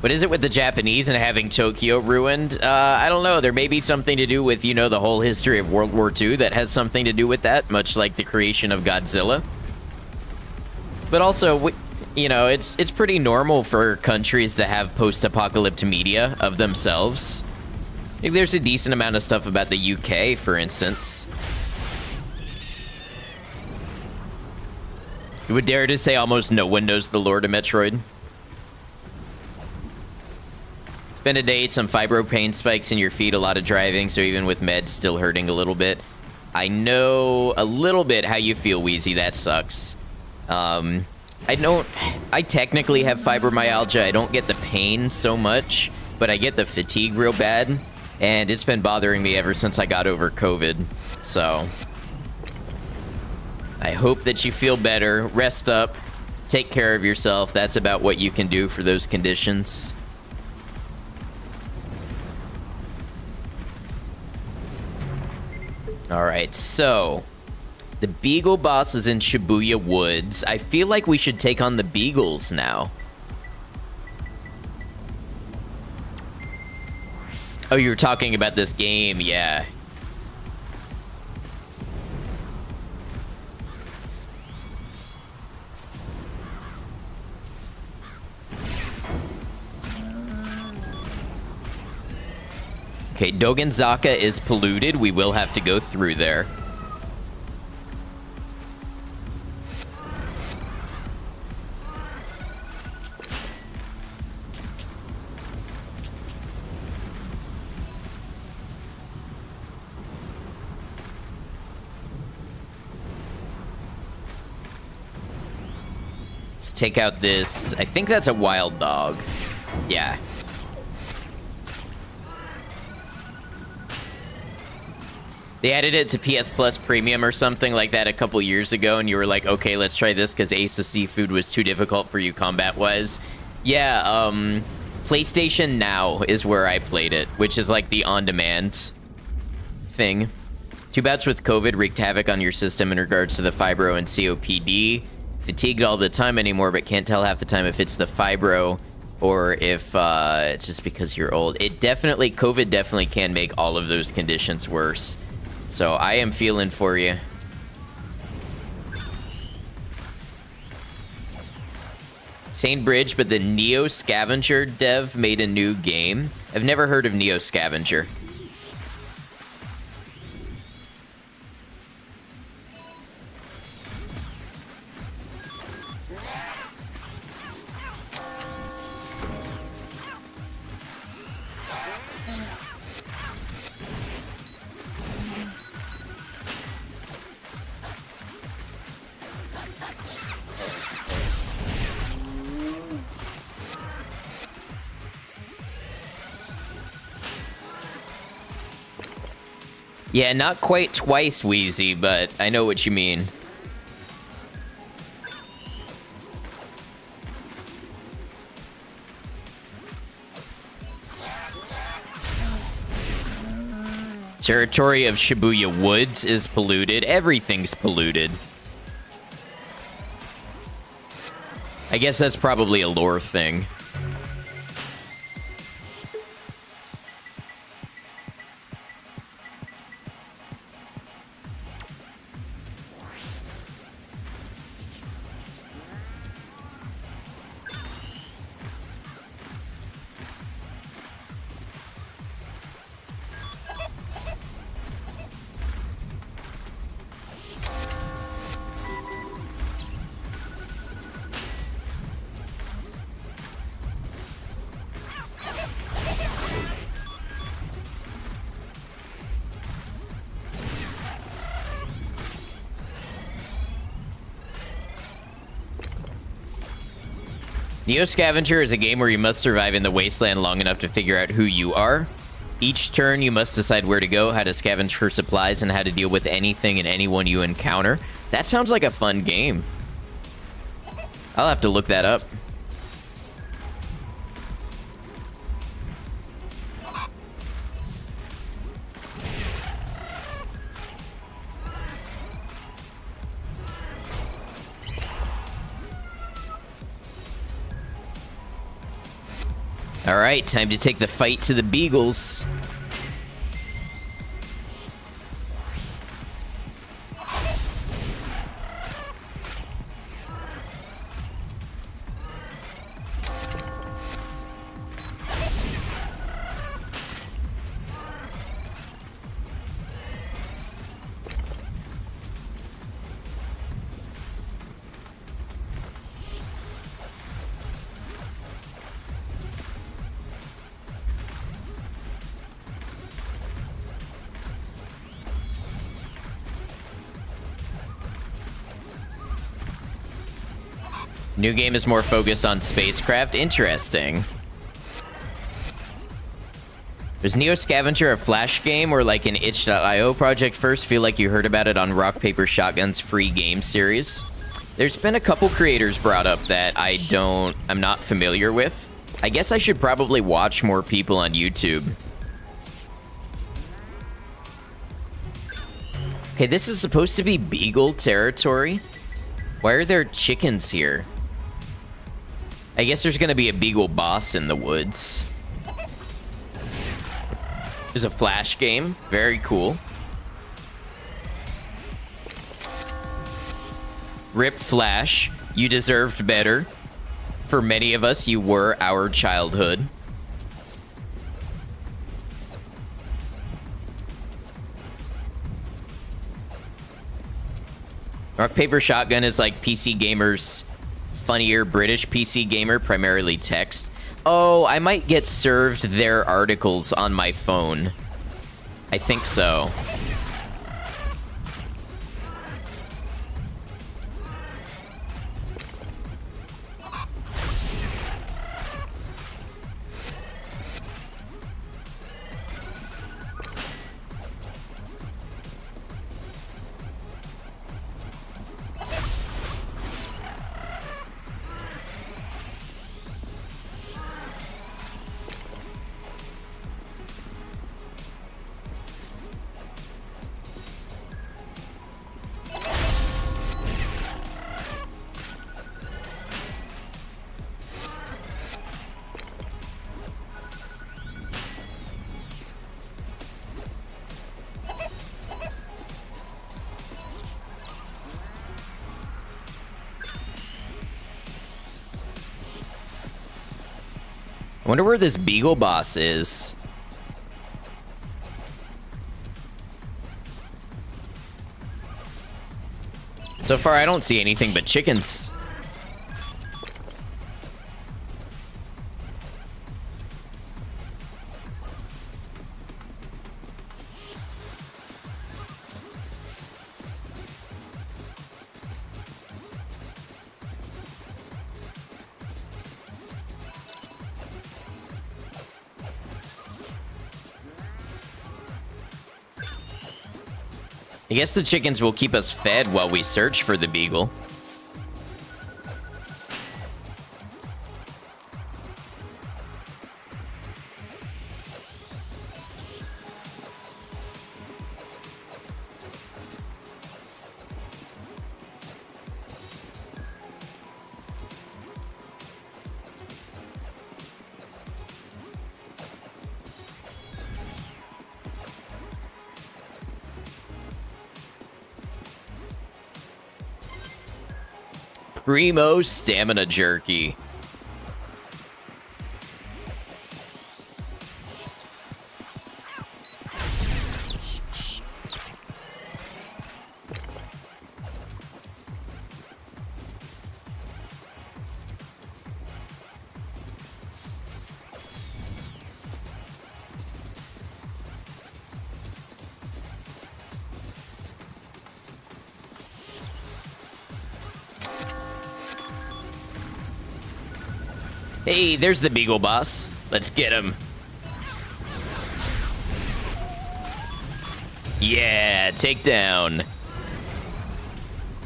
What is it with the Japanese and having Tokyo ruined? I don't know. There may be something to do with, you know, the whole history of World War II that has something to do with that, much like the creation of Godzilla. But also, you know, it's pretty normal for countries to have post-apocalyptic media of themselves. Maybe there's a decent amount of stuff about the UK, for instance. You would dare to say almost no one knows the lore to Metroid? Spend a day, some fibro pain spikes in your feet, a lot of driving, so even with meds still hurting a little bit. I know a little bit how you feel, Wheezy. That sucks. I technically have fibromyalgia. I don't get the pain so much, but I get the fatigue real bad, and it's been bothering me ever since I got over COVID. So I hope that you feel better. Rest up. Take care of yourself. That's about what you can do for those conditions. All right, so the Beagle boss is in Shibuya Woods. I feel like we should take on the Beagles now. Oh, you were talking about this game, yeah. Okay, Dogenzaka is polluted. We will have to go through there. Let's take out this. I think that's a wild dog. Yeah. They added it to PS Plus Premium or something like that a couple years ago, and you were like, okay, let's try this because Ace of Seafood was too difficult for you combat-wise. Yeah, PlayStation Now is where I played it, which is like the on-demand thing. Two bouts with COVID wreaked havoc on your system in regards to the fibro and COPD. Fatigued all the time anymore, but can't tell half the time if it's the fibro or if it's just because you're old. COVID definitely can make all of those conditions worse. So I am feeling for you. Same bridge, but the Neo Scavenger dev made a new game. I've never heard of Neo Scavenger. Yeah, not quite twice, Wheezy, but I know what you mean. Territory of Shibuya Woods is polluted. Everything's polluted. I guess that's probably a lore thing. Neo Scavenger is a game where you must survive in the wasteland long enough to figure out who you are. Each turn, you must decide where to go, how to scavenge for supplies, and how to deal with anything and anyone you encounter. That sounds like a fun game. I'll have to look that up. All right, time to take the fight to the Beagles. New game is more focused on spacecraft. Interesting. Was Neo Scavenger a Flash game or like an itch.io project first? Feel like you heard about it on Rock Paper Shotgun's free game series. There's been a couple creators brought up that I'm not familiar with. I guess I should probably watch more people on YouTube. Okay, this is supposed to be Beagle territory. Why are there chickens here? I guess there's gonna be a Beagle boss in the woods. There's a Flash game. Very cool. Rip Flash. You deserved better. For many of us, you were our childhood. Rock Paper Shotgun is like PC gamers' funnier British PC gamer, primarily text. Oh, I might get served their articles on my phone. I think so. Wonder where this beagle boss is. So far, I don't see anything but chickens. I guess the chickens will keep us fed while we search for the beagle. Primo stamina jerky. Hey, there's the beagle boss. Let's get him. Yeah, takedown.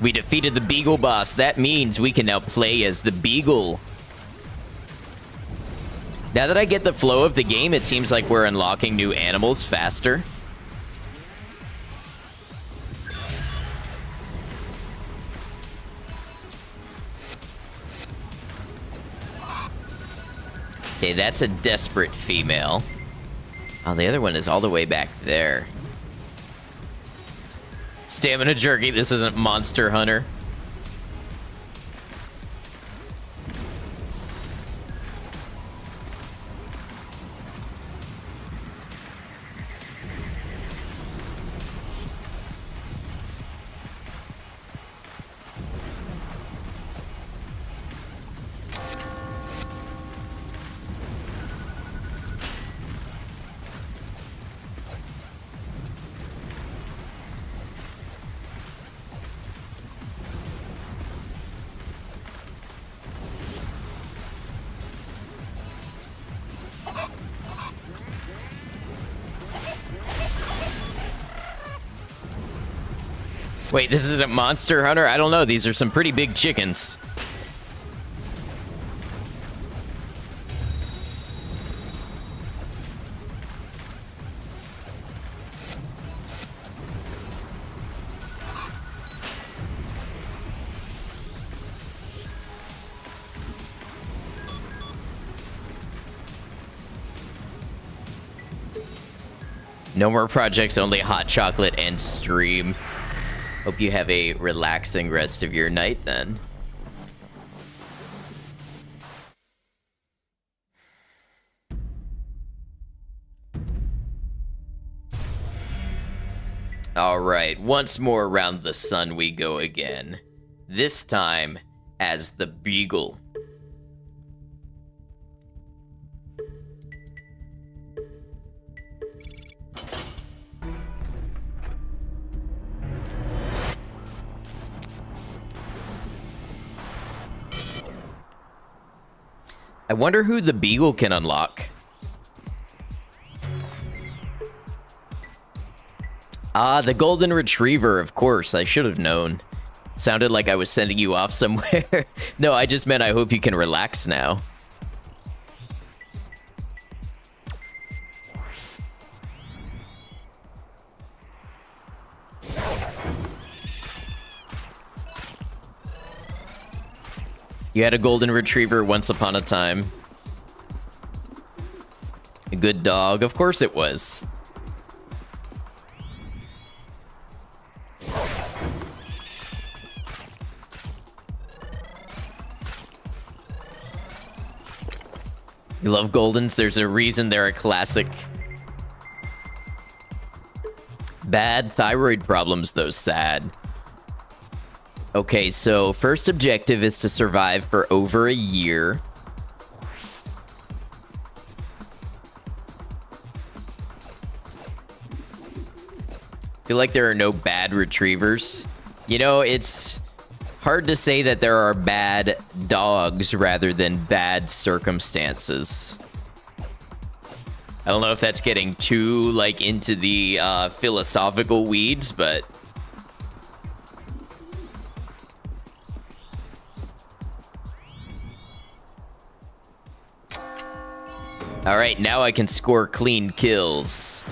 We defeated the beagle boss. That means we can now play as the beagle. Now that I get the flow of the game, it seems like we're unlocking new animals faster. Okay, that's a desperate female. Oh, the other one is all the way back there. Stamina jerky, this isn't Monster Hunter. Wait, this isn't Monster Hunter? I don't know. These are some pretty big chickens. No more projects, only hot chocolate and stream. Hope you have a relaxing rest of your night then. All right, once more around the sun we go again. This time as the beagle. I wonder who the beagle can unlock. Ah, the golden retriever, of course. I should have known. Sounded like I was sending you off somewhere. No, I just meant I hope you can relax now. You had a golden retriever once upon a time. A good dog, of course it was. You love Goldens? There's a reason they're a classic. Bad thyroid problems, though. Sad. Okay, so first objective is to survive for over a year. Feel like there are no bad retrievers. You know, it's hard to say that there are bad dogs rather than bad circumstances. I don't know if that's getting too, like, into the philosophical weeds, but... Alright, now I can score clean kills.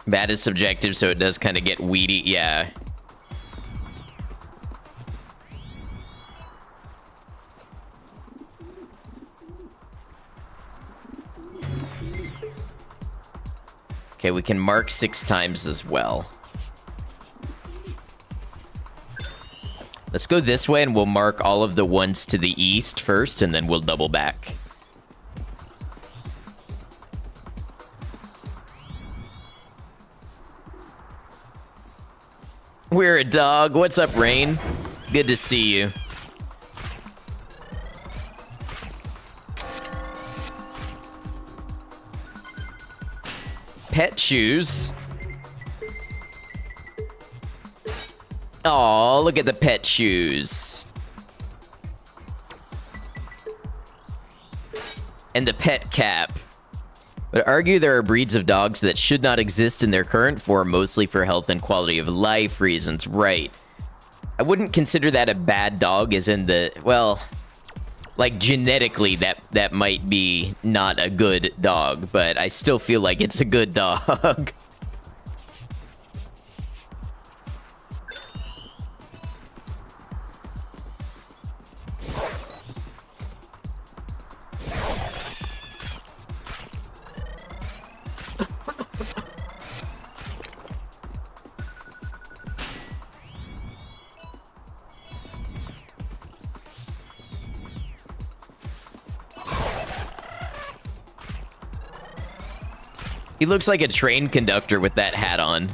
Bad is subjective, so it does kind of get weedy. Yeah. Okay, we can mark 6 times as well. Let's go this way, and we'll mark all of the ones to the east first, and then we'll double back. We're a dog. What's up, Rain? Good to see you. Pet shoes. Aw, look at the pet shoes. And the pet cap. But argue there are breeds of dogs that should not exist in their current form, mostly for health and quality of life reasons. Right. I wouldn't consider that a bad dog, as in the, well, like genetically that might be not a good dog, but I still feel like it's a good dog. He looks like a train conductor with that hat on.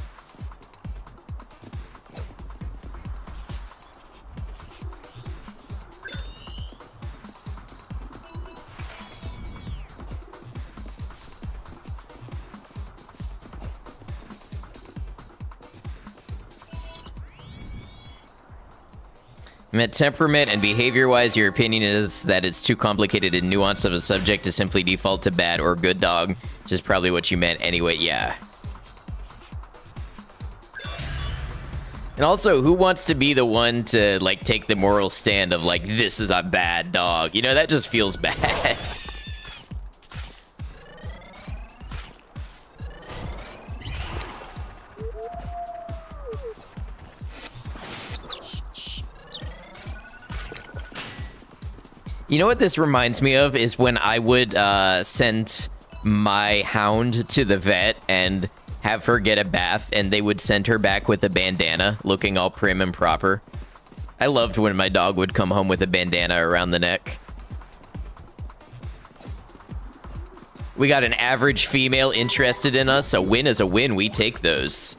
Met temperament and behavior-wise, your opinion is that it's too complicated and nuanced of a subject to simply default to bad or good dog, which is probably what you meant anyway, yeah. And also, who wants to be the one to, like, take the moral stand of, like, this is a bad dog? You know, that just feels bad. You know what this reminds me of is when I would send my hound to the vet and have her get a bath, and they would send her back with a bandana, looking all prim and proper. I loved when my dog would come home with a bandana around the neck. We got an average female interested in us. A win is a win. We take those.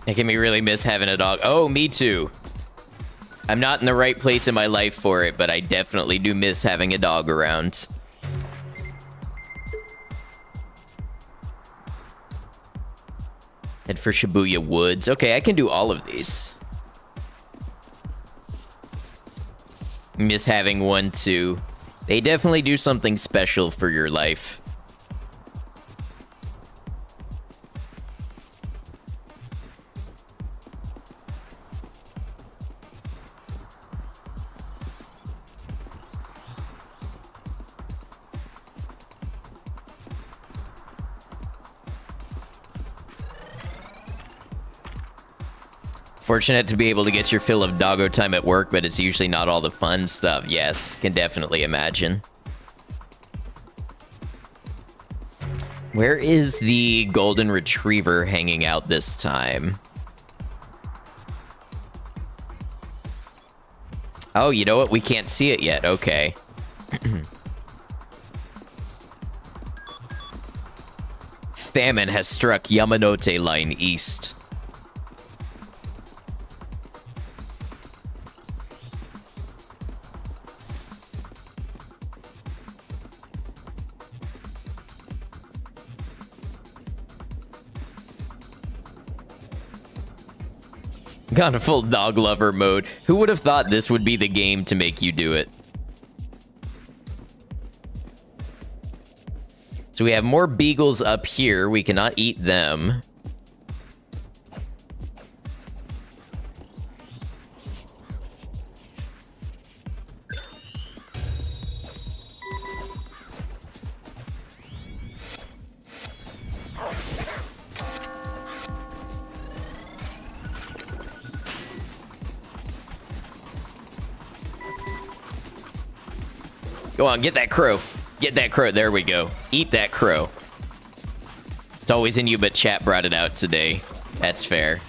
Making me really miss having a dog. Oh, me too. I'm not in the right place in my life for it, but I definitely do miss having a dog around. Head for Shibuya Woods. Okay, I can do all of these. Miss having one too. They definitely do something special for your life. Fortunate to be able to get your fill of doggo time at work, but it's usually not all the fun stuff. Yes, can definitely imagine. Where is the golden retriever hanging out this time? Oh, you know what? We can't see it yet. Okay. Famine has struck Yamanote Line East. Gone full dog lover mode. Who would have thought this would be the game to make you do it? So we have more beagles up here. We cannot eat them. Go on, get that crow. Get that crow. There we go. Eat that crow. It's always in you, but chat brought it out today. That's fair.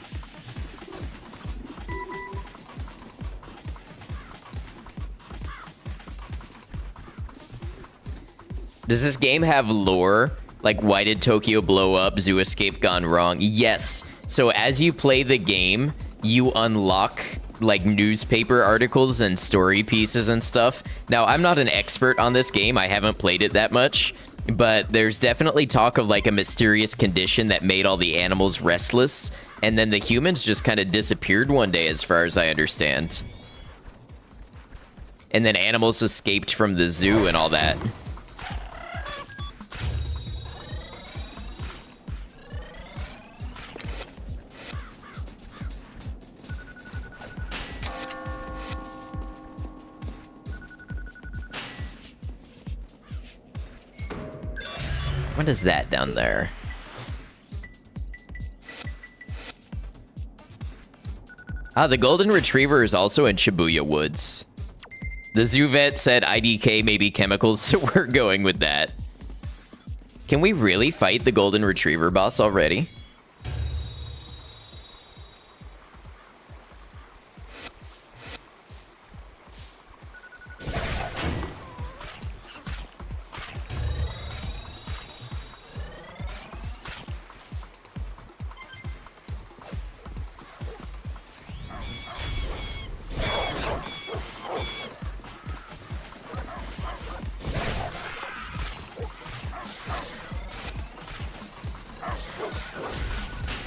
Does this game have lore? Like, why did Tokyo blow up? Zoo Escape gone wrong? Yes. So as you play the game, you unlock like newspaper articles and story pieces and stuff. Now, I'm not an expert on this game. I haven't played it that much, but there's definitely talk of like a mysterious condition that made all the animals restless, and then the humans just kind of disappeared one day, as far as I understand. And then animals escaped from the zoo and all that. What is that down there? Ah, the golden retriever is also in Shibuya Woods. The zoo vet said IDK may be chemicals, so we're going with that. Can we really fight the golden retriever boss already?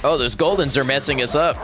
Oh, those Goldens are messing us up.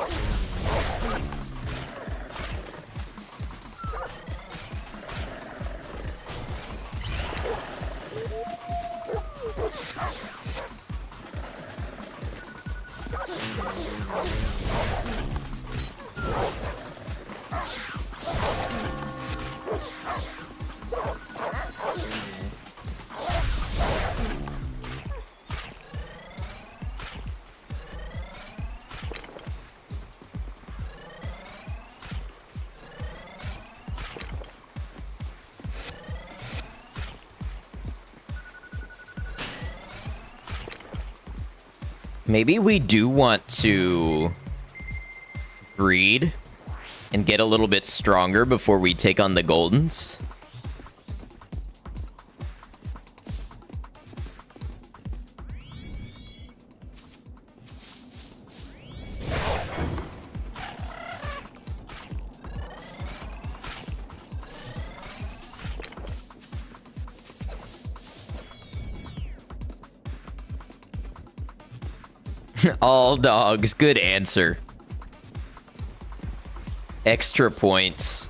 Maybe we do want to breed and get a little bit stronger before we take on the Goldens. All dogs. Good answer. Extra points.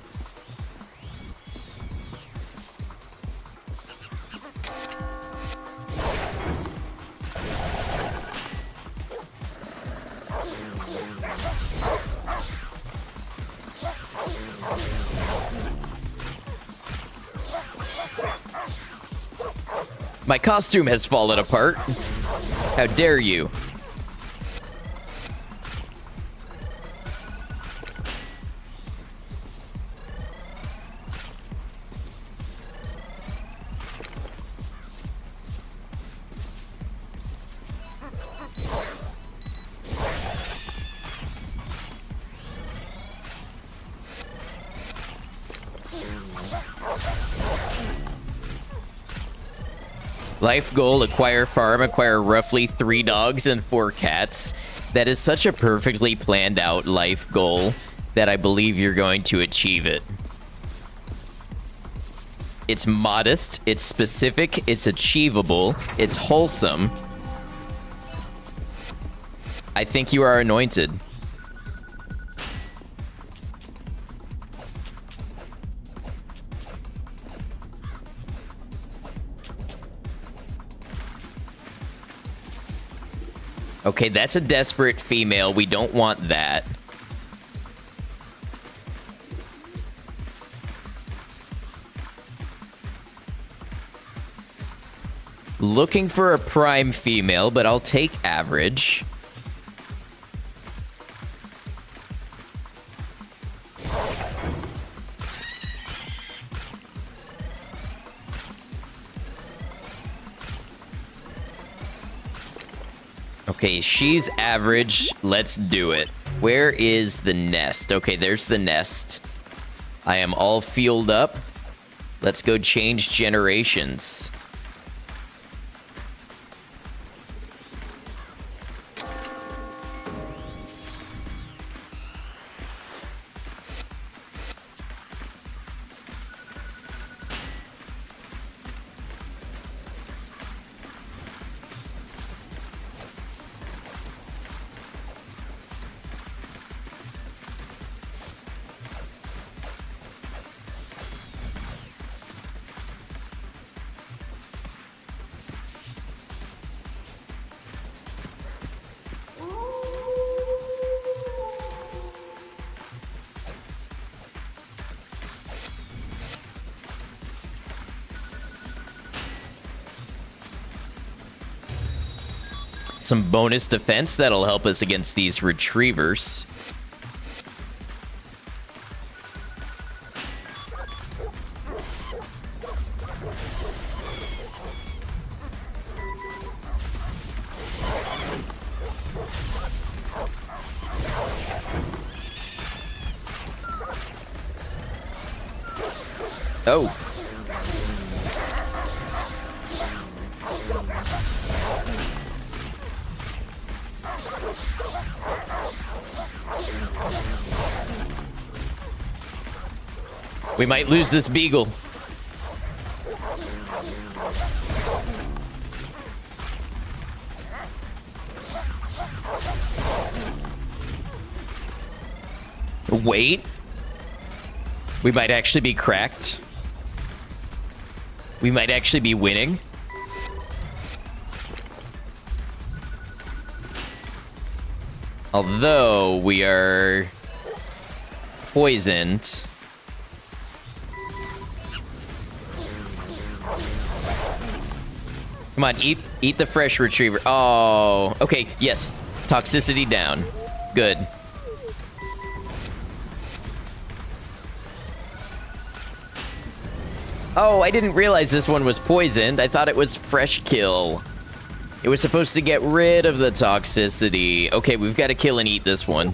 My costume has fallen apart. How dare you? Life goal, acquire farm, acquire roughly 3 dogs and 4 cats. That is such a perfectly planned out life goal that I believe you're going to achieve it. It's modest, it's specific, it's achievable, it's wholesome. I think you are anointed. Okay, that's a desperate female. We don't want that. Looking for a prime female, but I'll take average. Okay, she's average. Let's do it. Where is the nest? Okay, there's the nest. I am all fueled up. Let's go change generations. Some bonus defense that'll help us against these retrievers. Oh. We might lose this beagle. Wait. We might actually be cracked. We might actually be winning. Although we are poisoned. Come on, eat the fresh retriever. Oh, okay, yes. Toxicity down. Good. Oh, I didn't realize this one was poisoned. I thought it was fresh kill. It was supposed to get rid of the toxicity. Okay, we've got to kill and eat this one.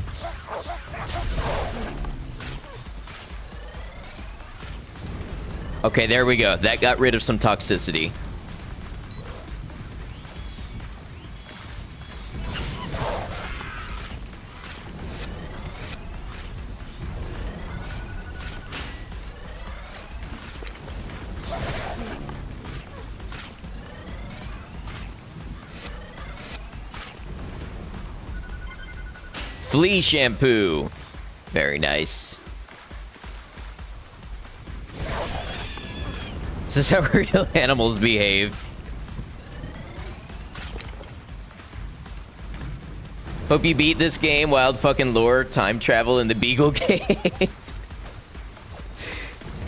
Okay, there we go. That got rid of some toxicity. Flea shampoo. Very nice. This is how real animals behave. Hope you beat this game. Wild fucking lore, time travel in the Beagle game.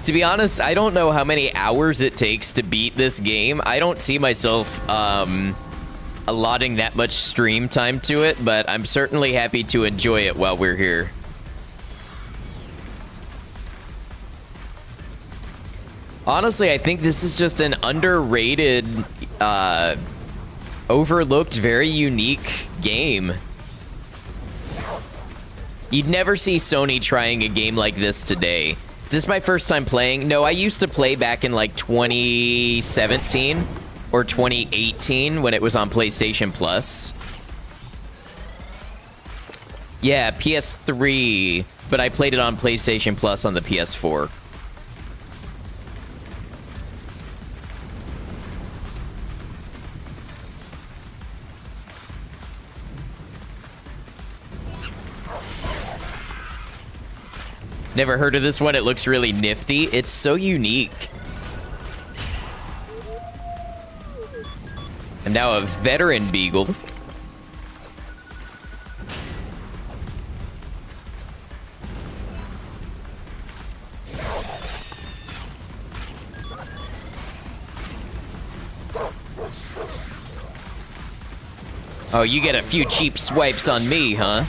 To be honest, I don't know how many hours it takes to beat this game. I don't see myself allotting that much stream time to it, but I'm certainly happy to enjoy it while we're here. Honestly, I think this is just an underrated, overlooked, very unique game. You'd never see Sony trying a game like this today. Is this my first time playing? No, I used to play back in like 2017 or 2018 when it was on PlayStation Plus. Yeah, PS3, but I played it on PlayStation Plus on the PS4. Never heard of this one. It looks really nifty. It's so unique. I'm now a veteran beagle. Oh, you get a few cheap swipes on me, huh?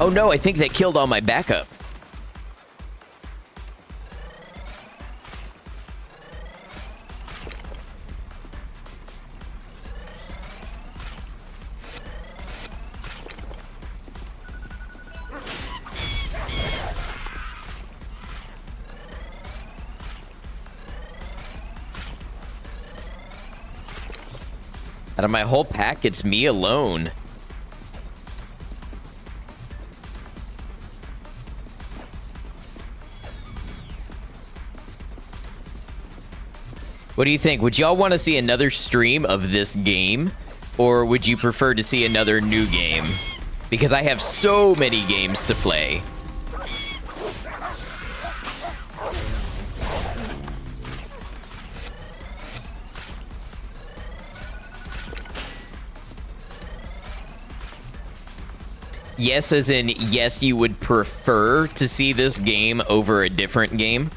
Oh no, I think that killed all my backup. Out of my whole pack, it's me alone. What do you think? Would y'all want to see another stream of this game? Or would you prefer to see another new game? Because I have so many games to play. Yes, as in, yes, you would prefer to see this game over a different game?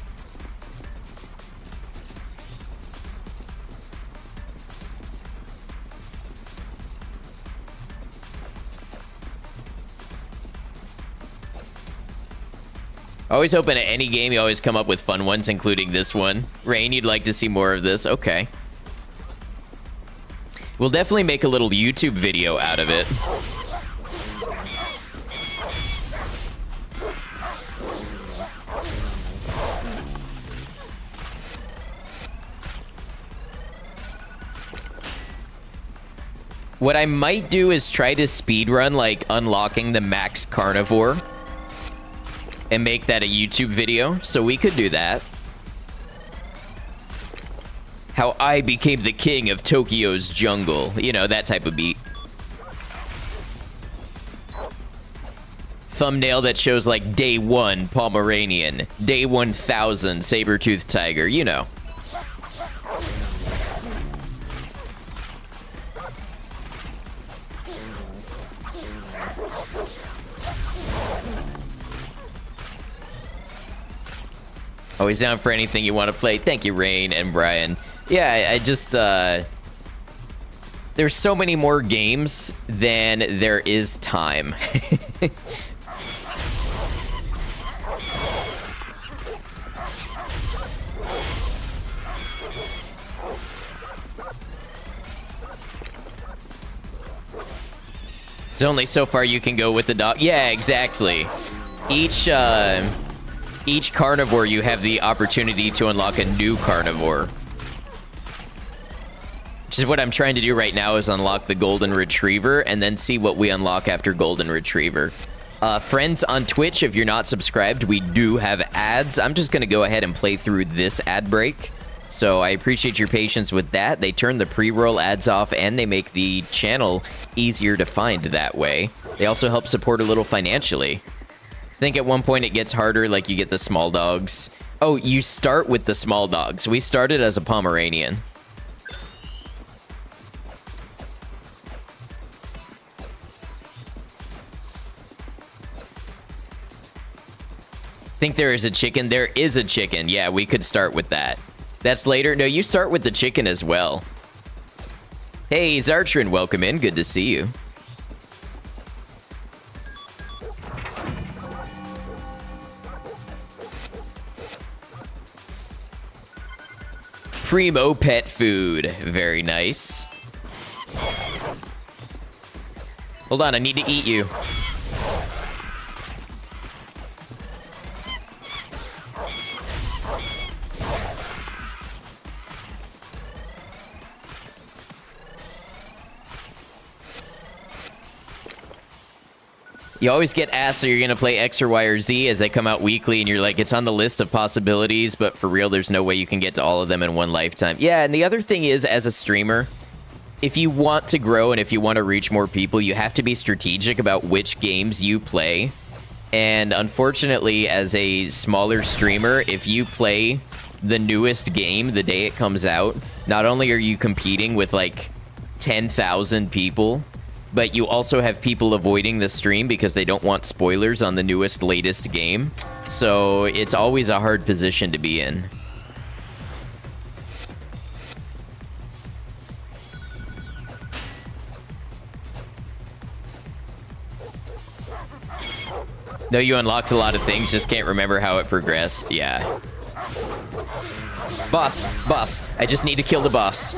Always open at any game, you always come up with fun ones, including this one. Rain, you'd like to see more of this? Okay. We'll definitely make a little YouTube video out of it. What I might do is try to speedrun, like, unlocking the max carnivore and make that a YouTube video, so we could do that. How I became the king of Tokyo's jungle. You know, that type of beat. Thumbnail that shows, like, day 1, Pomeranian. Day 1000, saber-toothed tiger, you know. Always down for anything you want to play. Thank you, Rain and Brian. Yeah, I just, there's so many more games than there is time. There's only so far you can go with the dog. Yeah, exactly. Each carnivore, you have the opportunity to unlock a new carnivore. Which is what I'm trying to do right now, is unlock the golden retriever and then see what we unlock after golden retriever. Friends on Twitch, if you're not subscribed, we do have ads. I'm just going to go ahead and play through this ad break. So I appreciate your patience with that. They turn the pre-roll ads off and they make the channel easier to find that way. They also help support a little financially. I think at one point it gets harder, like you get the small dogs. Oh, you start with the small dogs. We started as a Pomeranian. Think there is a chicken? There is a chicken. Yeah, we could start with that. That's later. No, you start with the chicken as well. Hey, Zartrin, welcome in. Good to see you. Primo pet food. Very nice. Hold on, I need to eat you. You always get asked, are you going to play X or Y or Z as they come out weekly, and you're like, it's on the list of possibilities, but for real, there's no way you can get to all of them in one lifetime. Yeah, and the other thing is, as a streamer, if you want to grow and if you want to reach more people, you have to be strategic about which games you play. And unfortunately, as a smaller streamer, if you play the newest game the day it comes out, not only are you competing with like 10,000 people, but you also have people avoiding the stream because they don't want spoilers on the newest, latest game. So it's always a hard position to be in. No, you unlocked a lot of things, just can't remember how it progressed. Yeah. Boss, boss. I just need to kill the boss.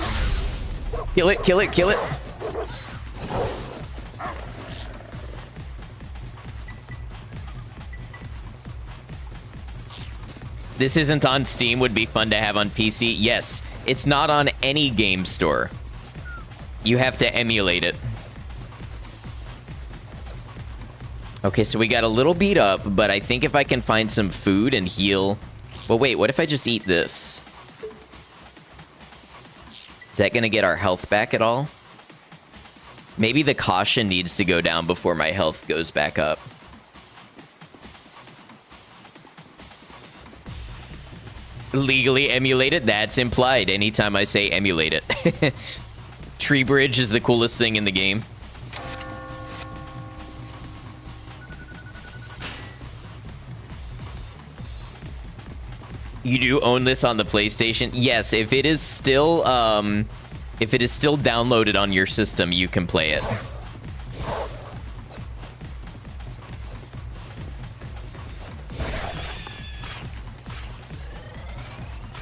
Kill it, kill it, kill it. This isn't on Steam, would be fun to have on PC. Yes, it's not on any game store. You have to emulate it. Okay, so we got a little beat up, but I think if I can find some food and heal... Well, wait, what if I just eat this? Is that gonna get our health back at all? Maybe the caution needs to go down before my health goes back up. Legally emulate it? That's implied anytime I say emulate it. Tree bridge is the coolest thing in the game. You do own this on the PlayStation? Yes, if it is still downloaded on your system, you can play it.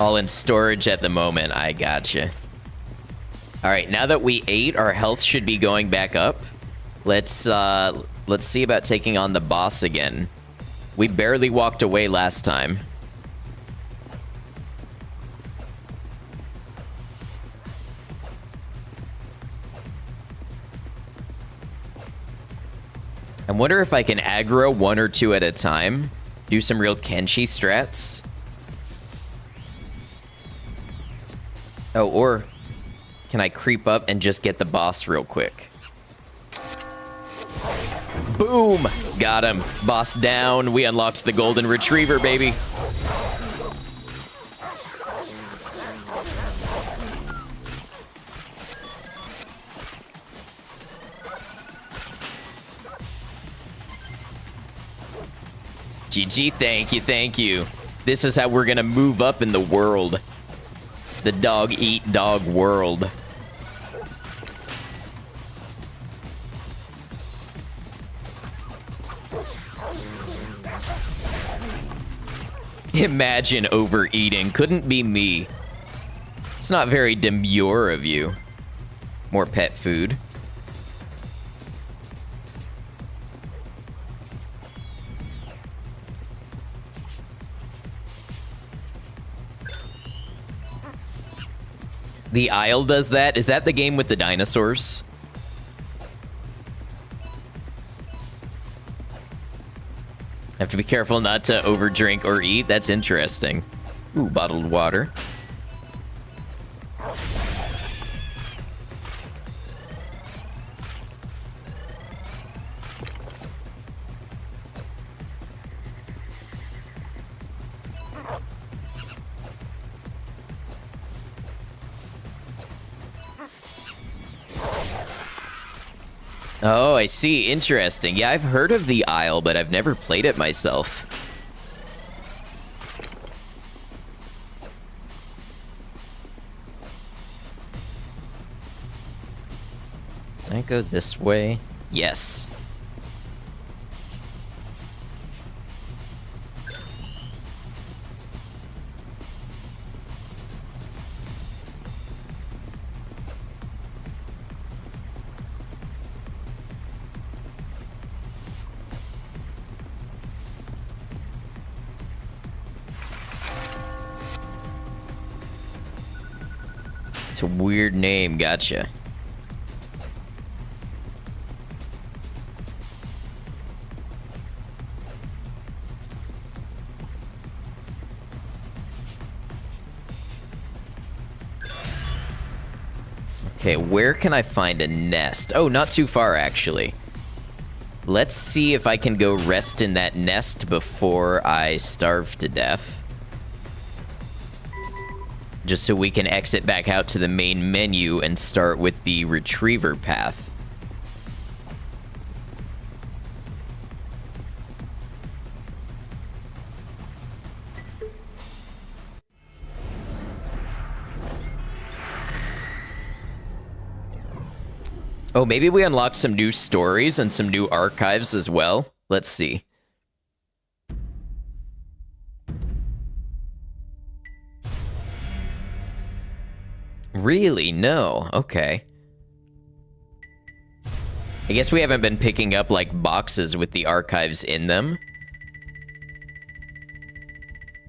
All in storage at the moment. I gotcha. All right, now that we ate, our health should be going back up. Let's see about taking on the boss again. We barely walked away last time. I wonder if I can aggro one or two at a time. Do some real Kenshi strats. Oh, or can I creep up and just get the boss real quick? Boom! Got him. Boss down. We unlocked the golden retriever, baby. GG, thank you, thank you. This is how we're gonna move up in the world. The dog-eat-dog world. Imagine overeating. Couldn't be me. It's not very demure of you. More pet food. The Isle does that? Is that the game with the dinosaurs? Have to be careful not to overdrink or eat. That's interesting. Ooh, bottled water. Oh, I see. Interesting. Yeah, I've heard of the Isle, but I've never played it myself. Can I go this way? Yes. It's a weird name, gotcha. Okay, where can I find a nest? Oh, not too far, actually. Let's see if I can go rest in that nest before I starve to death. Just so we can exit back out to the main menu and start with the retriever path. Oh, maybe we unlocked some new stories and some new archives as well. Let's see. Really? No. Okay. I guess we haven't been picking up, like, boxes with the archives in them.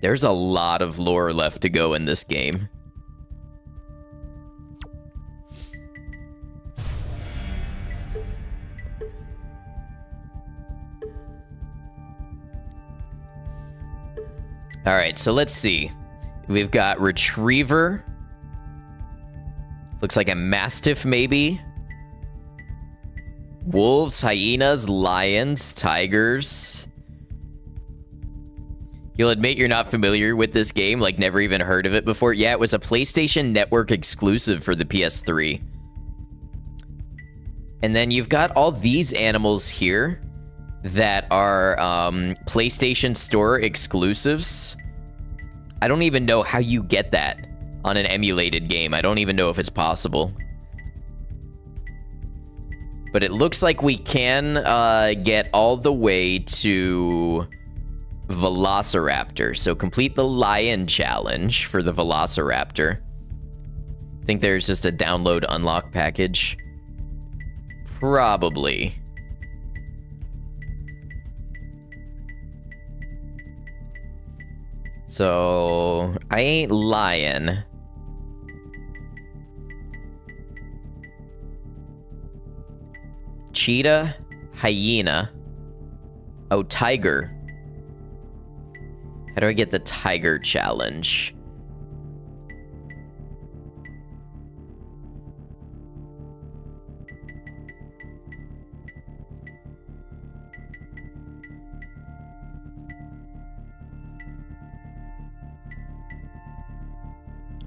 There's a lot of lore left to go in this game. All right, so let's see. We've got Retriever. Looks like a Mastiff, maybe. Wolves, hyenas, lions, tigers. You'll admit you're not familiar with this game, like never even heard of it before. Yeah, it was a PlayStation Network exclusive for the PS3. And then you've got all these animals here that are PlayStation Store exclusives. I don't even know how you get that on an emulated game. I don't even know if it's possible. But it looks like we can get all the way to Velociraptor. So complete the lion challenge for the Velociraptor. I think there's just a download unlock package. Probably. So, I ain't lion. Cheetah, hyena. Oh, tiger. How do I get the tiger challenge?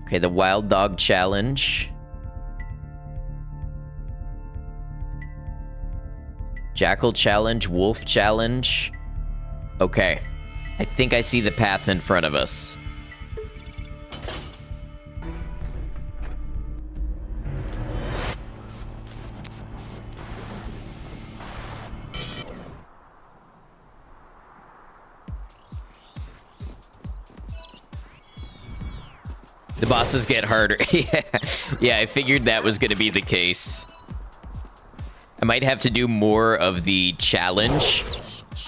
Okay, the wild dog challenge. Jackal challenge, wolf challenge. Okay. I think I see the path in front of us. The bosses get harder. Yeah, I figured that was going to be the case. I might have to do more of the challenge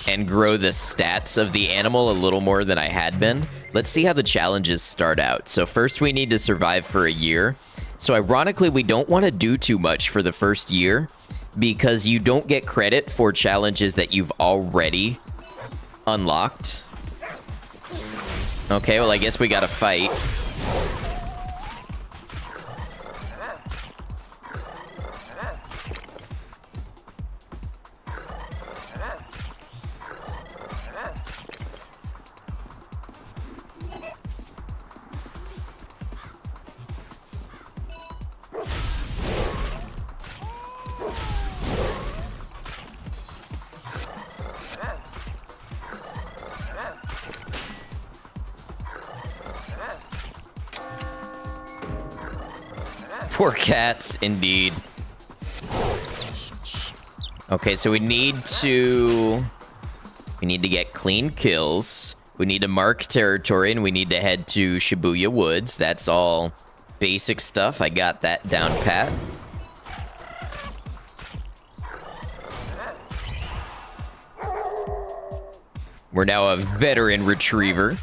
and grow the stats of the animal a little more than I had been. Let's see how the challenges start out. So first we need to survive for a year. So ironically, we don't want to do too much for the first year because you don't get credit for challenges that you've already unlocked. Okay, well, I guess we got to fight. Poor cats, indeed. Okay, so we need to get clean kills. We need to mark territory, and we need to head to Shibuya Woods. That's all basic stuff. I got that down pat. We're now a veteran retriever.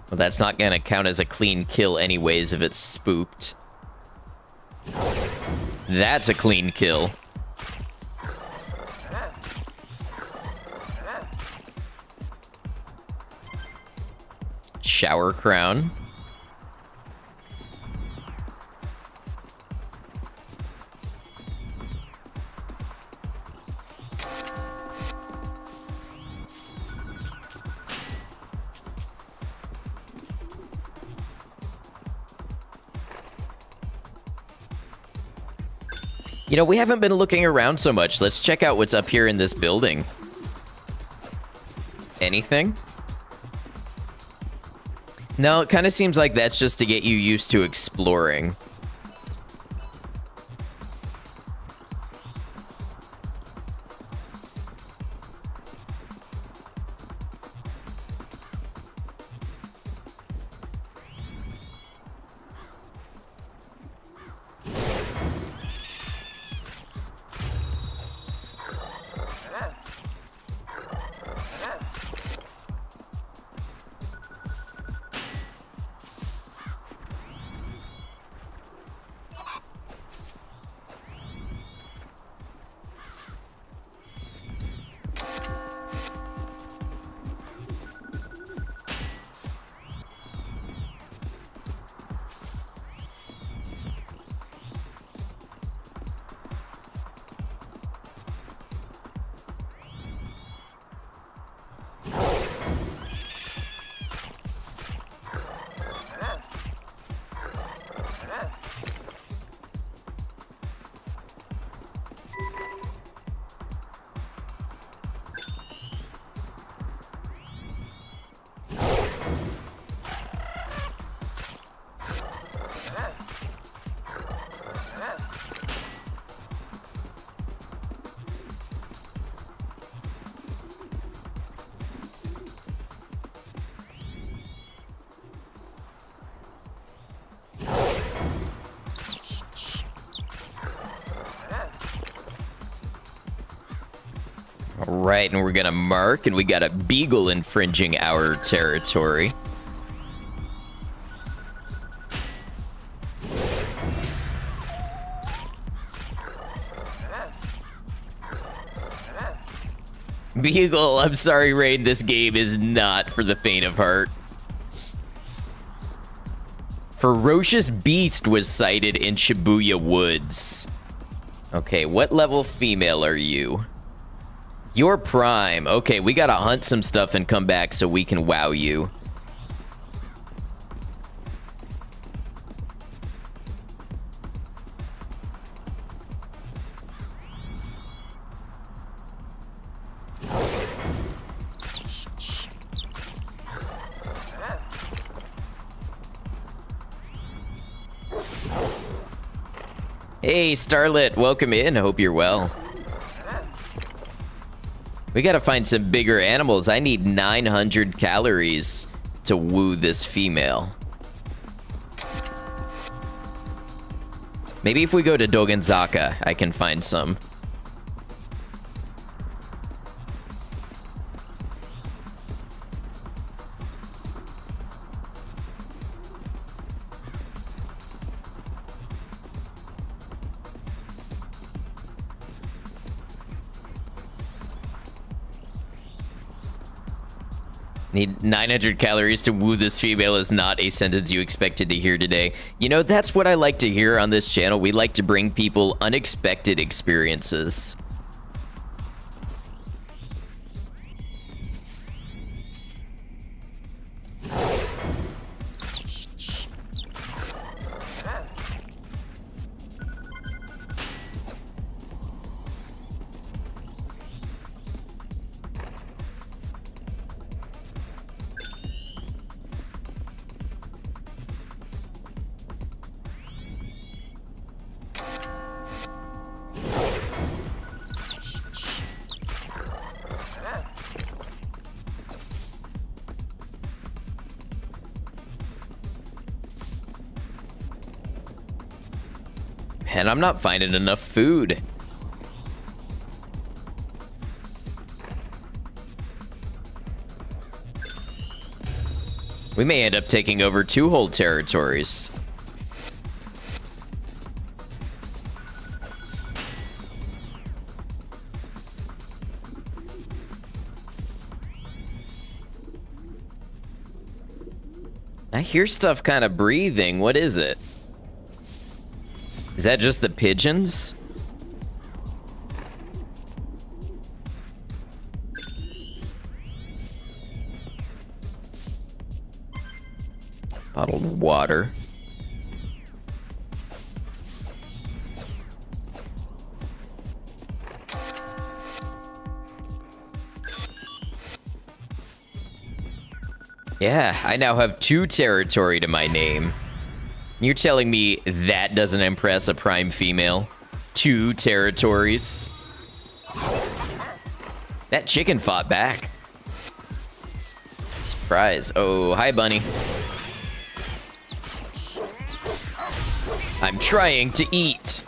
Well, that's not gonna count as a clean kill anyways if it's spooked. That's a clean kill. Shower crown. You know, we haven't been looking around so much. Let's check out what's up here in this building. Anything? No, it kind of seems like that's just to get you used to exploring. All right, and we're gonna mark, and we got a beagle infringing our territory. Beagle, I'm sorry, Rain, this game is not for the faint of heart. Ferocious beast was sighted in Shibuya Woods. Okay, what level female are you? You're prime. Okay, we gotta hunt some stuff and come back so we can wow you. Hey, Starlet, welcome in. I hope you're well. We gotta find some bigger animals. I need 900 calories to woo this female. Maybe if we go to Dogenzaka, I can find some. Need 900 calories to woo this female is not a sentence you expected to hear today. You know, that's what I like to hear on this channel. We like to bring people unexpected experiences. And I'm not finding enough food. We may end up taking over 2 whole territories. I hear stuff kind of breathing. What is it? Is that just the pigeons? Bottled water. Yeah, I now have 2 territory to my name. You're telling me that doesn't impress a prime female? 2 territories? That chicken fought back. Surprise. Oh, hi, bunny. I'm trying to eat.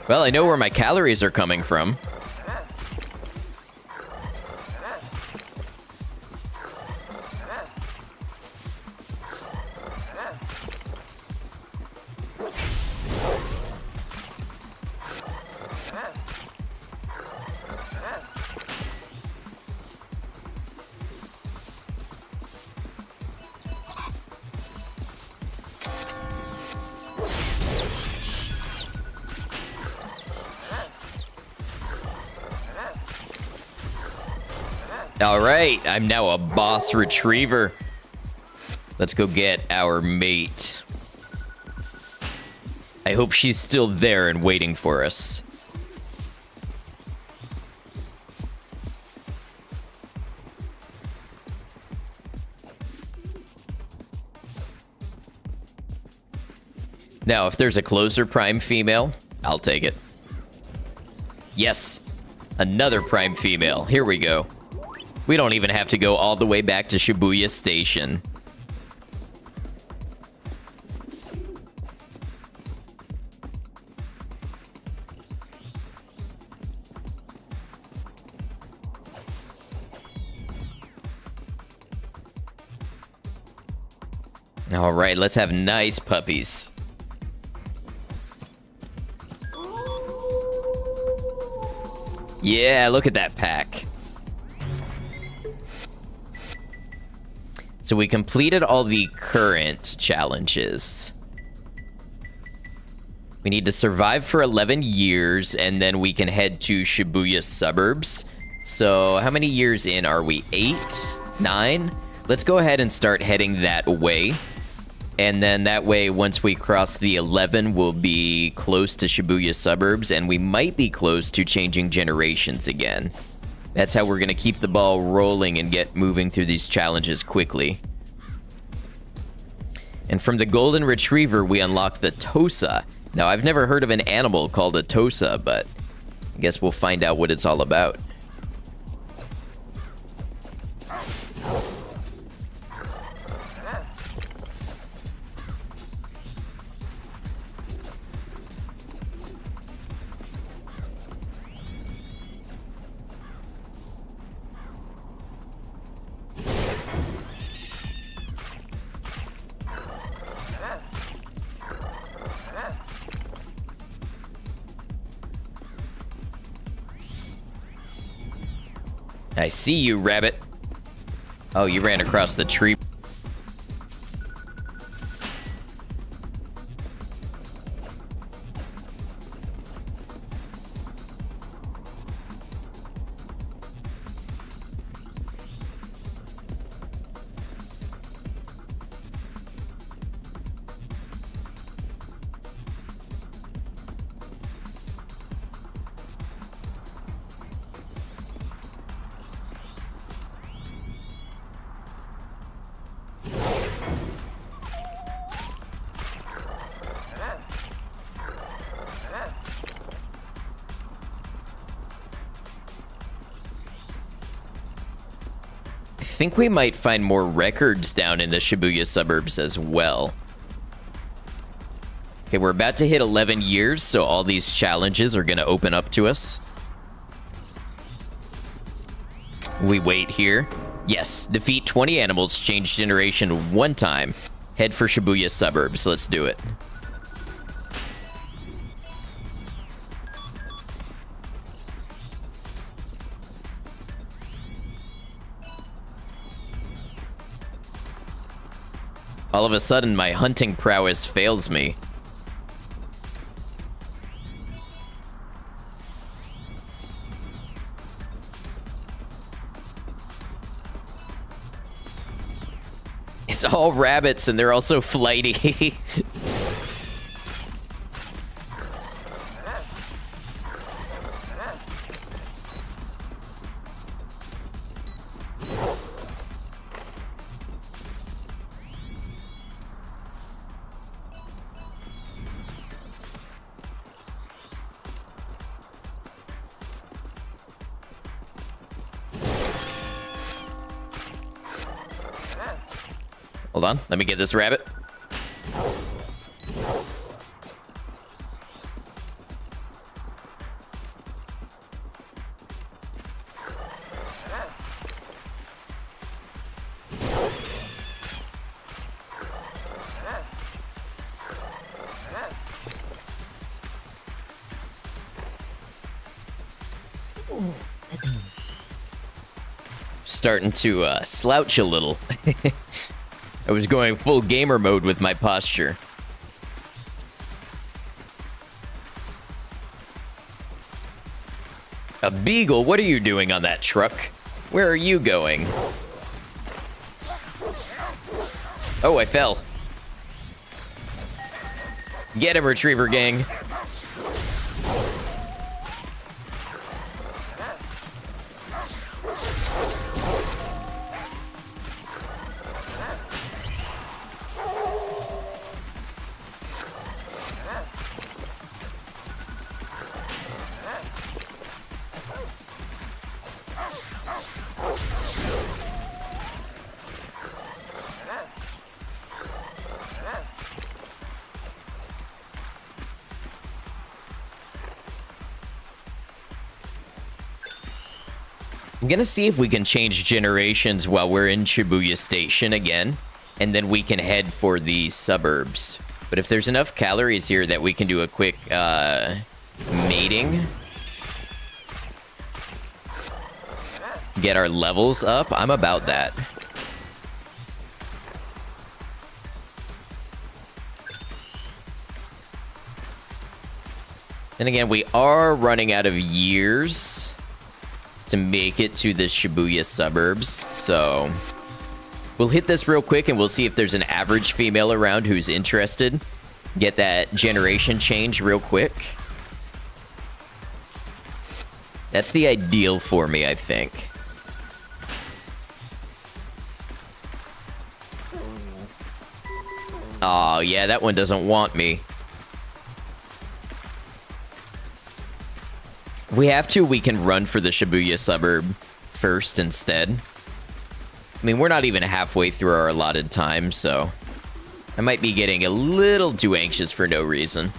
Well, I know where my calories are coming from. All right, I'm now a boss retriever. Let's go get our mate. I hope she's still there and waiting for us. Now, if there's a closer prime female, I'll take it. Yes, another prime female. Here we go. We don't even have to go all the way back to Shibuya Station. All right, let's have nice puppies. Yeah, look at that pack. So we completed all the current challenges. We need to survive for 11 years, and then we can head to Shibuya suburbs. So how many years in are we? 8? 9? Let's go ahead and start heading that way. And then that way, once we cross the 11, we'll be close to Shibuya suburbs, and we might be close to changing generations again. That's how we're going to keep the ball rolling and get moving through these challenges quickly. And from the golden retriever, we unlock the Tosa. Now, I've never heard of an animal called a Tosa, but I guess we'll find out what it's all about. I see you, rabbit. Oh, you ran across the tree. I think we might find more records down in the Shibuya suburbs as well. Okay, we're about to hit 11 years, so all these challenges are going to open up to us. We wait here. Yes, defeat 20 animals, change generation 1 time. Head for Shibuya suburbs. Let's do it. All of a sudden, my hunting prowess fails me. It's all rabbits, and they're also flighty. Hold on, let me get this rabbit. Starting to slouch a little. I was going full gamer mode with my posture. A beagle? What are you doing on that truck? Where are you going? Oh, I fell. Get him, retriever gang. I'm gonna see if we can change generations while we're in Shibuya Station again, and then we can head for the suburbs. But if there's enough calories here that we can do a quick mating, get our levels up, I'm about that. And again, we are running out of years to make it to the Shibuya suburbs, so we'll hit this real quick and we'll see if there's an average female around who's interested. Get that generation change real quick. That's the ideal for me, I think. Oh, yeah, that one doesn't want me. If we have to, we can run for the Shibuya suburb first instead. I mean, we're not even halfway through our allotted time, so I might be getting a little too anxious for no reason.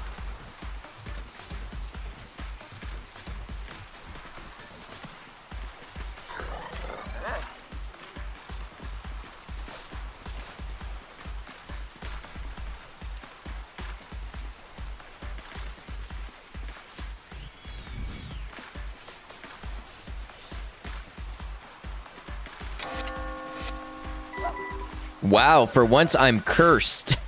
Wow, for once I'm cursed.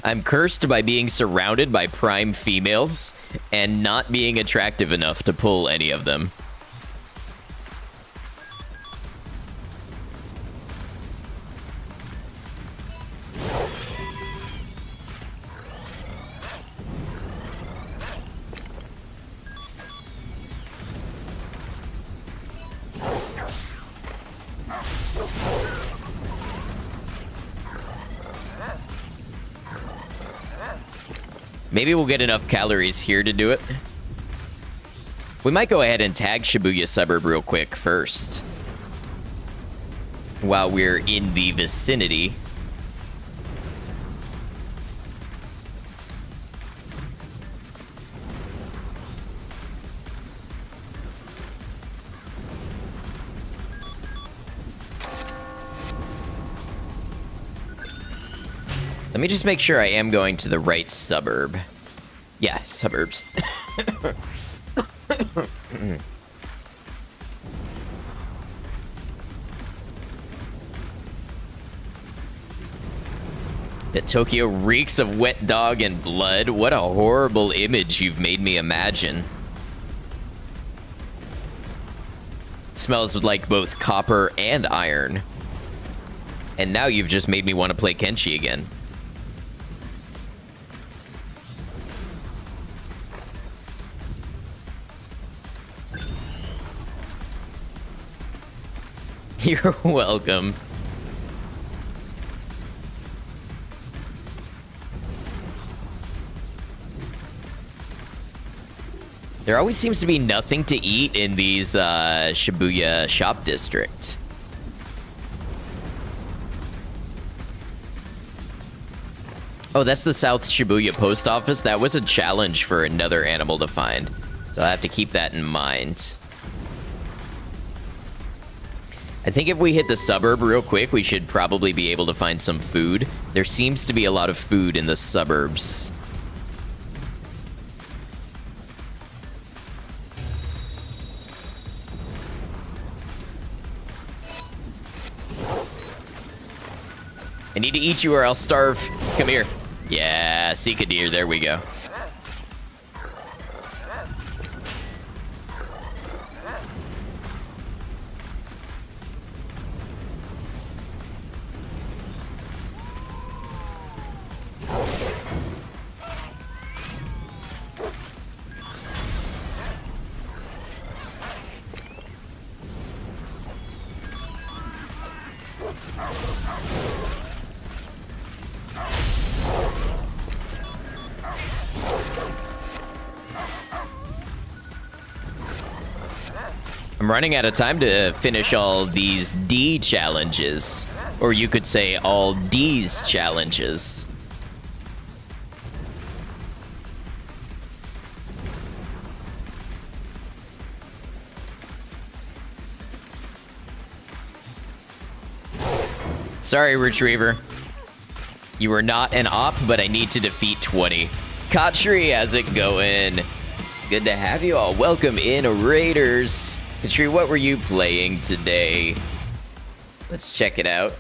I'm cursed by being surrounded by prime females and not being attractive enough to pull any of them. Maybe we'll get enough calories here to do it. We might go ahead and tag Shibuya Suburb real quick first, while we're in the vicinity. Let me just make sure I am going to the right suburb. Yeah, suburbs. The Tokyo reeks of wet dog and blood. What a horrible image you've made me imagine. It smells like both copper and iron. And now you've just made me want to play Kenshi again. You're welcome. There always seems to be nothing to eat in these Shibuya shop district. Oh, that's the South Shibuya post office. That was a challenge for another animal to find. So I have to keep that in mind. I think if we hit the suburb real quick, we should probably be able to find some food. There seems to be a lot of food in the suburbs. I need to eat you or I'll starve. Come here. Yeah, seek a deer. There we go. I'm running out of time to finish all these D challenges. Or you could say all D's challenges. Sorry, Retriever. You are not an op, but I need to defeat 20. Kachri, how's it going? Good to have you all. Welcome in, Raiders. Kachri, what were you playing today? Let's check it out.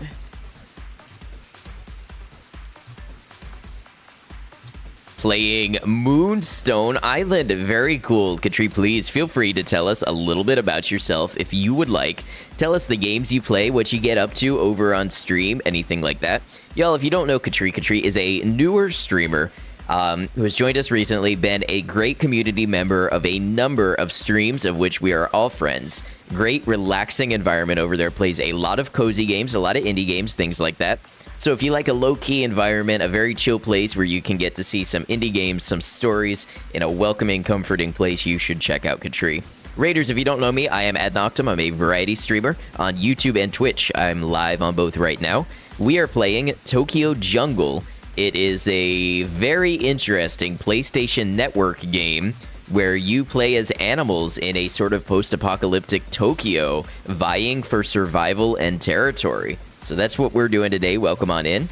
Playing Moonstone Island. Very cool. Katri, please feel free to tell us a little bit about yourself if you would like. Tell us the games you play, what you get up to over on stream, anything like that. Y'all, if you don't know Katri, Katri is a newer streamer who has joined us recently, been a great community member of a number of streams of which we are all friends. Great, relaxing environment over there. Plays a lot of cozy games, a lot of indie games, things like that. So if you like a low-key environment, a very chill place where you can get to see some indie games, some stories, in a welcoming, comforting place, you should check out Katri. Raiders, if you don't know me, I am Adnoctum. I'm a variety streamer on YouTube and Twitch. I'm live on both right now. We are playing Tokyo Jungle. It is a very interesting PlayStation Network game where you play as animals in a sort of post-apocalyptic Tokyo, vying for survival and territory. So that's what we're doing today. Welcome on in.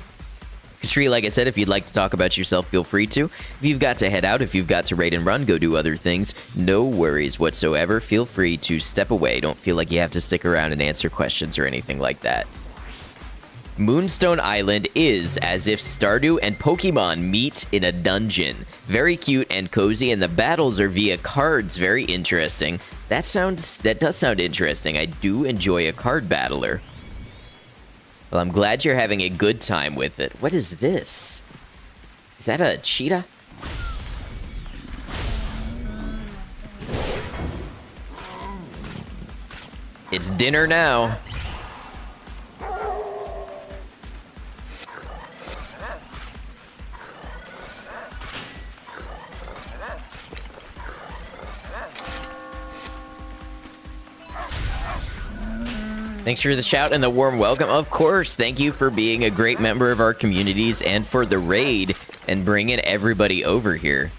Katri, like I said, if you'd like to talk about yourself, feel free to. If you've got to head out, if you've got to raid and run, go do other things, no worries whatsoever. Feel free to step away. Don't feel like you have to stick around and answer questions or anything like that. Moonstone Island is as if Stardew and Pokemon meet in a dungeon. Very cute and cozy, and the battles are via cards. Very interesting. That does sound interesting. I do enjoy a card battler. Well, I'm glad you're having a good time with it. What is this? Is that a cheetah? It's dinner now. Thanks for the shout and the warm welcome. Of course, thank you for being a great member of our communities and for the raid and bringing everybody over here.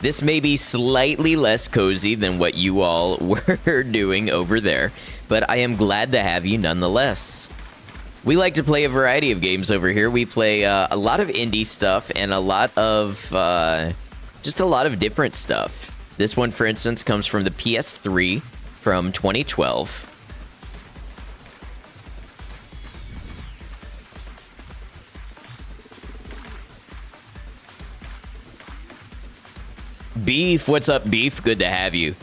This may be slightly less cozy than what you all were doing over there, but I am glad to have you nonetheless. We like to play a variety of games over here. We play a lot of indie stuff and a lot of, just a lot of different stuff. This one, for instance, comes from the PS3 from 2012. Beef, what's up, Beef? Good to have you.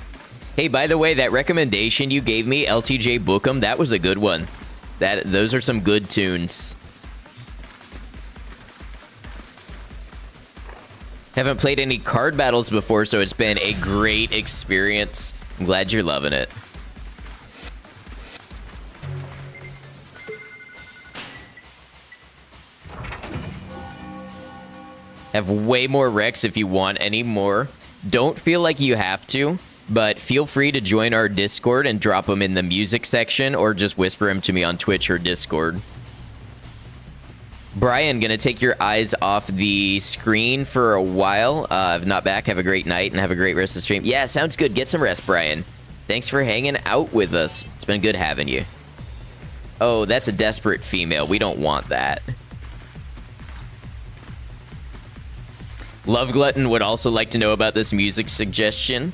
Hey, by the way, that recommendation you gave me, LTJ Bookham, that was a good one. Those are some good tunes. Haven't played any card battles before, so it's been a great experience. I'm glad you're loving it. Have way more Rex if you want any more. Don't feel like you have to, but feel free to join our Discord and drop them in the music section or just whisper them to me on Twitch or Discord. Brian, gonna take your eyes off the screen for a while. If not back, have a great night and have a great rest of the stream. Yeah, sounds good. Get some rest, Brian. Thanks for hanging out with us. It's been good having you. Oh, that's a desperate female. We don't want that. Love Glutton would also like to know about this music suggestion.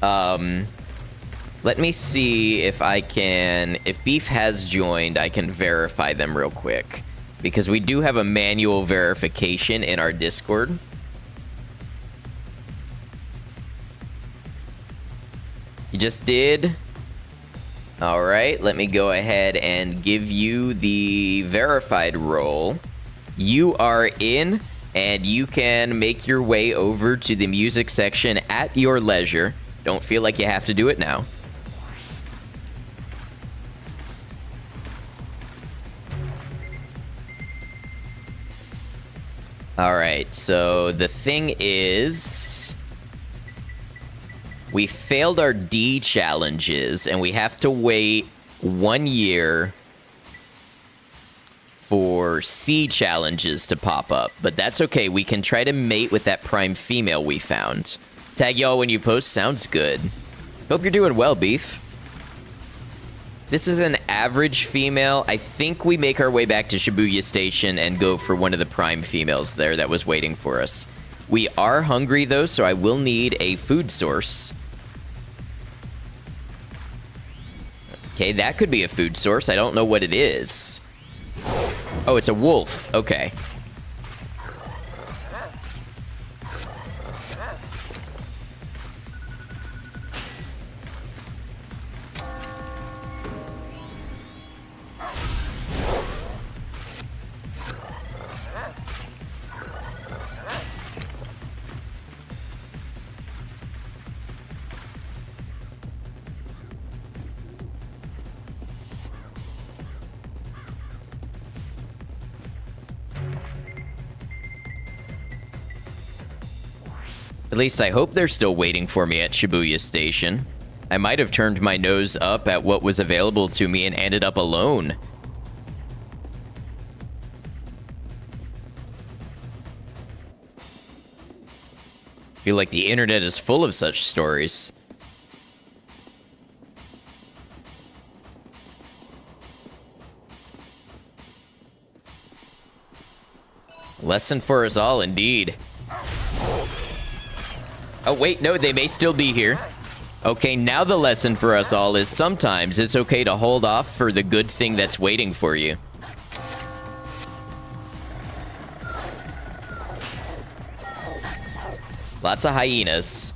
Let me see if I can... If Beef has joined, I can verify them real quick. Because we do have a manual verification in our Discord. You just did? Alright, let me go ahead and give you the verified role. You are in... and you can make your way over to the music section at your leisure. Don't feel like you have to do it now. All right, so the thing is... we failed our D challenges, and we have to wait 1 year... for C challenges to pop up, but that's okay. We can try to mate with that prime female we found. Tag y'all when you post. Sounds good. Hope you're doing well, Beef. This is an average female. I think we make our way back to Shibuya Station and go for one of the prime females there that was waiting for us. We are hungry, though, so I will need a food source. Okay, that could be a food source. I don't know what it is. Oh, it's a wolf. Okay. At least I hope they're still waiting for me at Shibuya Station. I might have turned my nose up at what was available to me and ended up alone. I feel like the internet is full of such stories. Lesson for us all, indeed. Oh, wait, no, they may still be here. Okay, now the lesson for us all is sometimes it's okay to hold off for the good thing that's waiting for you. Lots of hyenas.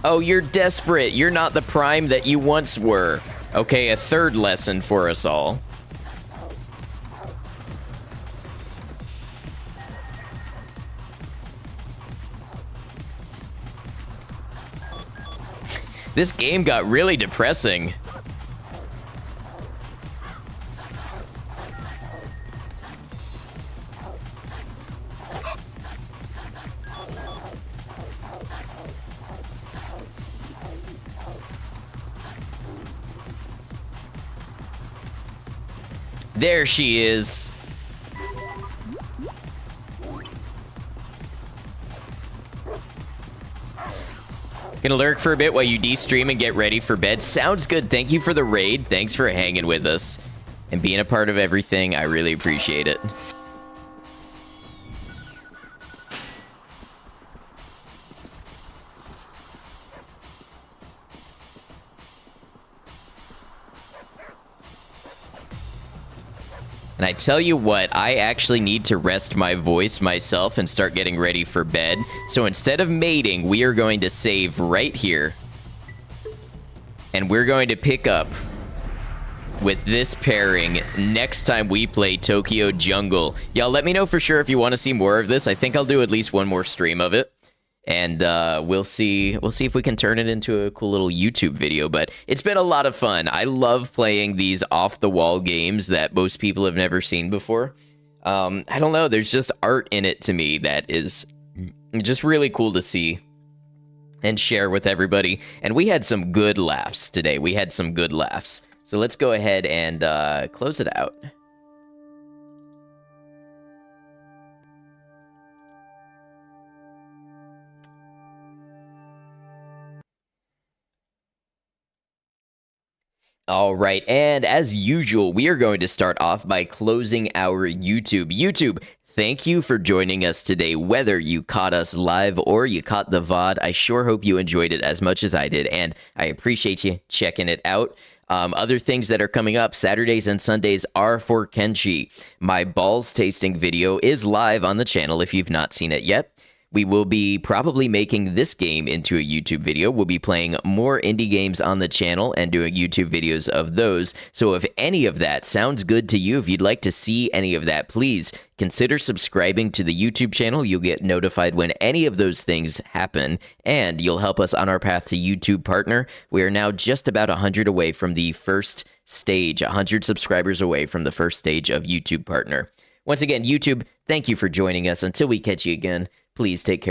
Oh, you're desperate. You're not the prime that you once were. Okay, a third lesson for us all. This game got really depressing. There she is. Gonna lurk for a bit while you de-stream and get ready for bed. Sounds good. Thank you for the raid. Thanks for hanging with us and being a part of everything. I really appreciate it. And I tell you what, I actually need to rest my voice myself and start getting ready for bed. So instead of mating, we are going to save right here. And we're going to pick up with this pairing next time we play Tokyo Jungle. Y'all let me know for sure if you want to see more of this. I think I'll do at least one more stream of it. And we'll see if we can turn it into a cool little YouTube video. But it's been a lot of fun. I love playing these off-the-wall games that most people have never seen before. I don't know. There's just art in it to me that is just really cool to see and share with everybody. And we had some good laughs today. We had some good laughs. So let's go ahead and close it out. All right, and as usual, we are going to start off by closing our YouTube. YouTube, thank you for joining us today, whether you caught us live or you caught the VOD. I sure hope you enjoyed it as much as I did, and I appreciate you checking it out. Other things that are coming up, Saturdays and Sundays are for Kenshi. My balls tasting video is live on the channel if you've not seen it yet. We will be probably making this game into a YouTube video. We'll be playing more indie games on the channel and doing YouTube videos of those. So if any of that sounds good to you, if you'd like to see any of that, please consider subscribing to the YouTube channel. You'll get notified when any of those things happen, and you'll help us on our path to YouTube Partner. We are now just about 100 away from the first stage, 100 subscribers away from the first stage of YouTube Partner. Once again, YouTube, thank you for joining us. Until we catch you again, please take care.